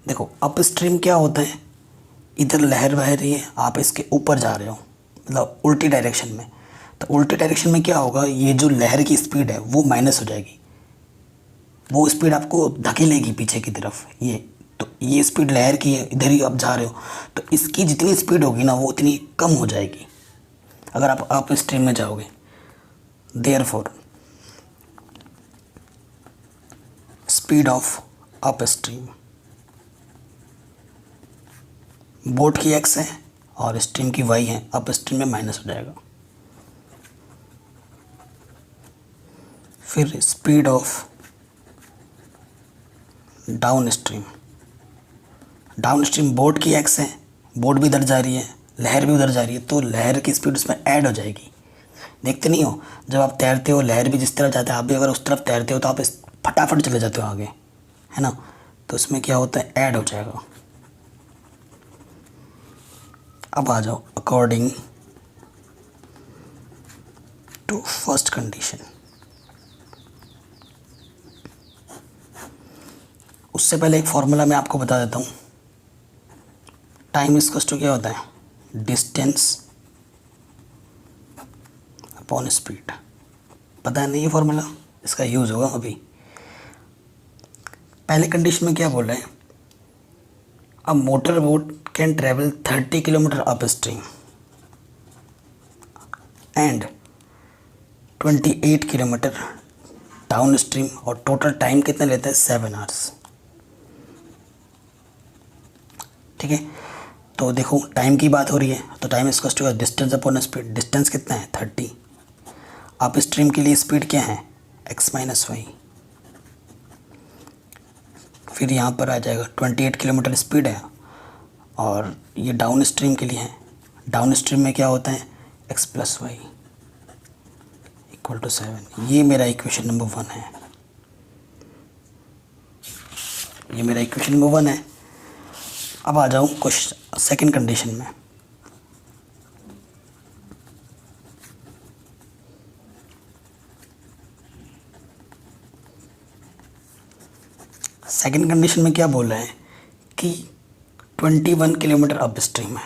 देखो अप स्ट्रीम क्या होता है, इधर लहर बह रही है, आप इसके ऊपर जा रहे हो, मतलब उल्टी डायरेक्शन में, तो उल्टी डायरेक्शन में क्या होगा, ये जो लहर की स्पीड है वो माइनस हो जाएगी, वो स्पीड आपको धकेलेगी पीछे की तरफ। ये तो ये स्पीड लहर की है, इधर ही आप जा रहे हो, तो इसकी जितनी स्पीड होगी ना वो उतनी कम हो जाएगी अगर आप अप स्ट्रीम में जाओगे। Therefore speed of up stream, boat की x है और स्ट्रीम की y है, अप स्ट्रीम में माइनस हो जाएगा। फिर speed of down stream, down stream boat की x है, बोट भी इधर जा रही है, लहर भी उधर जा रही है, तो लहर की स्पीड उसमें ऐड हो जाएगी। देखते नहीं हो जब आप तैरते हो लहर भी जिस तरफ जाता है आप भी अगर उस तरफ तैरते हो तो आप फटाफट चले जाते हो आगे, है ना, तो उसमें क्या होता है, ऐड हो जाएगा। अब आ जाओ अकॉर्डिंग टू फर्स्ट कंडीशन। उससे पहले एक फॉर्मूला मैं आपको बता देता हूँ। टाइम इक्वल्स टू क्या होता है, डिस्टेंस अपॉन स्पीड। पता है नहीं ये फॉर्मूला, इसका यूज़ होगा अभी। पहले कंडीशन में क्या बोल रहे हैं, a motor boat can travel 30 kilometre up stream and 28 kilometre down stream, और टोटल टाइम कितना लेता है, 7 आवर्स। ठीक है, तो देखो टाइम की बात हो रही है तो time equals to distance upon speed. Distance कितना है, 30। अप स्ट्रीम के लिए स्पीड क्या है, x माइनस वाई। फिर यहाँ पर आ जाएगा 28 किलोमीटर स्पीड है, और ये डाउन स्ट्रीम के लिए है। डाउन स्ट्रीम में क्या होता है, x plus y equal to 7। ये मेरा इक्वेशन नंबर 1 है, ये मेरा इक्वेशन नंबर 1 है। अब आ जाऊँ क्वेश्चन सेकंड कंडीशन में। सेकंड कंडीशन में क्या बोल रहे हैं कि 21 किलोमीटर अप स्ट्रीम है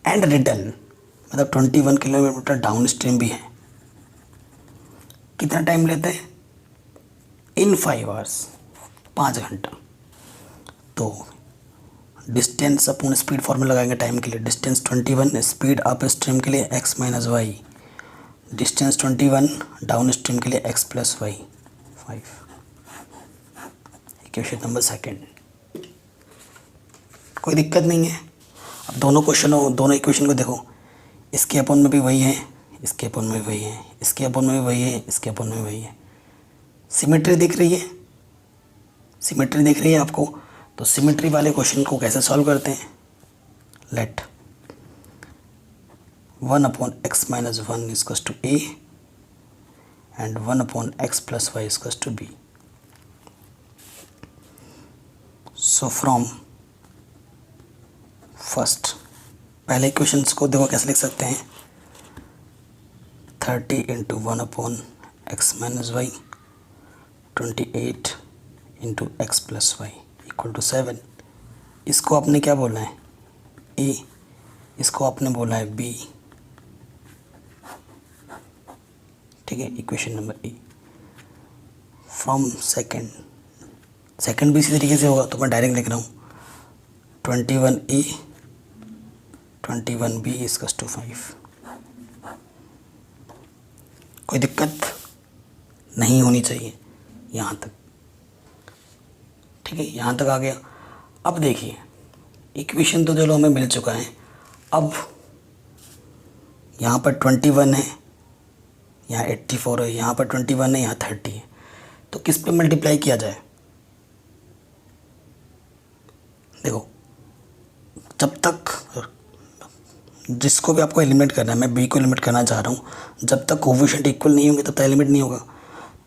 एंड रिटर्न, मतलब 21 किलोमीटर डाउन स्ट्रीम भी है। कितना टाइम लेते हैं, इन 5 आवर्स, 5 घंटा। तो डिस्टेंस अपॉन स्पीड फॉर्मूला लगाएंगे टाइम के लिए। डिस्टेंस 21, स्पीड अप स्ट्रीम के लिए x minus y, distance 21 downstream के लिए x plus y 5। Question number second, कोई दिक्कत नहीं है। अब दोनों इक्वेशन को देखो, इसके अपन में भी वही है, इसके अपन में वही है, इसके अपन में वही है, इसके अपन में वही है। सिमेट्री दिख रही है, सिमेट्री दिख रही है आपको। तो सिमेट्री वाले क्वेश्चन को कैसे सॉल्व करते हैं, late 1 upon x minus 1 is equals to a and 1 upon x plus y is equals to b. So from first पहले इक्वेशंस को देखो कैसे लिख सकते हैं. 30 into 1 upon x minus y, 28 into x plus y equal to 7. इसको आपने क्या बोला है ए, इसको आपने बोला है बी. ठीक है, equation number A. From second भी इसी तरीके से होगा, तो मैं डायरेक्ट लिख रहा हूँ 21a 21b is equal to 5. कोई दिक्कत नहीं होनी चाहिए यहाँ तक. ठीक है, यहाँ तक आ गया. अब देखिए इक्वेशन तो चलो हमें मिल चुका है. अब यहाँ पर 21 है, यहाँ 84 है, यहाँ पर 21 है, यहाँ 30 है. तो किस पे मल्टीप्लाई किया जाए? देखो, जब तक जिसको भी आपको एलिमिनेट करना है, मैं बी को एलिमिनेट करना चाह रहा हूँ, जब तक कोफिशिएंट इक्वल नहीं होंगे तब तक एलिमिनेट नहीं होगा.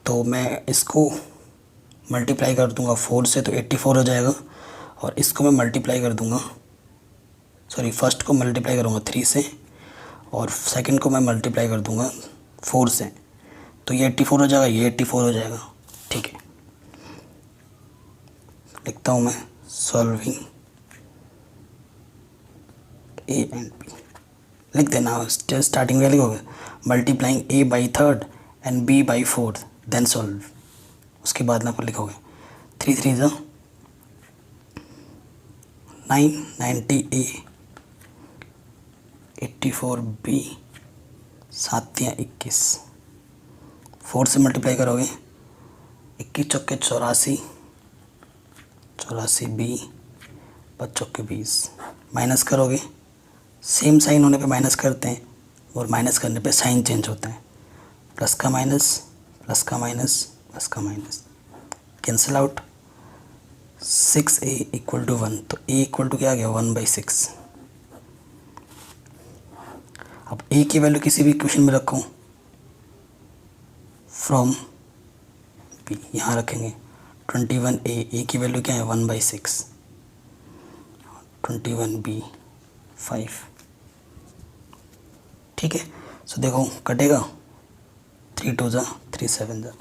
तो मैं इसको मल्टीप्लाई कर दूंगा 4 से, तो 84 हो जाएगा. और इसको मैं मल्टीप्लाई कर दूंगा, सॉरी फर्स्ट को मल्टीप्लाई करूँगा 3 से और सेकंड को मैं मल्टीप्लाई कर दूंगा 4 से. तो ये 84 हो जाएगा, ये 84 हो जाएगा. ठीक है, लिखता हूँ मैं सॉल्विंग ए एंड बी. लिख देना, स्टार्टिंग में लिखोगे multiplying a by 3rd and b by 4th then solve. उसके बाद ना पर लिखोगे 3 3 जा 9 90a 84b 7 या 21. 4 से मल्टीप्लाई करोगे 21 चौके 84 84b 5 चौके 20. माइनस करोगे, सेम साइन होने पे माइनस करते हैं और माइनस करने पे साइन चेंज होता है. प्लस का माइनस, प्लस का माइनस, प्लस का minus, cancel out. 6a equal to 1, तो a इक्वल टू क्या आ गया 1/6. अब a की वैल्यू किसी भी इक्वेशन में रखो. फ्रॉम b यहाँ रखेंगे 21a, a की वैल्यू क्या है 1/6, 21b 5. ठीक है, सो देखो कटेगा 3 2 जा 3 7 जा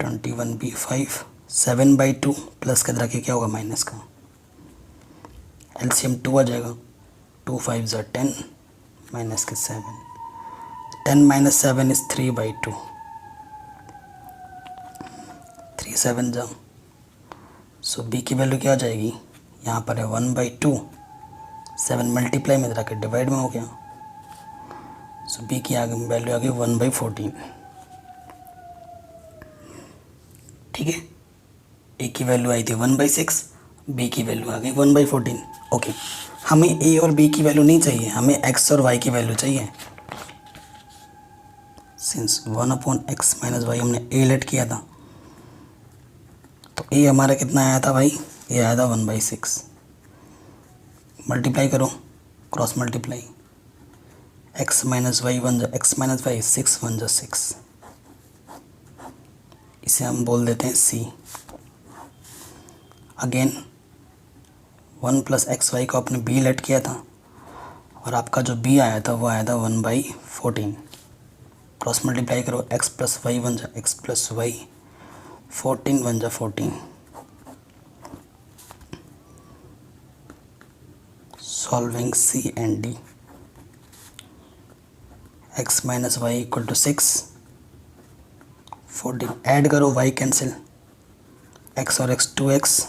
21b 5. 7/2 प्लस के रखे क्या होगा माइनस का, एलसीएम 2 आ जाएगा. 2 5 जा 10 माइनस के 7. 10 - 7 इज 3/2. 3 7 जा. सो बी की वैल्यू क्या आ जाएगी, यहाँ पर है 1/2. 7 मल्टीप्लाई में रखे डिवाइड में हो गया. सो बी की आगे वैल्यू आ गई 1/14. ठीक है, ए की वैल्यू आई थी 1/6, बी की वैल्यू आ गई 1/14. ओके, हमें ए और बी की वैल्यू नहीं चाहिए, हमें एक्स और वाई की वैल्यू चाहिए. Since 1 upon x minus y हमने ए लेट किया था, तो ए हमारा कितना आया था भाई, ये आया था 1/6. मल्टीप्लाई करो, cross multiply. X minus y 1 जा एक्स माइनस वाई 6 1 जा 6. इसे हम बोल देते हैं सी. अगेन 1 + XY को आपने बी लेट किया था और आपका जो बी आया था वो आया था 1/14. क्रॉस मल्टीप्लाई करो, x + y 1 जा x + y 14 1 जा 14. Solving C and D. x - y = 6. 14 add करो, y कैंसिल, x और x 2x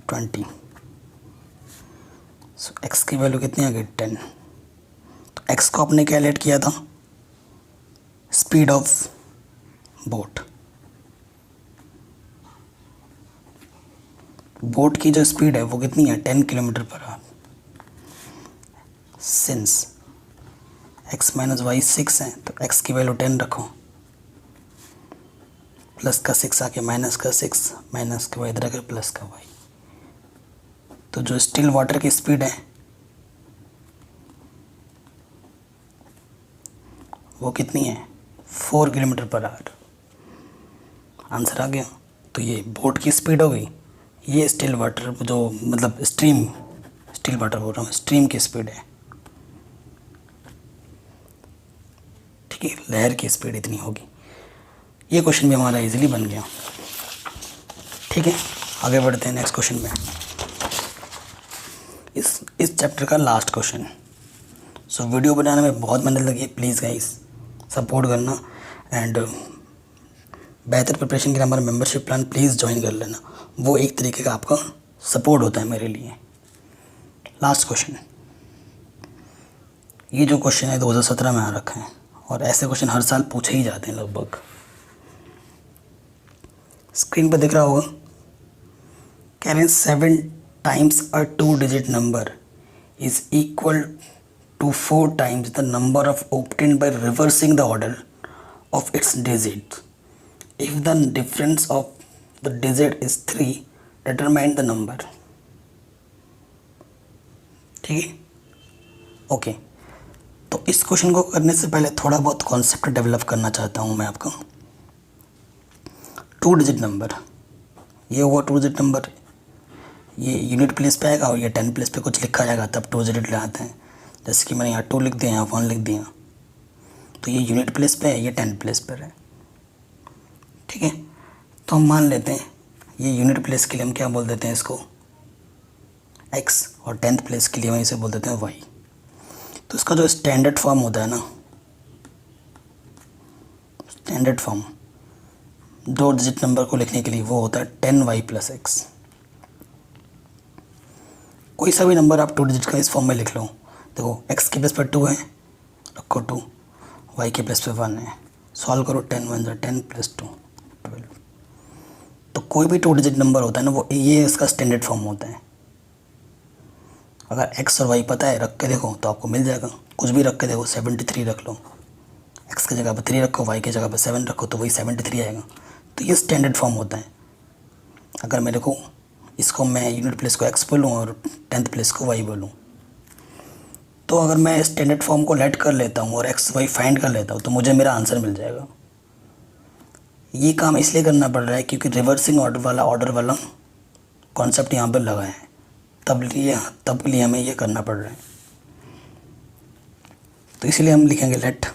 20. सो x की वैल्यू कितनी आ गई 10. तो x को आपने क्या लेट किया था, स्पीड ऑफ बोट. बोट की जो स्पीड है वो कितनी है 10 km/h. सिंस x - y 6 है तो x की वैल्यू 10 रखो. प्लस का 6 आके माइनस का 6, माइनस का y इधर आकर प्लस का y. तो जो स्टिल वाटर की स्पीड है वो कितनी है, 4 किलोमीटर पर आवर। आंसर आ गया। तो ये बोट की स्पीड हो गई, ये स्टिल वाटर जो मतलब स्ट्रीम, स्टिल वाटर बोल रहा हूँ, स्ट्रीम की स्पीड है। ठीक है, लहर की स्पीड इतनी होगी। ये क्वेश्चन भी हमारा इजीली बन गया। ठीक है, आगे बढ़ते हैं नेक्स्ट क्वेश्चन में। इस चैप्टर का लास्ट क्वेश्चन। सो वीडियो बनाने में बहुत मेहनत लगी है, प्लीज़ गाइस सपोर्ट करना एंड बेहतर प्रिपरेशन के लिए हमारा मेंबरशिप प्लान प्लीज़ ज्वाइन कर लेना। वो एक तरीके का आपका सपोर्ट होता है मेरे लिए। लास्ट क्वेश्चन, ये जो क्वेश्चन है 2017 में आ रखा है और ऐसे क्वेश्चन हर साल पूछे ही जाते हैं लगभग। स्क्रीन पर दिख रहा होगा, कह रहे हैं 7 times a 2-digit number is equal to 4 times the number of obtained by reversing the order of its digits. If the difference of the digit is 3, determine the number. ठीक है, ओके। तो इस क्वेश्चन को करने से पहले थोड़ा बहुत कॉन्सेप्ट डेवलप करना चाहता हूँ मैं आपको। 2 डिजिट नंबर, ये हुआ 2 डिजिट नंबर, ये यूनिट प्लेस पे आएगा और ये 10 प्लेस पे कुछ लिखा जाएगा तब 2 डिजिट लगाते हैं। जैसे कि मैंने यहाँ 2 लिख दिया, यहाँ 1 लिख दिया, तो ये यूनिट प्लेस पे है, ये 10 प्लेस पर है। ठीक है, तो हम मान लेते हैं ये यूनिट प्लेस के लिए हम क्या बोल देते हैं इसको x, और 10th प्लेस के लिए हम इसे बोल देते हैं y। तो इसका जो स्टैंडर्ड फॉर्म होता है ना, स्टैंडर्ड फॉर्म 2 डिजिट नंबर को लिखने के लिए वो होता है 10y + x। कोई सा भी नंबर आप 2 डिजिट का इस फॉर्म में लिख लो। देखो x के प्लेस पर 2 है, रखो 2, y के प्लेस पर 1 है, सॉल्व करो, 10 × 1 = 10 + 2 = 12। तो कोई भी 2 डिजिट नंबर होता है ना, वो ये इसका स्टैंडर्ड फॉर्म होता है। अगर x और y पता है, रख के देखो तो आपको मिल जाएगा। कुछ भी रख के देखो, 73 रख लो, x की जगह पर 3 रखो, y की जगह पर 7 रखो, तो वही 73 आएगा। तो ये स्टैंडर्ड फॉर्म होता है। अगर मेरे को इसको मैं यूनिट प्लेस को x बोलूँ और 10th प्लेस को y बोलूँ, तो अगर मैं स्टैंडर्ड फॉर्म को लेट कर लेता हूँ और x y फाइंड कर लेता हूँ तो मुझे मेरा आंसर मिल जाएगा। ये काम इसलिए करना पड़ रहा है क्योंकि रिवर्सिंग ऑर्डर वाला कॉन्सेप्ट यहाँ पर लगा है, तब के लिए हमें ये करना पड़ रहा है। तो इसलिए हम लिखेंगे let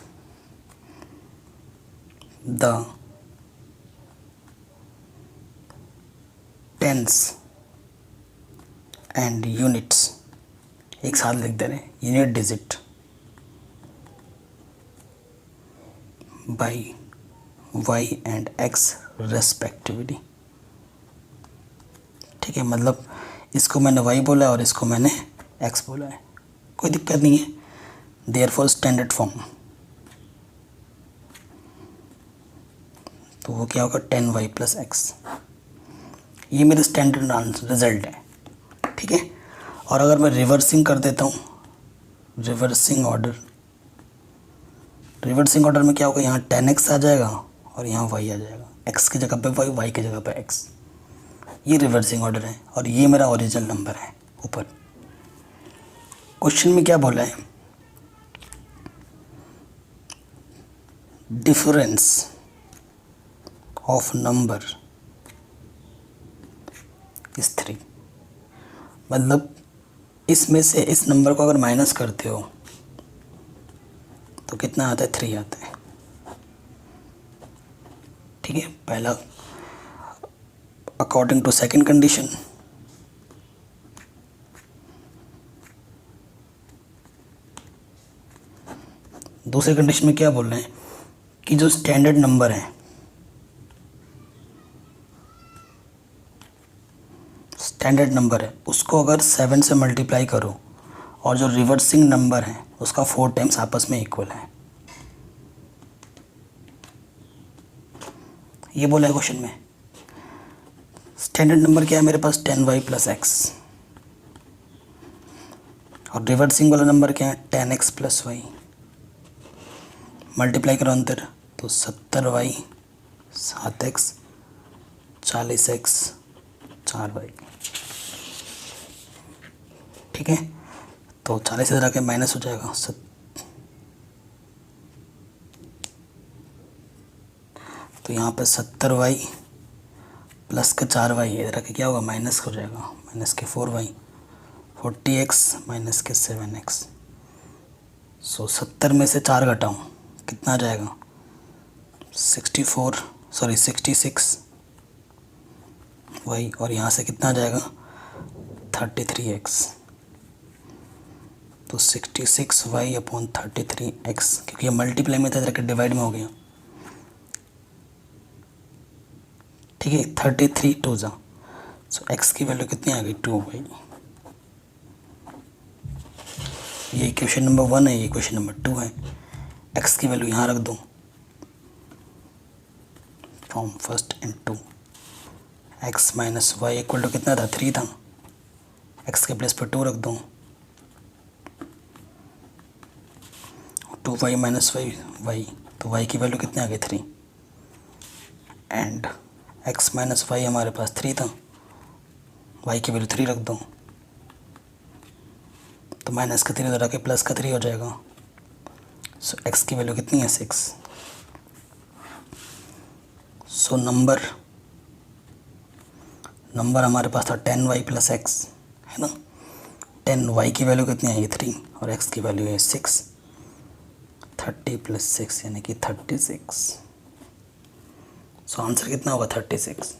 the tens and units, एक साथ लिख दे रहे हैं, unit digit by y and x respectively. ठीक है, मतलब इसको मैंने y बोला है और इसको मैंने x बोला है, कोई दिक्कत नहीं है। देयरफॉर स्टैंडर्ड फॉर्म, तो वो क्या होगा 10y + x। ये मेरा स्टैंडर्ड आंसर रिजल्ट है। ठीक है, और अगर मैं रिवर्सिंग कर देता हूँ, रिवर्सिंग ऑर्डर में क्या होगा, यहाँ 10x आ जाएगा और यहाँ y आ जाएगा, x की जगह पे y की जगह पे x। ये रिवर्सिंग ऑर्डर है और ये मेरा ओरिजिनल नंबर है ऊपर। क्वेश्चन में क्या बोला है, डिफरेंस ऑफ नंबर इस 3, मतलब इसमें से इस नंबर को अगर माइनस करते हो तो कितना आता है, 3 आता है। ठीक है, पहला अकॉर्डिंग टू सेकंड कंडीशन, दूसरी कंडीशन में क्या बोल रहे हैं कि जो स्टैंडर्ड नंबर है, उसको अगर 7 से मल्टीप्लाई करो और जो रिवर्सिंग नंबर है उसका 4 टाइम्स आपस में इक्वल है। ये बोला है क्वेश्चन में। स्टैंडर्ड नंबर क्या है मेरे पास, 10y + x, और रिवर्सिंग वाला नंबर क्या है, 10x + y। मल्टीप्लाई करो अंतर, तो 70y 7x 40x 4y। ठीक है, तो 40 से के माइनस हो जाएगा, तो यहाँ पे 70y प्लस का 4y इधर आके क्या होगा, माइनस हो जाएगा, माइनस के 4y, 40x माइनस के 7x। सो 70 में से 4 घटाऊँ कितना आ जाएगा, 66 y, और यहाँ से कितना आ जाएगा 33x। तो 66y अपॉन 33x, क्योंकि ये मल्टीप्लाई में था इधर के डिवाइड में हो गया, ठीक है। 33 टू जा, सो x की वैल्यू कितनी आ गई 2y। ये इक्वेशन नंबर 1 है, ये इक्वेशन नंबर 2 है। x की वैल्यू यहाँ रख दो, from first and two, x minus y equal to कितना था, 3 था, x के प्लेस पर 2 रख दो, 2y माइनस वाई, तो y की वैल्यू कितनी आ गई 3, एंड x माइनस वाई हमारे पास 3 था, y की वैल्यू 3 रख दो, तो माइनस का 3 उधर आके प्लस का 3 हो जाएगा। सो x की वैल्यू कितनी है 6। सो नंबर हमारे पास था 10y प्लस x, है ना। 10y की वैल्यू कितनी आई 3 और x की वैल्यू है 6, 30 प्लस 6 यानी कि 36। सो आंसर कितना होगा 36।